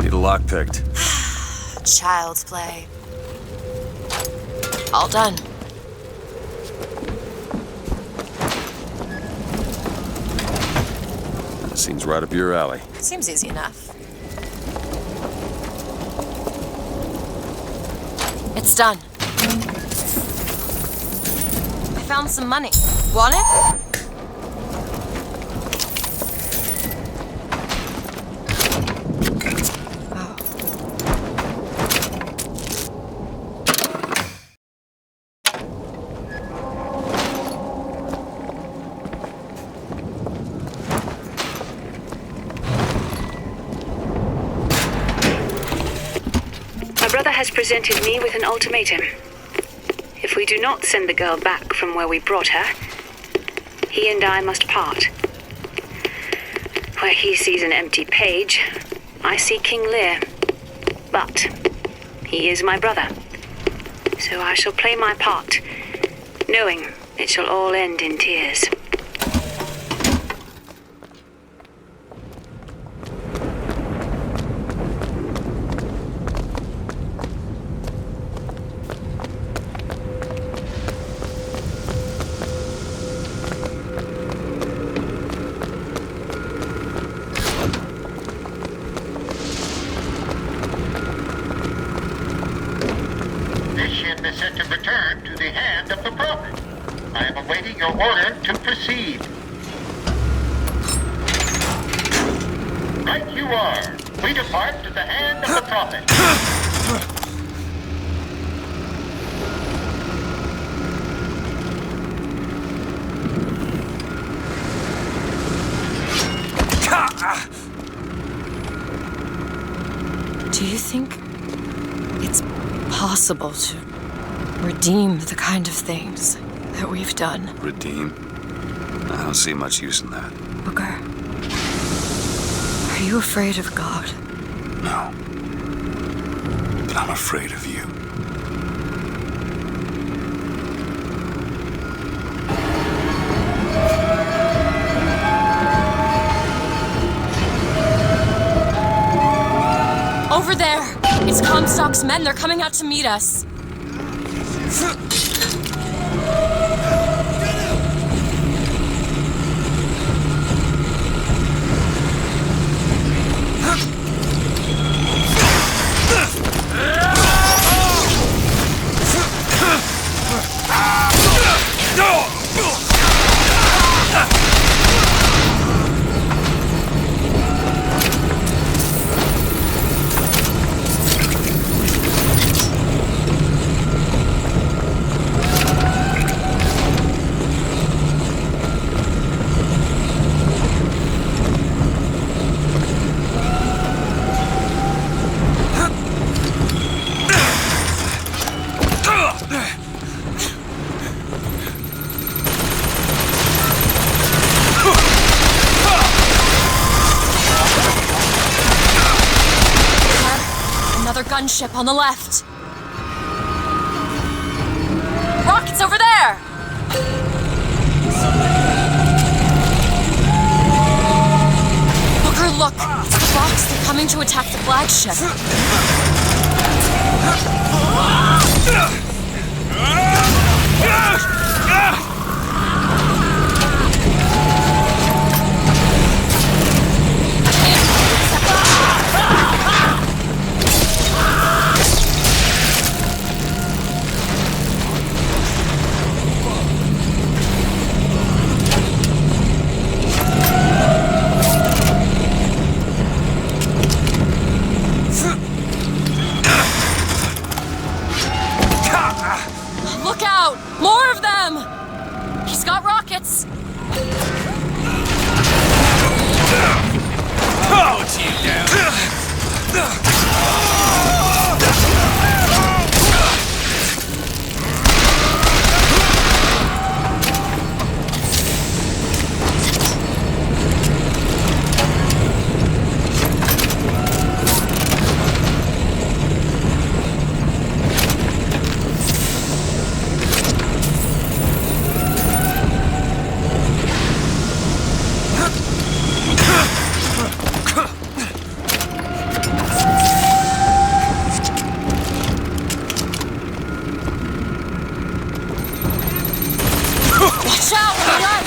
Need a lock picked. Child's play. All done. Seems right up your alley. Seems easy enough. It's done. I found some money. Want it? Has presented me with an ultimatum. If we do not send the girl back from where we brought her, he and I must part. Where he sees an empty page, I see King Lear. But he is my brother. So I shall play my part, knowing it shall all end in tears. This ship is set to return to the hand of the Prophet. I am awaiting your order to proceed. Right you are. We depart to the hand of the Prophet. Do you think it's possible to redeem the kind of things that we've done? Redeem? I don't see much use in that. Booker, are you afraid of God? No. But I'm afraid of you. Over there! It's Comstock's men. They're coming out to meet us. Gunship on the left. Rockets over there! Booker, look! It's the Fox. They're coming to attack the flagship. Look out! More of them! He's got rockets! Oh, you down! Watch out! On the right!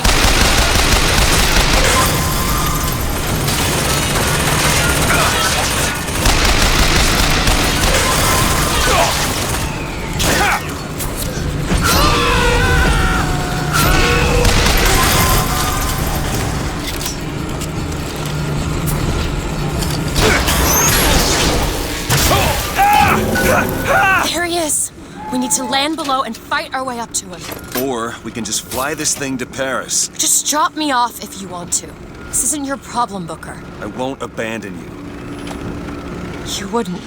There he is! We need to land below and fight our way up to him. Or we can just fly this thing to Paris. Just drop me off if you want to. This isn't your problem, Booker. I won't abandon you. You wouldn't,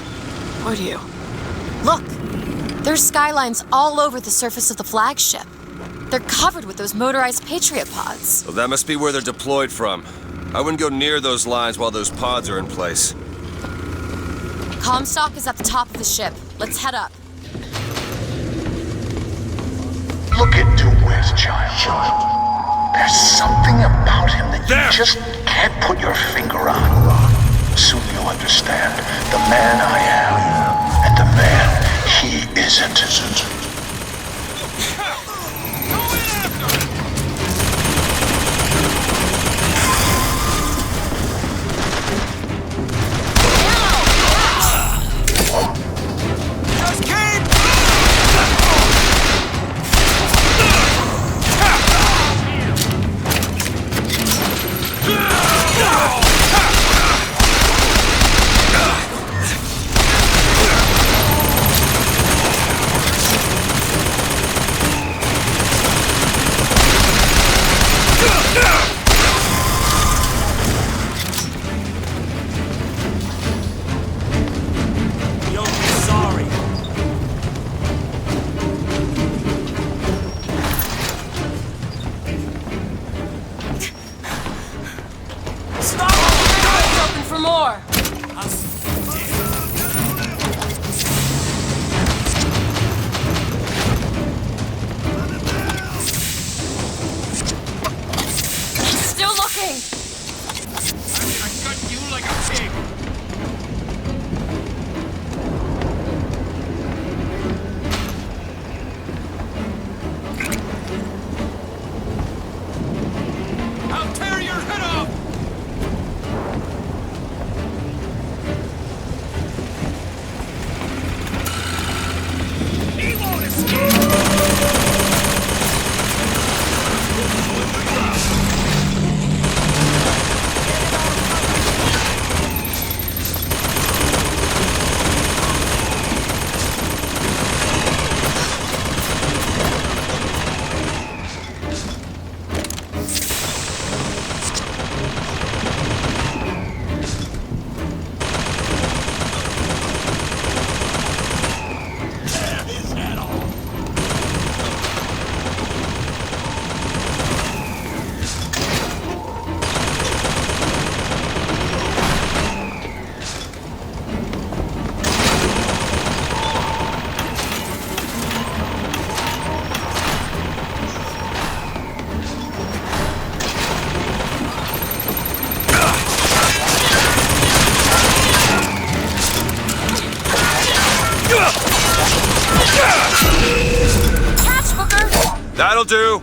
would you? Look! There's skylines all over the surface of the flagship. They're covered with those motorized Patriot pods. Well, that must be where they're deployed from. I wouldn't go near those lines while those pods are in place. Comstock is at the top of the ship. Let's head up. Look into Wes, child. There's something about him that you just can't put your finger on. Soon you'll understand the man I am and the man he isn't. That'll do.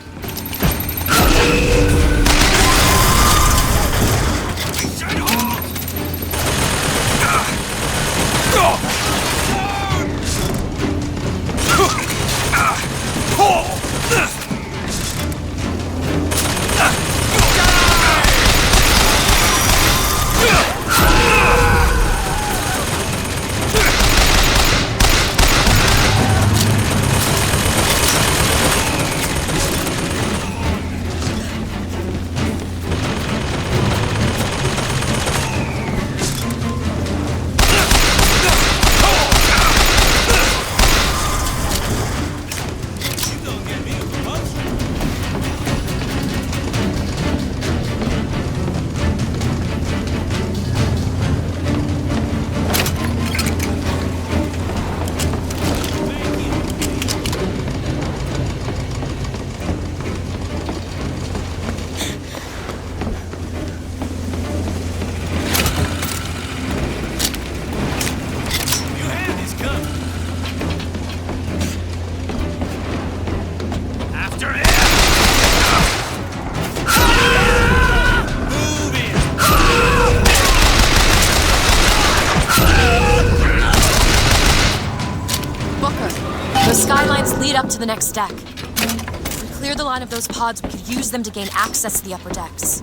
Lead up to the next deck. If we clear the line of those pods, we could use them to gain access to the upper decks.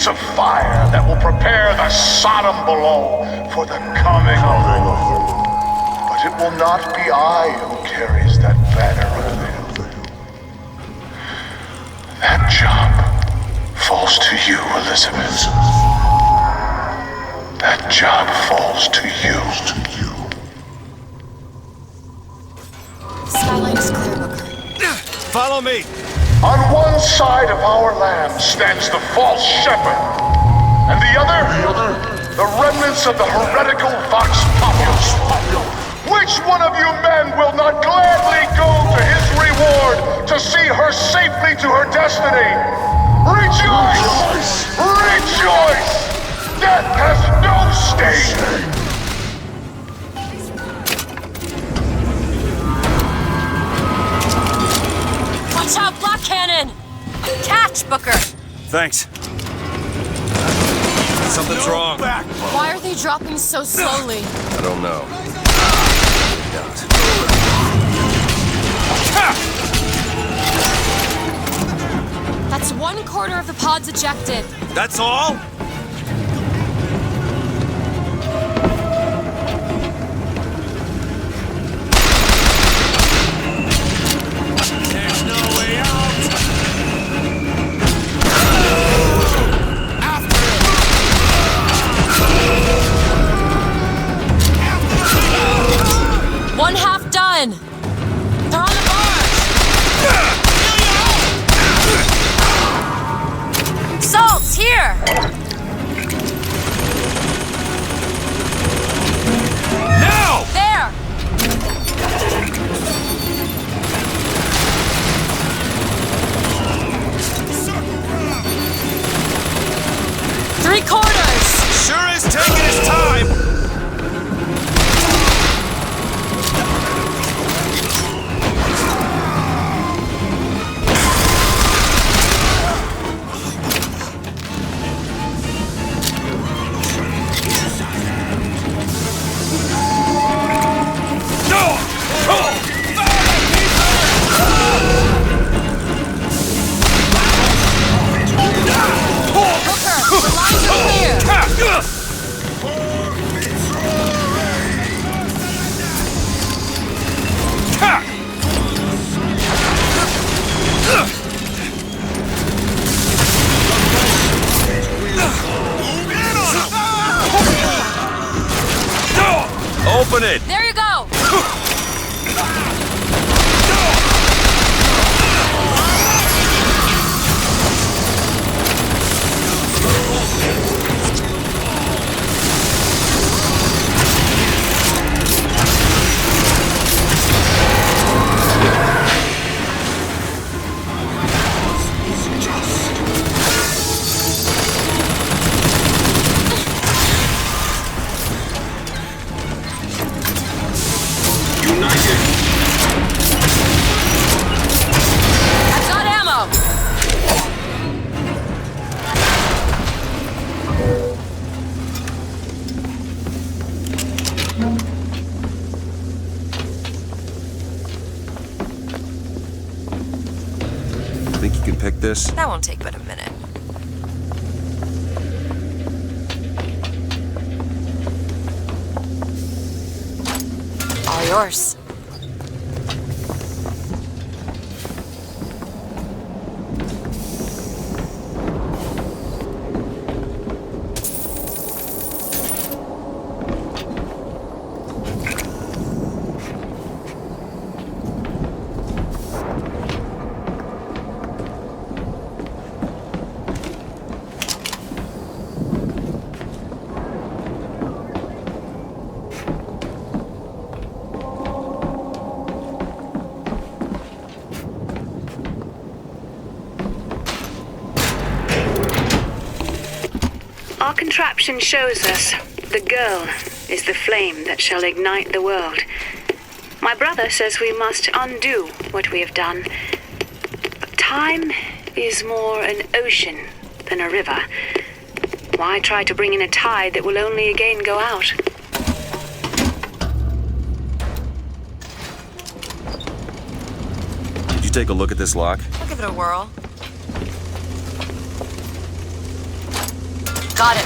sheets of fire that will prepare the Sodom below for the coming of the Lord. But it will not be I who carries that banner of the hill. That job falls to you, Elizabeth. That job falls to you. Skyline is clear, Booker. Follow me! On one side of our land stands the false shepherd, and the other, the remnants of the heretical Vox Populus. Which one of you men will not gladly go to his reward to see her safely to her destiny? Rejoice! Rejoice! Death has no sting! Watch out, block cannon! Catch, Booker! Thanks. Something's wrong. Why are they dropping so slowly? I don't know. That's 1/4 of the pods ejected. That's all? There's no way out! After it! 1/2 done! They're on the barge! Salt's here! Now! There! Three-quarters! Sure is taking his time! Open it! There you go! I've got ammo! Think you can pick this? That won't take but a minute. All yours. Our contraption shows us the girl is the flame that shall ignite the world. My brother says we must undo what we have done. But time is more an ocean than a river. Why try to bring in a tide that will only again go out? Did you take a look at this lock? I'll give it a whirl. Got it.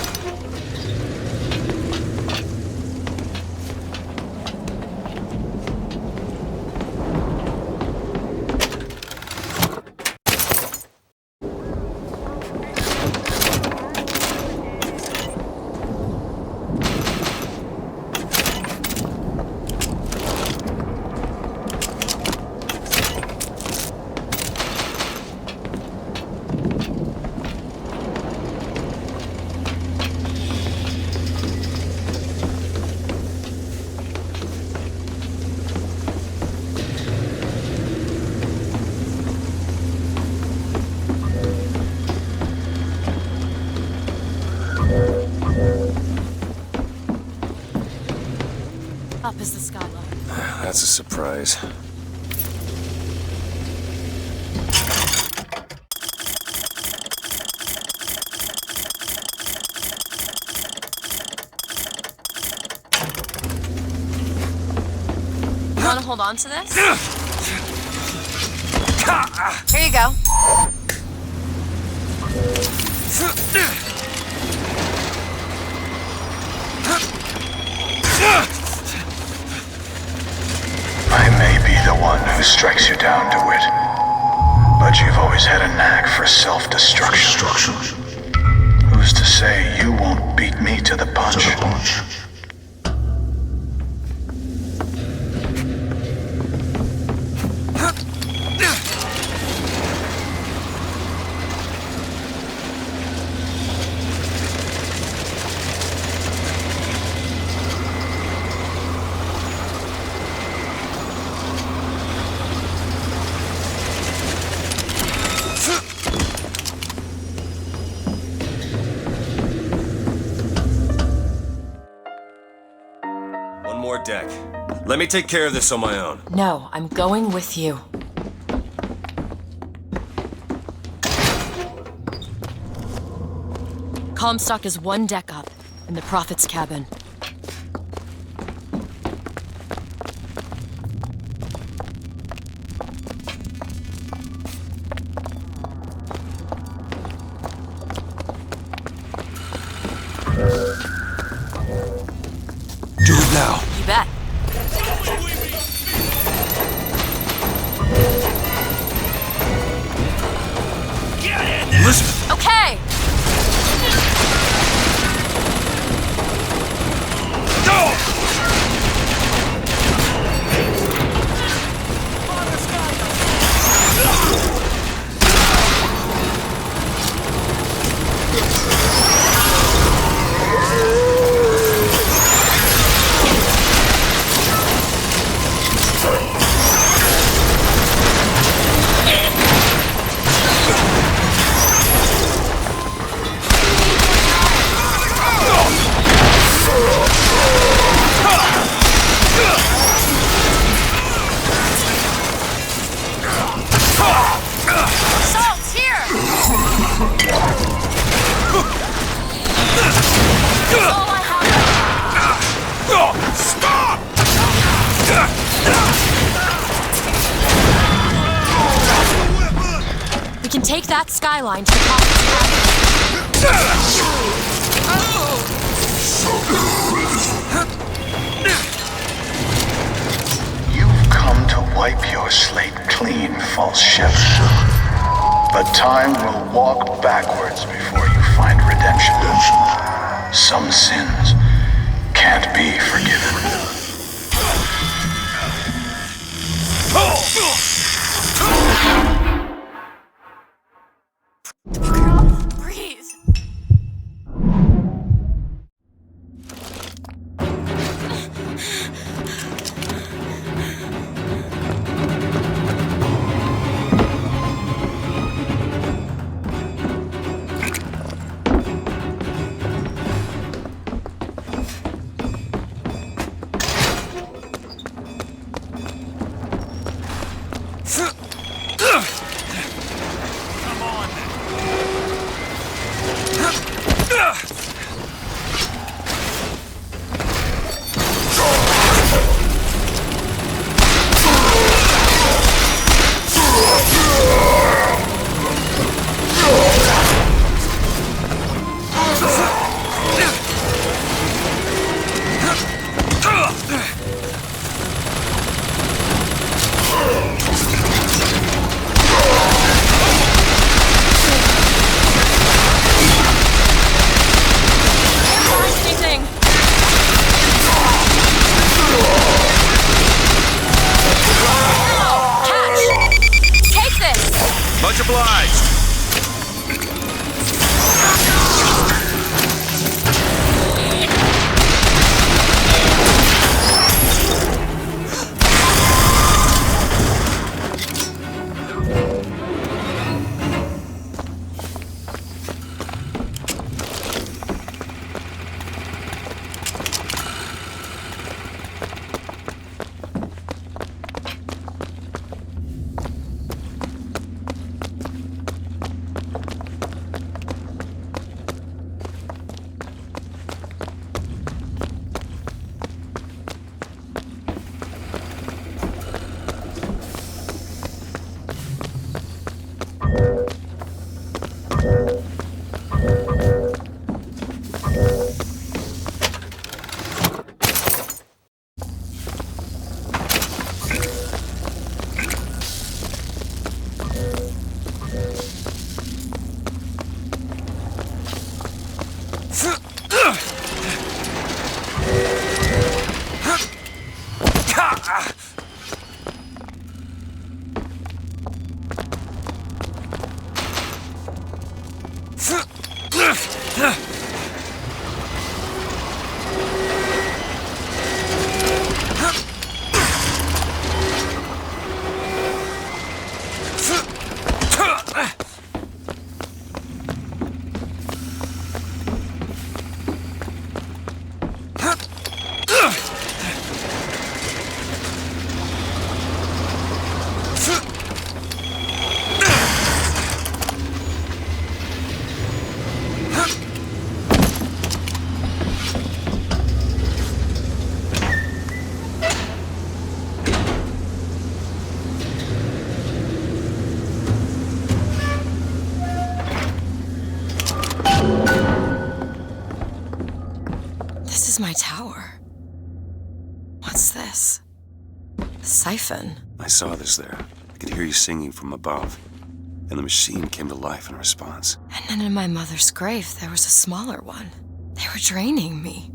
Up is the skyline. That's a surprise. You want to hold on to this? Here you go. I may be the one who strikes you down, DeWitt, but you've always had a knack for self-destruction. Who's to say you won't beat me to the punch? One more deck. Let me take care of this on my own. No, I'm going with you. Comstock is one deck up, in the Prophet's cabin. Do it now. You bet. Elizabeth! Okay! Salt's here! That's all I have. Stop! We can take that skyline to the Prophet's You've come to wipe your slate clean, false shepherd. But time will walk backwards before you find redemption. Some sins can't be forgiven. Breathe. is my tower? What's this? A siphon. I saw this there. I could hear you singing from above. And the machine came to life in response. And then in my mother's grave, there was a smaller one. They were draining me.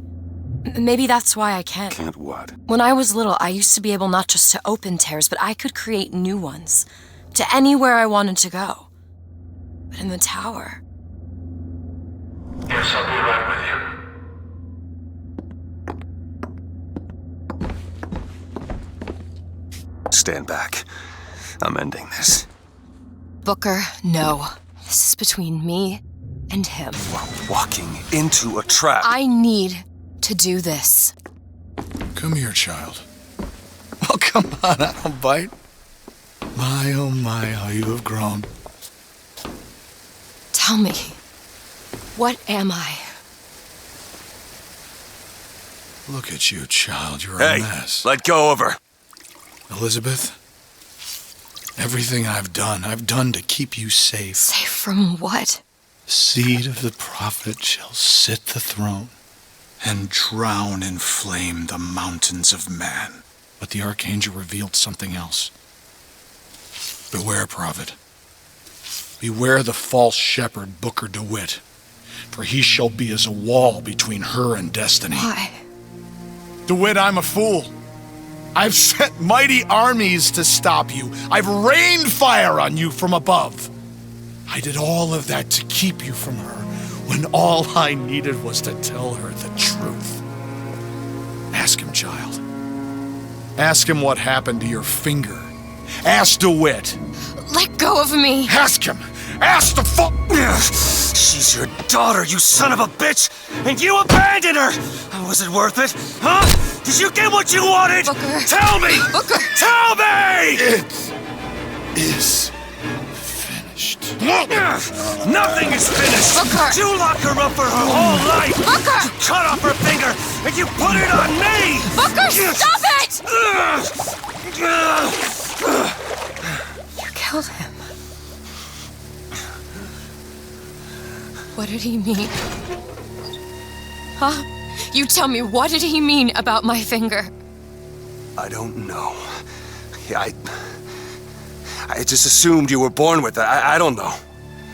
Maybe that's why I can't... Can't what? When I was little, I used to be able not just to open tears, but I could create new ones. To anywhere I wanted to go. But in the tower... Yes, I'll be right with you. Stand back. I'm ending this. Booker, no. This is between me and him. We're walking into a trap. I need to do this. Come here, child. Oh, come on, I don't bite. My, oh my, how you have grown. Tell me, what am I? Look at you, child. You're Hey, a mess. let go of her. Elizabeth, everything I've done to keep you safe. Safe from what? The seed of the prophet shall sit the throne and drown in flame the mountains of man. But the archangel revealed something else. Beware, prophet. Beware the false shepherd, Booker DeWitt, for he shall be as a wall between her and destiny. Why? DeWitt, I'm a fool. I've sent mighty armies to stop you. I've rained fire on you from above. I did all of that to keep you from her, when all I needed was to tell her the truth. Ask him, child. Ask him what happened to your finger. Ask DeWitt. Let go of me. Ask him. Ask the She's your daughter, you son of a bitch! And you abandoned her! Was it worth it? Huh? Did you get what you wanted? Booker. Tell me! Booker. Tell me! It is finished. Nothing is finished! Booker. You locked her up for her whole life! Booker. You cut off her finger, and you put it on me! Booker, stop it! You killed him. What did he mean? Huh? You tell me, what did he mean about my finger? I don't know. I just assumed you were born with it. I don't know.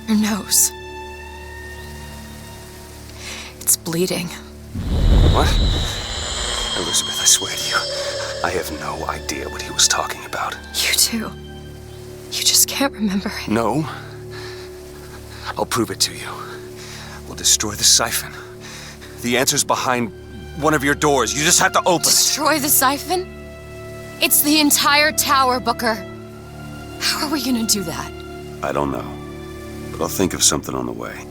Your nose. It's bleeding. What? Elizabeth, I swear to you, I have no idea what he was talking about. You too. You just can't remember it. No. I'll prove it to you. We'll destroy the siphon. The answer's behind one of your doors. You just have to open it. Destroy the siphon? It's the entire tower, Booker. How are we gonna do that? I don't know. But I'll think of something on the way.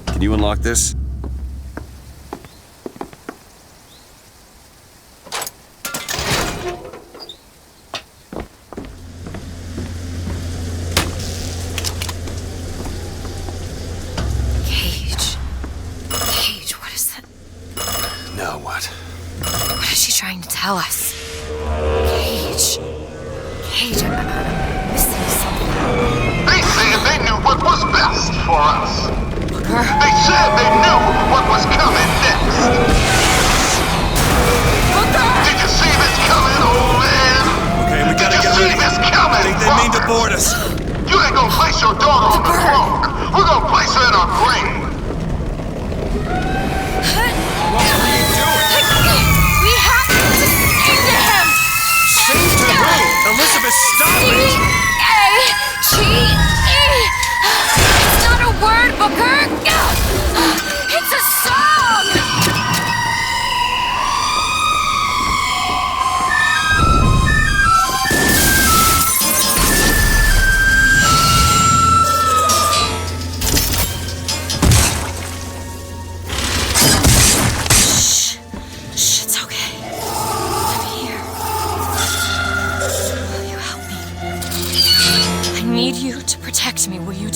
Can you unlock this? Cage. Cage, what is that? Now what? What is she trying to tell us? Cage. Cage, I'm missing something. They said they knew what was best for us. Booker. They said they knew what was coming next. Booker! Did you see this coming, old man? Okay, we gotta get rid of this it. coming, I think they mean to board us. You ain't gonna place your daughter on the throne. We're gonna place her in her grave. What are you doing? We have to sing to him! Sing to who? Elizabeth, stop it! C-A-G-E! It's not a word, Booker! It's a song!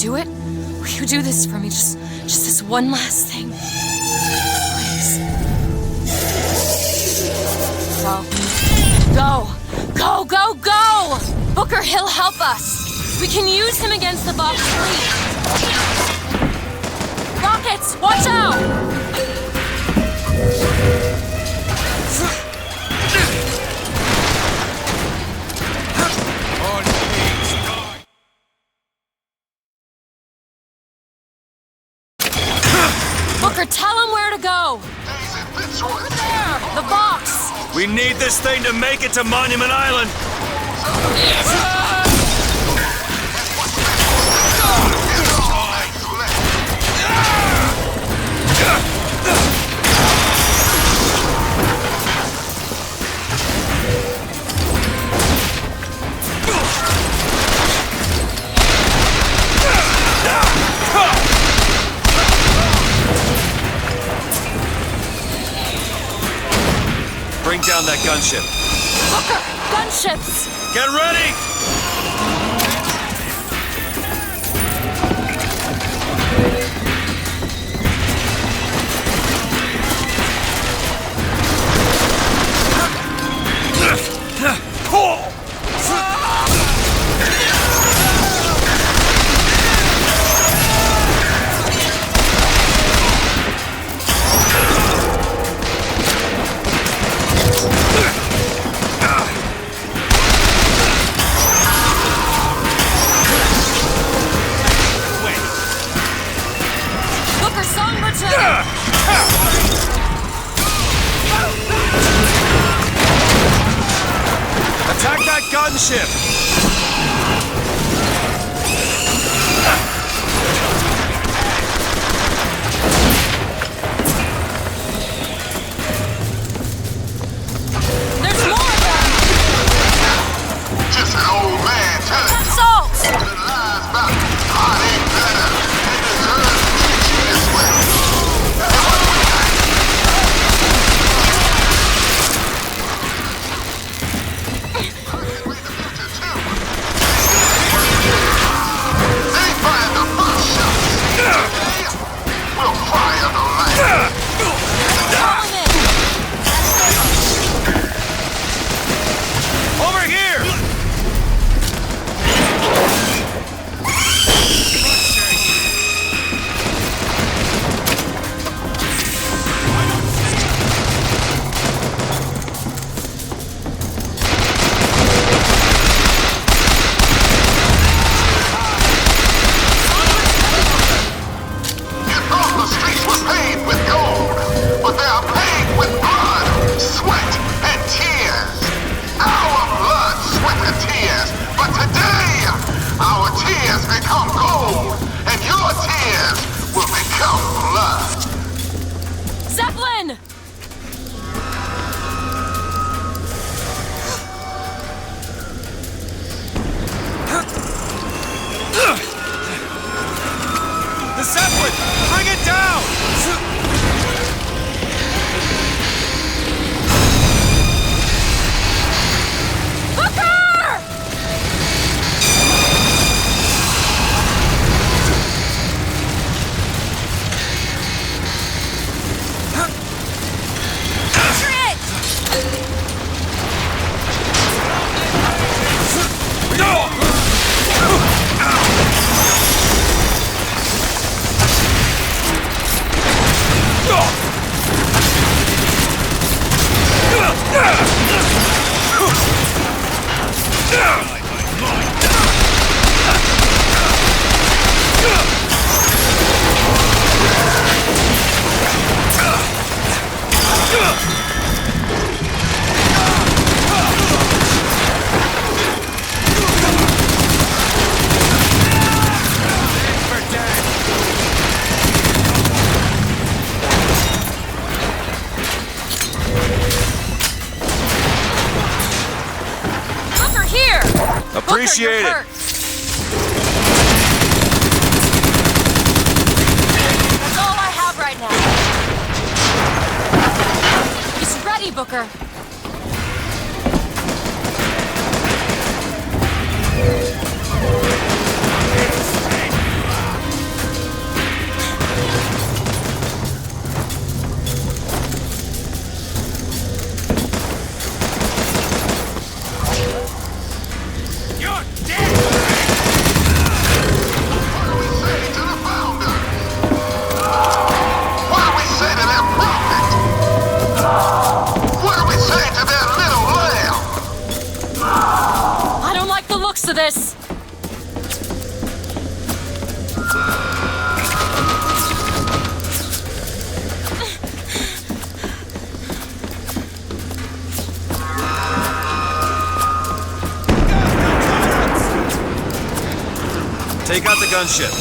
do it? Will you do this for me? Just this one last thing. Please. Go. Go, go, go! Booker, he'll help us. We can use him against the box fleet. Rockets, watch out! Booker, tell him where to go! Over there! The box! We need this thing to make it to Monument Island! Bring down that gunship. Booker, gunships! Get ready! Attack that gunship! There's more of them! Just an old man telling you. Salt! That lies about heart ain't better and deserves to treat you this way. They fired the first shots. We'll fire the last. Over here! You thought the streets were paved with gold, but they are paved with blood, sweat, and tears. Our blood, sweat, and tears. But today, our tears become gold, and your tears will become blood. Zeppelin! The Zeppelin! Bring it down! Booker! Appreciate it. That's all I have right now. He's ready, Booker. the gunship.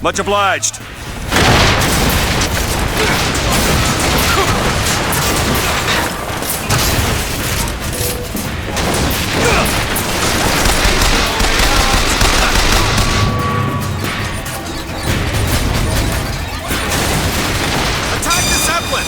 Much obliged. Attack the Zeppelin!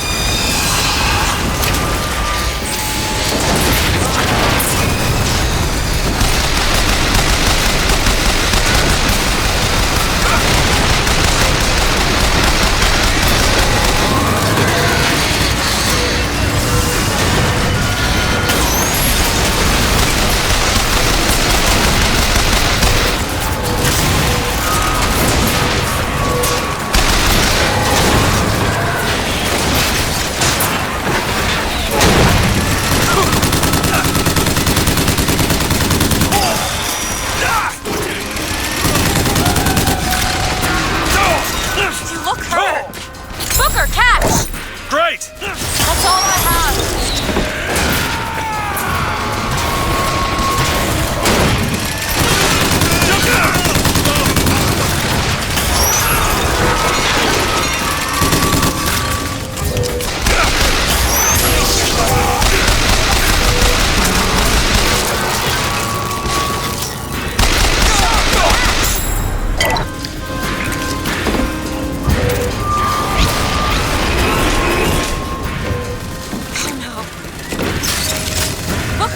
Great! That's all I have.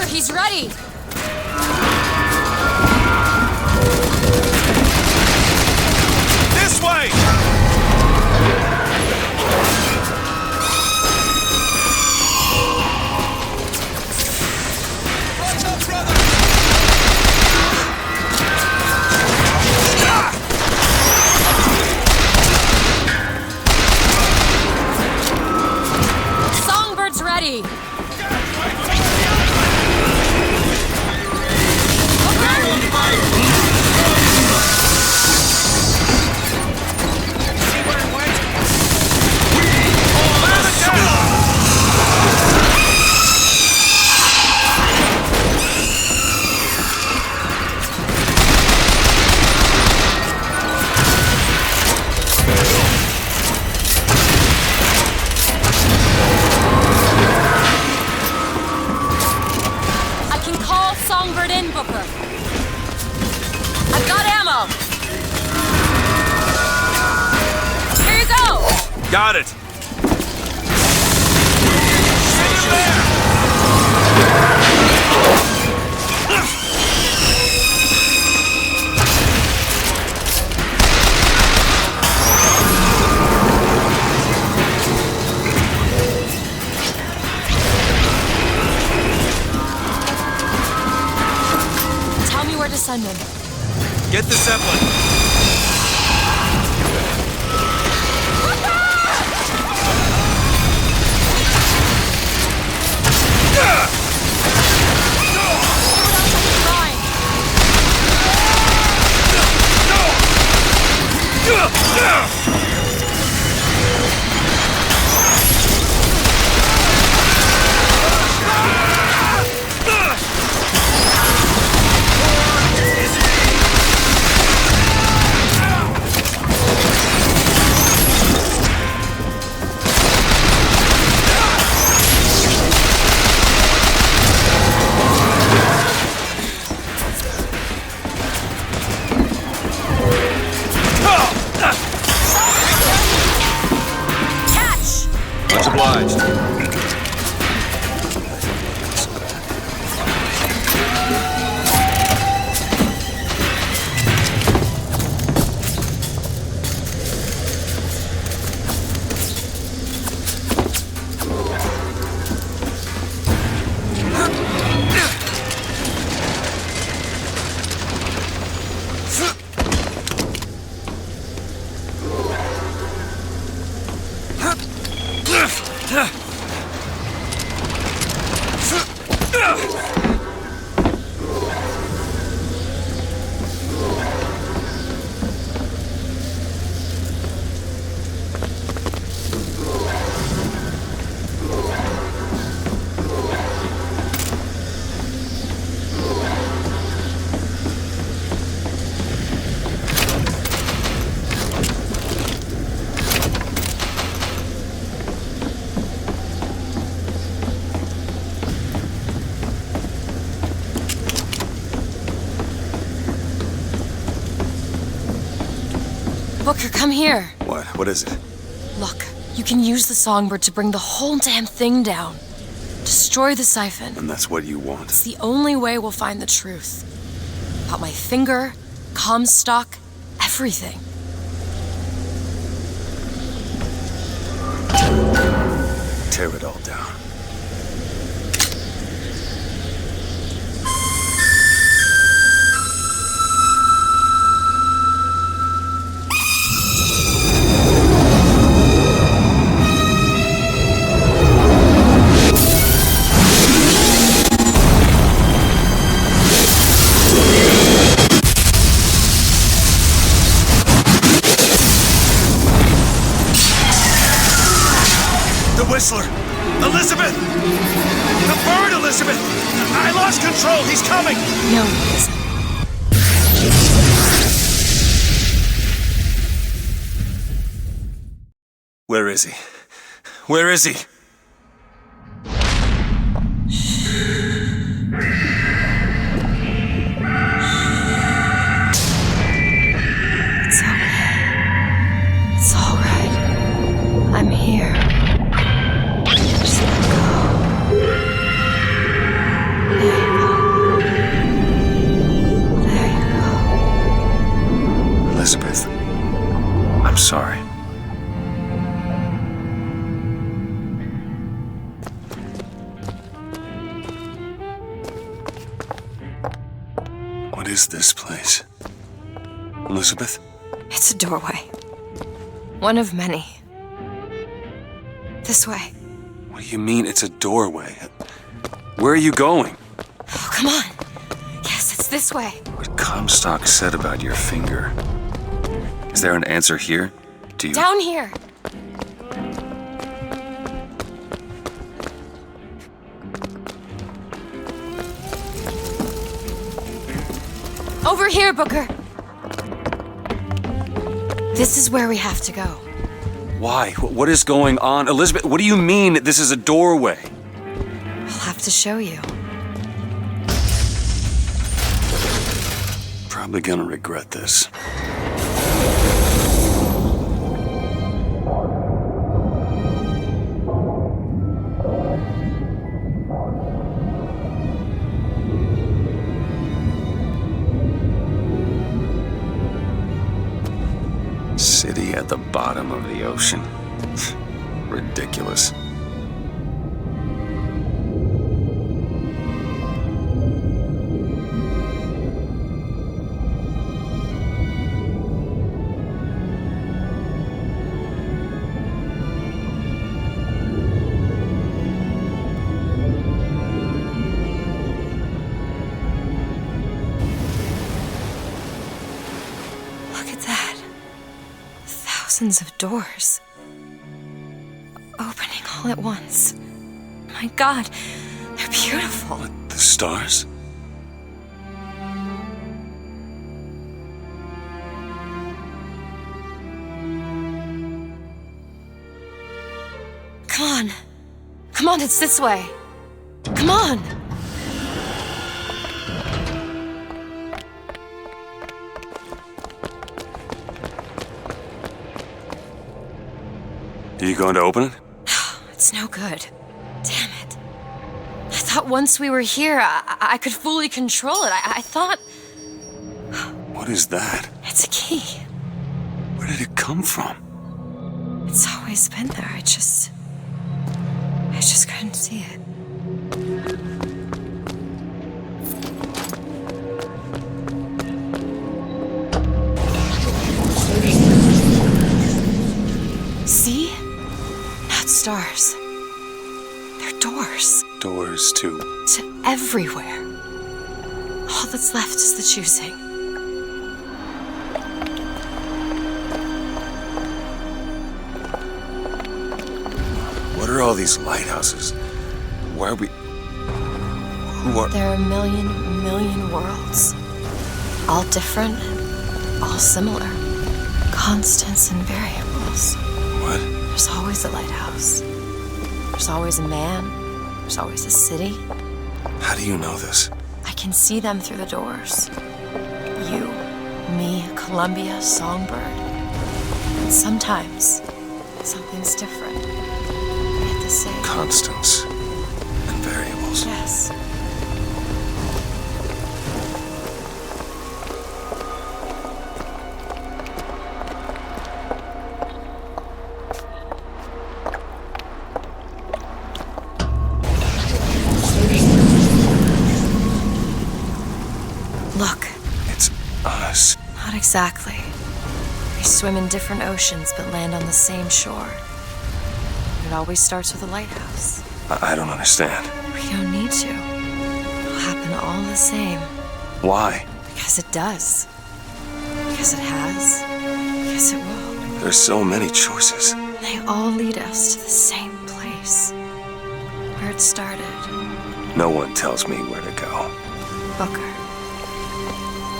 He's ready! This way! Watch out, brother! Songbird's ready! Songbird in, Booker. I've got ammo. Here you go. Got it. Send him there. To send him. Get the Zeppelin. Booker, come here. What? What is it? Look, you can use the songbird to bring the whole damn thing down. Destroy the siphon. And that's what you want? It's the only way we'll find the truth. About my finger, Comstock, everything. Tear it all down. Whistler! Elizabeth! The bird, Elizabeth! I lost control! He's coming! No, he isn't. Where is he? Where is he? It's okay. It's all right. I'm here. Just let go. There you go. There you go. Elizabeth, I'm sorry. What is this place? Elizabeth? It's a doorway. One of many. This way. What do you mean it's a doorway? Where are you going? Oh, come on. Yes, it's this way. What Comstock said about your finger. Is there an answer here? Do you... Down here. Over here, Booker. This is where we have to go. Why? What is going on? Elizabeth, what do you mean this is a doorway? I'll have to show you. Probably gonna regret this. City at the bottom of the ocean. Ridiculous. Thousands of doors. Opening all at once. My God, they're beautiful. What, the stars? Come on. Come on, it's this way. Come on. Are you going to open it? It's no good. Damn it. I thought once we were here, I could fully control it. I thought... What is that? It's a key. Where did it come from? It's always been there. I just couldn't see it. See? Not stars. They're doors. Doors to... To everywhere. All that's left is the choosing. What are all these lighthouses? Why are we... Who are... There are a million worlds. All different, all similar. Constants and variables. What? There's always a lighthouse. There's always a man. There's always a city. How do you know this? I can see them through the doors. You, me, Columbia, Songbird. And sometimes, something's different. Yet the same. Constants and variables. Yes. Look. It's us. Not exactly. We swim in different oceans but land on the same shore. It always starts with a lighthouse. I don't understand. We don't need to. It'll happen all the same. Why? Because it does. Because it has. Because it will. There's so many choices. They all lead us to the same place. Where it started. No one tells me where to go. Booker.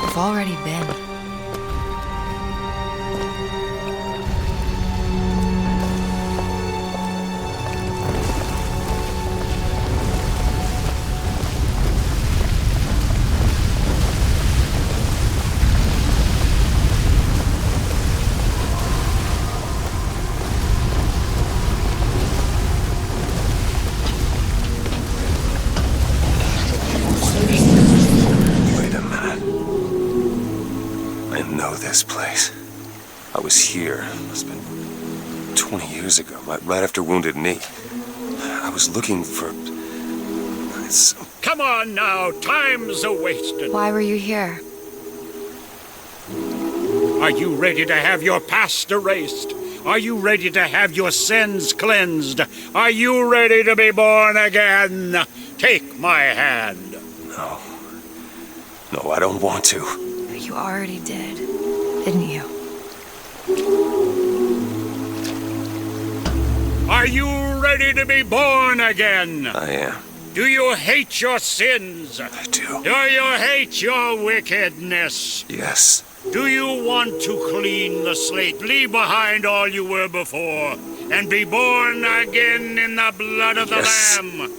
We've already been. This place. I was here. It must have been 20 years ago, right after Wounded Knee. I was looking for... Come on now, time's a-wasted. Why were you here? Are you ready to have your past erased? Are you ready to have your sins cleansed? Are you ready to be born again? Take my hand. No. No, I don't want to. But you already did, didn't you? Are you ready to be born again? I am. Do you hate your sins? I do. Do you hate your wickedness? Yes. Do you want to clean the slate, leave behind all you were before, and be born again in the blood of the Lamb?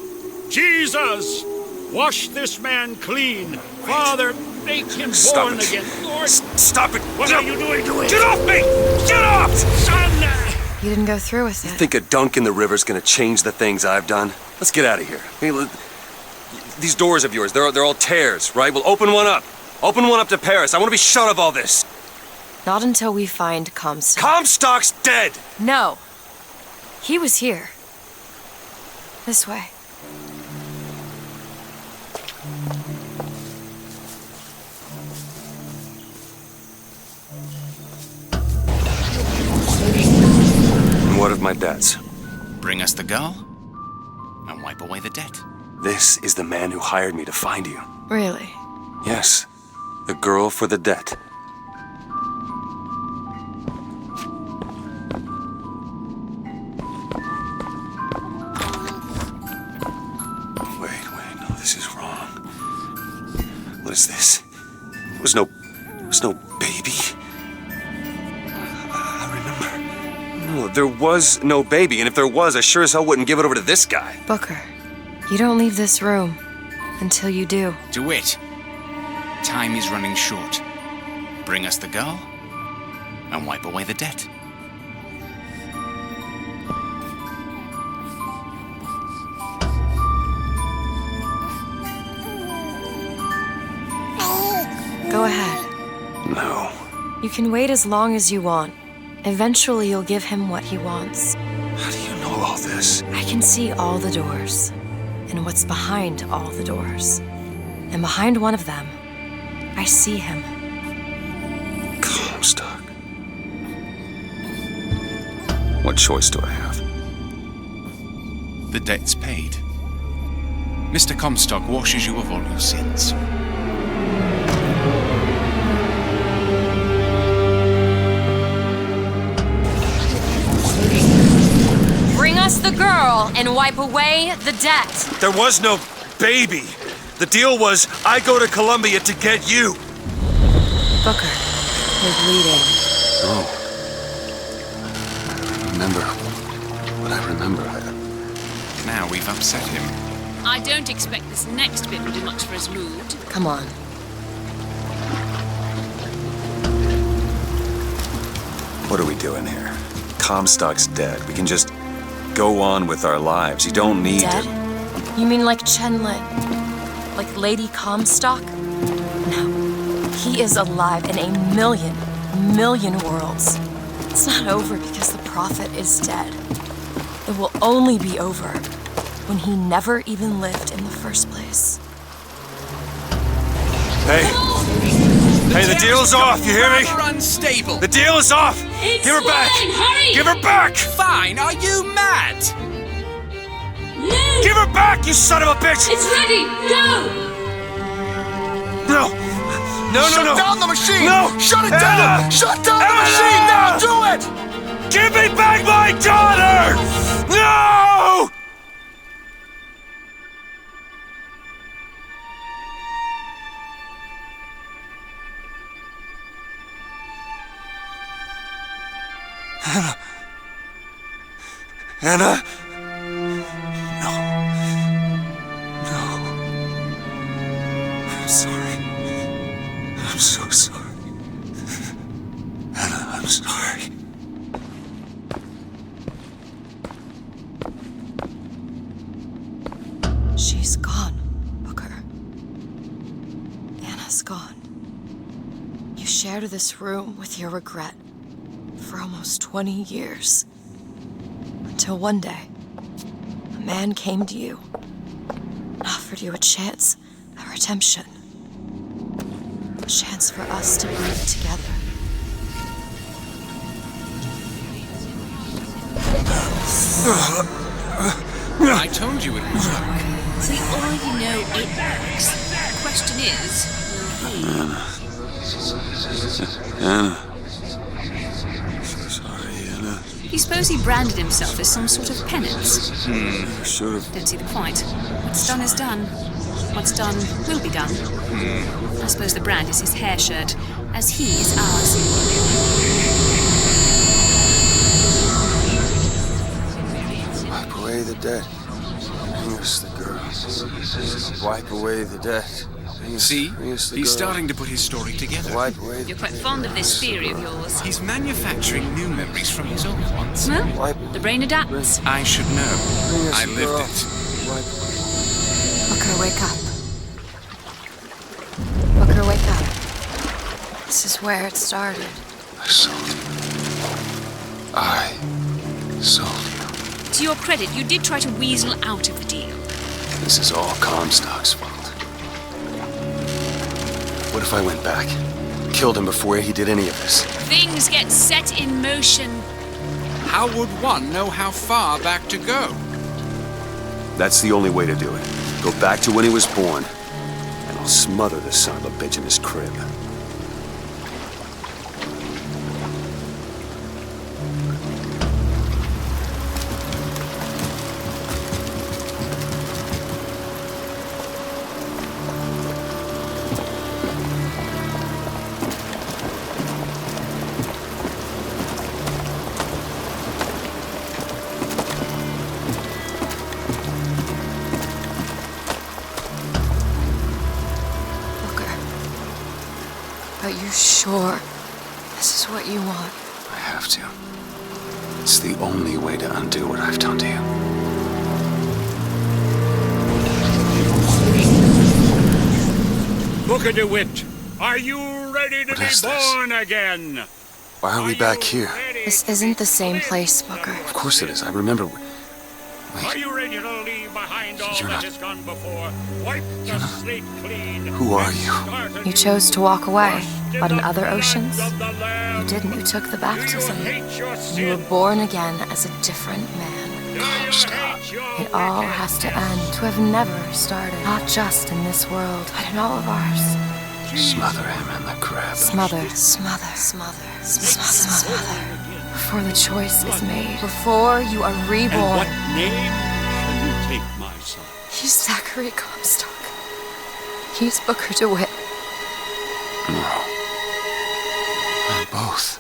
Jesus, wash this man clean. Wait. Father, make him Stop born it. again. Lord, stop it. What are you doing? Get off me! Get off! Son! You didn't go through with it. You think a dunk in the river's gonna change the things I've done? Let's get out of here. Hey, these doors of yours, they're all tears, right? Well, open one up. Open one up to Paris. I want to be shut of all this. Not until we find Comstock. Comstock's dead! No. He was here. This way. And what of my debts? Bring us the girl and wipe away the debt. This is the man who hired me to find you. Really? Yes. The girl for the debt. Wait, no, this is wrong. What is this? There was no baby. I remember. No, there was no baby, and if there was, I sure as hell wouldn't give it over to this guy. Booker, you don't leave this room until you do. DeWitt, time is running short. Bring us the girl and wipe away the debt. Go ahead. No. You can wait as long as you want. Eventually, you'll give him what he wants. How do you know all this? I can see all the doors, and what's behind all the doors. And behind one of them, I see him. Comstock. What choice do I have? The debt's paid. Mr. Comstock washes you of all your sins. Bring us the girl and wipe away the debt. There was no baby. The deal was I go to Columbia to get you. Booker, you're bleeding. Oh. I remember. Now we've upset him. I don't expect this next bit will do much for his mood. Come on. What are we doing here? Comstock's dead. We can just go on with our lives. You don't need Dead? to... You mean like Chenlin? Like Lady Comstock? No. He is alive in a million worlds. It's not over because the Prophet is dead. It will only be over when he never even lived in the first place. Hey! Hey, the deal's off, you hear me? Rather unstable. The deal is off! It's Give her back! fine, hurry! Give her back! Fine, are you mad? No! Give her back, you son of a bitch! It's ready! Go! No! No! Shut down the machine! No! Shut it Anna! down! Shut down the Anna! machine! Now do it! Give me back my daughter! No! Anna. Anna? No. No. I'm sorry. I'm so sorry. Anna, I'm sorry. She's gone, Booker. Anna's gone. You shared this room with your regret for almost 20 years. Until one day, a man came to you and offered you a chance at redemption. A chance for us to breathe together. I told you it would work. See, already know it works. The question is, will he? Anna. So sorry, Anna. Do you suppose he branded himself as some sort of penance? Should have. Don't see the point. What's done is done. What's done will be done. I suppose the brand is his hair shirt, as he is ours. Wipe away the dead. Bring us the girl. Wipe away the dead. See? Bring us the He's girl. starting to put his story together. Wipe away the You're quite fond of this theory of yours. He's manufacturing new memories from his old ones. Well, the brain adapts. I should know. Bring us I the lived girl. it. Booker, wake up. Booker, wake up. This is where it started. I sold you. I sold you. To your credit, you did try to weasel out of the deal. This is all Comstock's fault. What if I went back? Killed him before he did any of this? Things get set in motion. How would one know how far back to go? That's the only way to do it. Go back to when he was born, and I'll smother the son of a bitch in his crib. Are you sure this is what you want? I have to. It's the only way to undo what I've done to you. Booker DeWitt, are you ready to What be is this? born again? Why are we back here? This isn't the same place, Booker. Of course it is. I remember. Are you ready to leave behind all You're that not- has gone before? Wipe the slate clean. Who are you? You chose to walk away, but in other oceans, you didn't. You took the baptism. You were born again as a different man. It all has to end, to have never started. Not just in this world, but in all of ours. Smother him in the crib. Smother, smother, smother, smother, smother. Before the choice is made. Before you are And reborn. what name shall you take, my son? He's Zachary Comstock. He's Booker DeWitt. No. And both.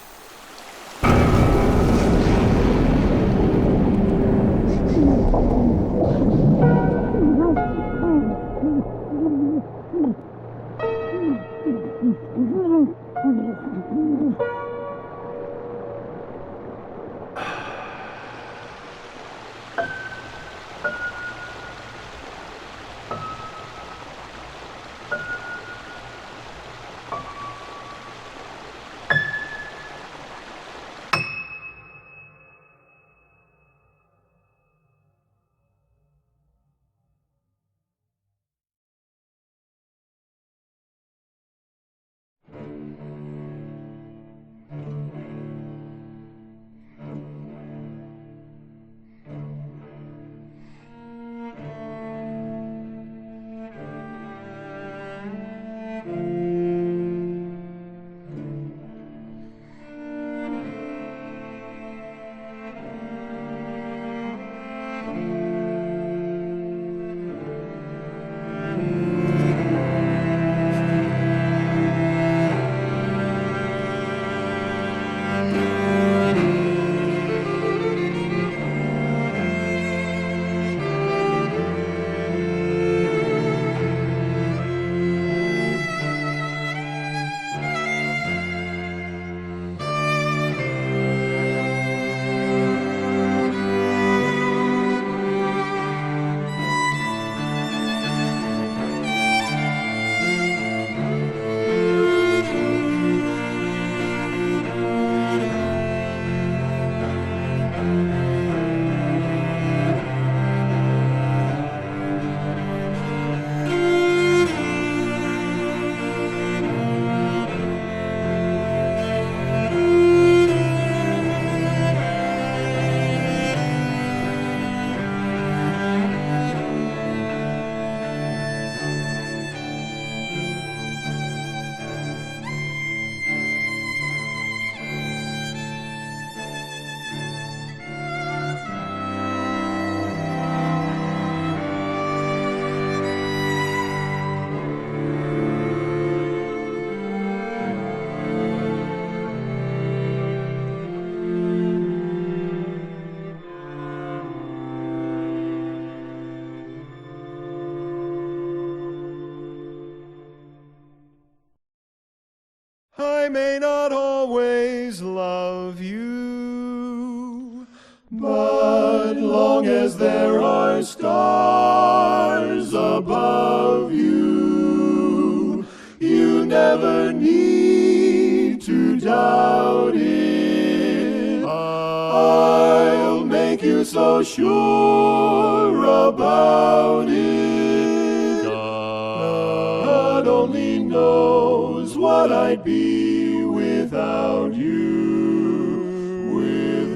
I may not always love you, but long as there are stars above you, you never need to doubt it. I'll make you so sure about it. God only knows what I'd be without you,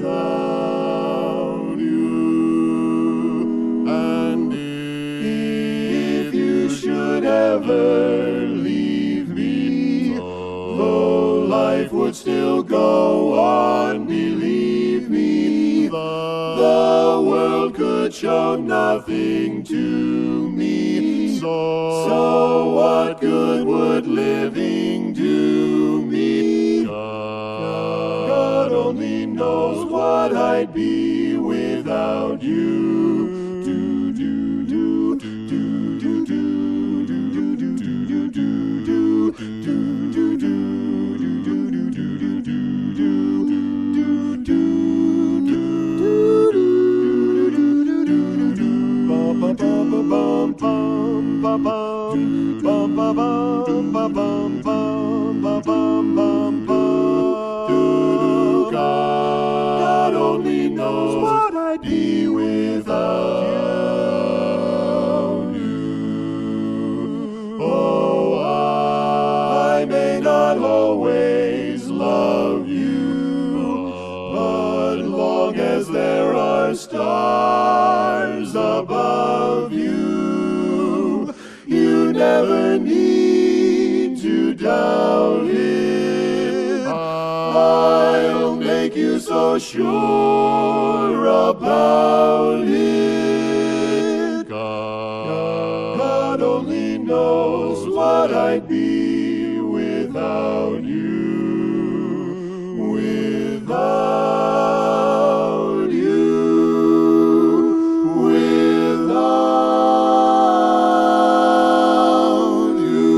without you. And if you should ever leave me, though life would still go on, believe me, the world could show nothing to me. So what good would living do me? God only knows what I'd be without you. Do do do do do do do do do do do do God only knows what I'd be without you. Oh, I may not always love you, but long as there are stars above you, you never need to doubt it. I'll make you so sure about it. God only knows what I'd be without you, without you, without you.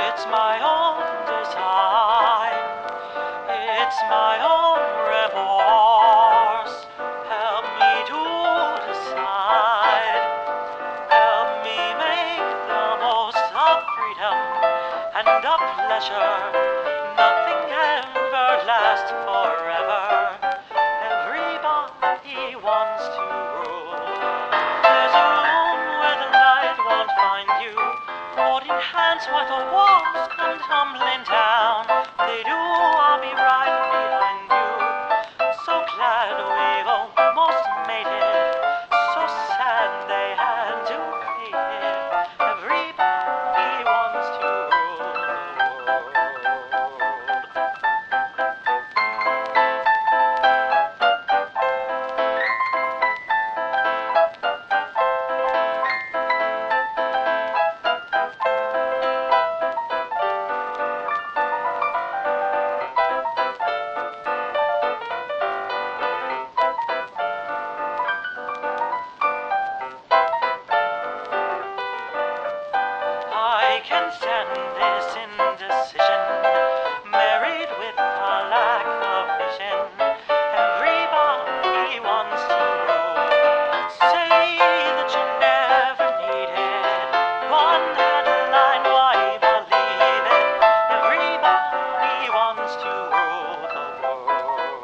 It's my own design. It's my own remorse. Help me to decide. Help me make the most of freedom and of pleasure. Nothing ever lasts forever. Everybody wants to rule. There's a room where the light won't find you. Holding hands while the walls come tumbling down. They do, I'll be right behind you. So glad we've almost made it. So sad they had to fade it. Everybody wants to rule the world. I can stand this indecision, married with a lack of vision. Everybody wants to rule. Say that you never needed one headline, why believe it? Everybody wants to rule the world.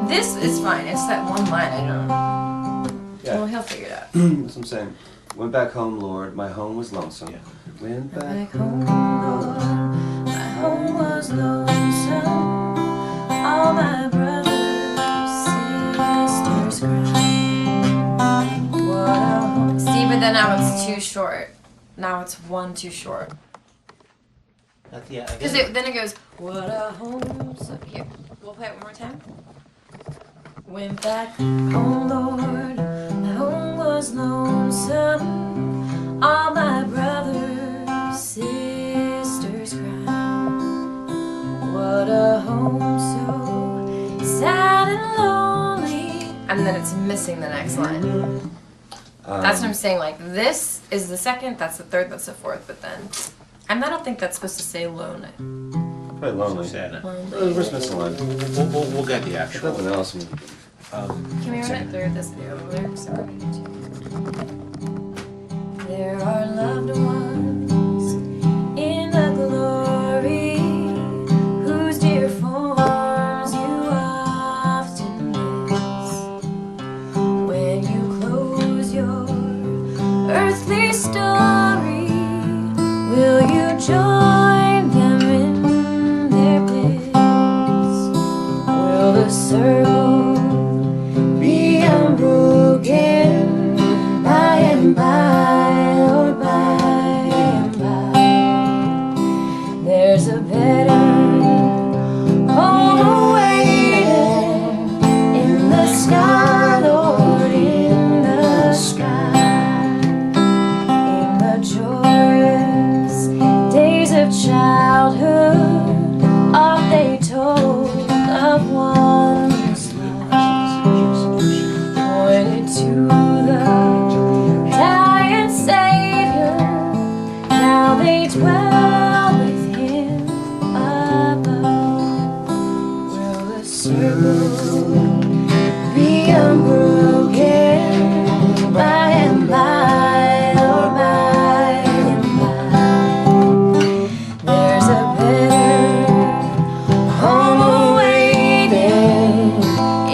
This is fine. It's that one line I don't. Yeah. Well, he'll figure it out. That's what I'm saying. Went back home, Lord. My home was lonesome. Yeah. Went back home, Lord. My home was lonesome. All my brothers, sisters cried. What a home. See, but then now it's too short. Now it's one too short. Yeah, Because then it goes, what a home. So here, we'll play it one more time. Went back home, Lord. My home was lonesome. All my brothers, sisters cried. What a home so sad and lonely. And then it's missing the next line. That's what I'm saying. Like, this is the second, that's the third, that's the fourth, but then. And I don't think that's supposed to say lonely. Probably lonely. We're missing a line. We'll get the actual. Nothing else. Can we run it through this video lyrics? There are loved ones in the glory whose dear forms you often miss. When you close your earthly story, will you join them in their bliss? Will the circle be unbroken by and by, or by and by? There's a better home awaiting in the sky, Lord, in the sky, in the joyous days of childhood. Oft they told of wondrous pointed to the dying Savior. Now they dwell with Him above. Will the circle be unbroken by and by, or by and by? There's a better home awaiting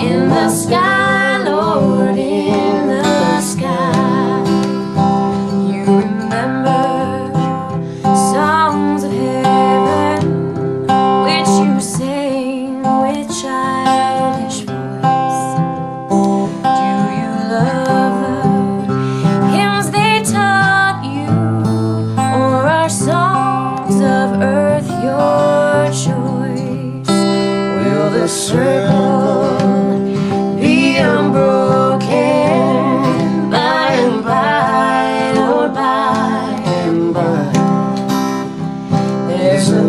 in the sky, Lord, in the sky. You remember songs of heaven which you sang with childish voice. Do you love the hymns they taught you, or are songs of earth your choice? Will the circle be unbroken by and by, or by and by? There's a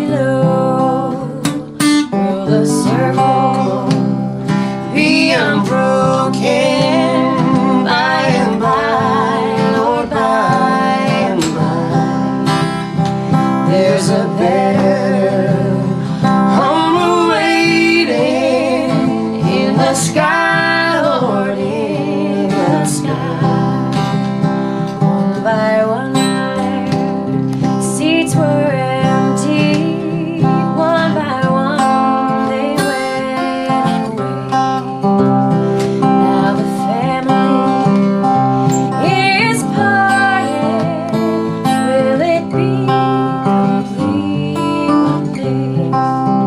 below? Will the circle be unbroken by and by, Lord, by and by? There's a better home waiting in the sky, Lord, in the sky. One by one, our seats were empty. One by one, they went away. Now the family is parted. Will it be complete one day?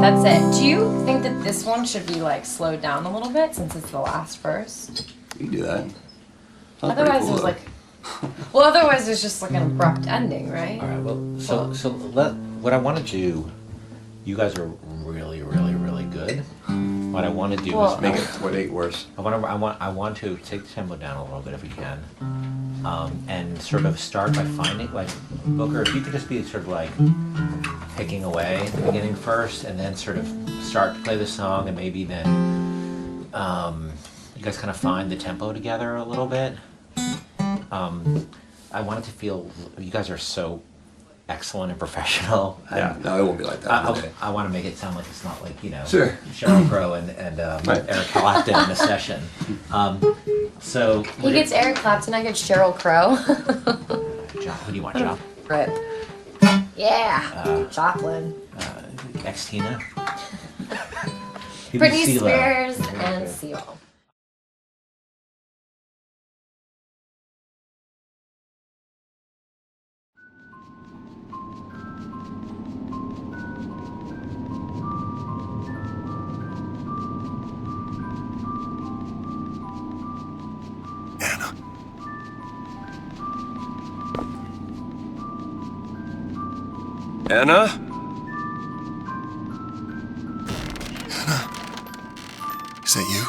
That's it. Do you think that this one should be like slowed down a little bit since it's the last verse? You can do that. Otherwise, there's like, well, otherwise there's just like an abrupt ending, right? All right. Well, what I want to do. You guys are really, really, really good. What I want to do is make it 8 worse. I want to take the tempo down a little bit if we can, and sort of start by finding like Booker. If you could just be sort of like picking away at the beginning first, and then sort of start to play the song, and maybe then you guys kind of find the tempo together a little bit. I want it to feel you guys are so excellent and professional. Yeah, no, it won't be like that. I want to make it sound like it's not like, Sure. Sheryl Crow and Right. Eric Clapton in a session. So He gets Eric Clapton, I get Sheryl Crow. Who do you want, John? Right. Yeah. Joplin. Ex-Tina? Britney Spears and Seal. Anna? Is that you?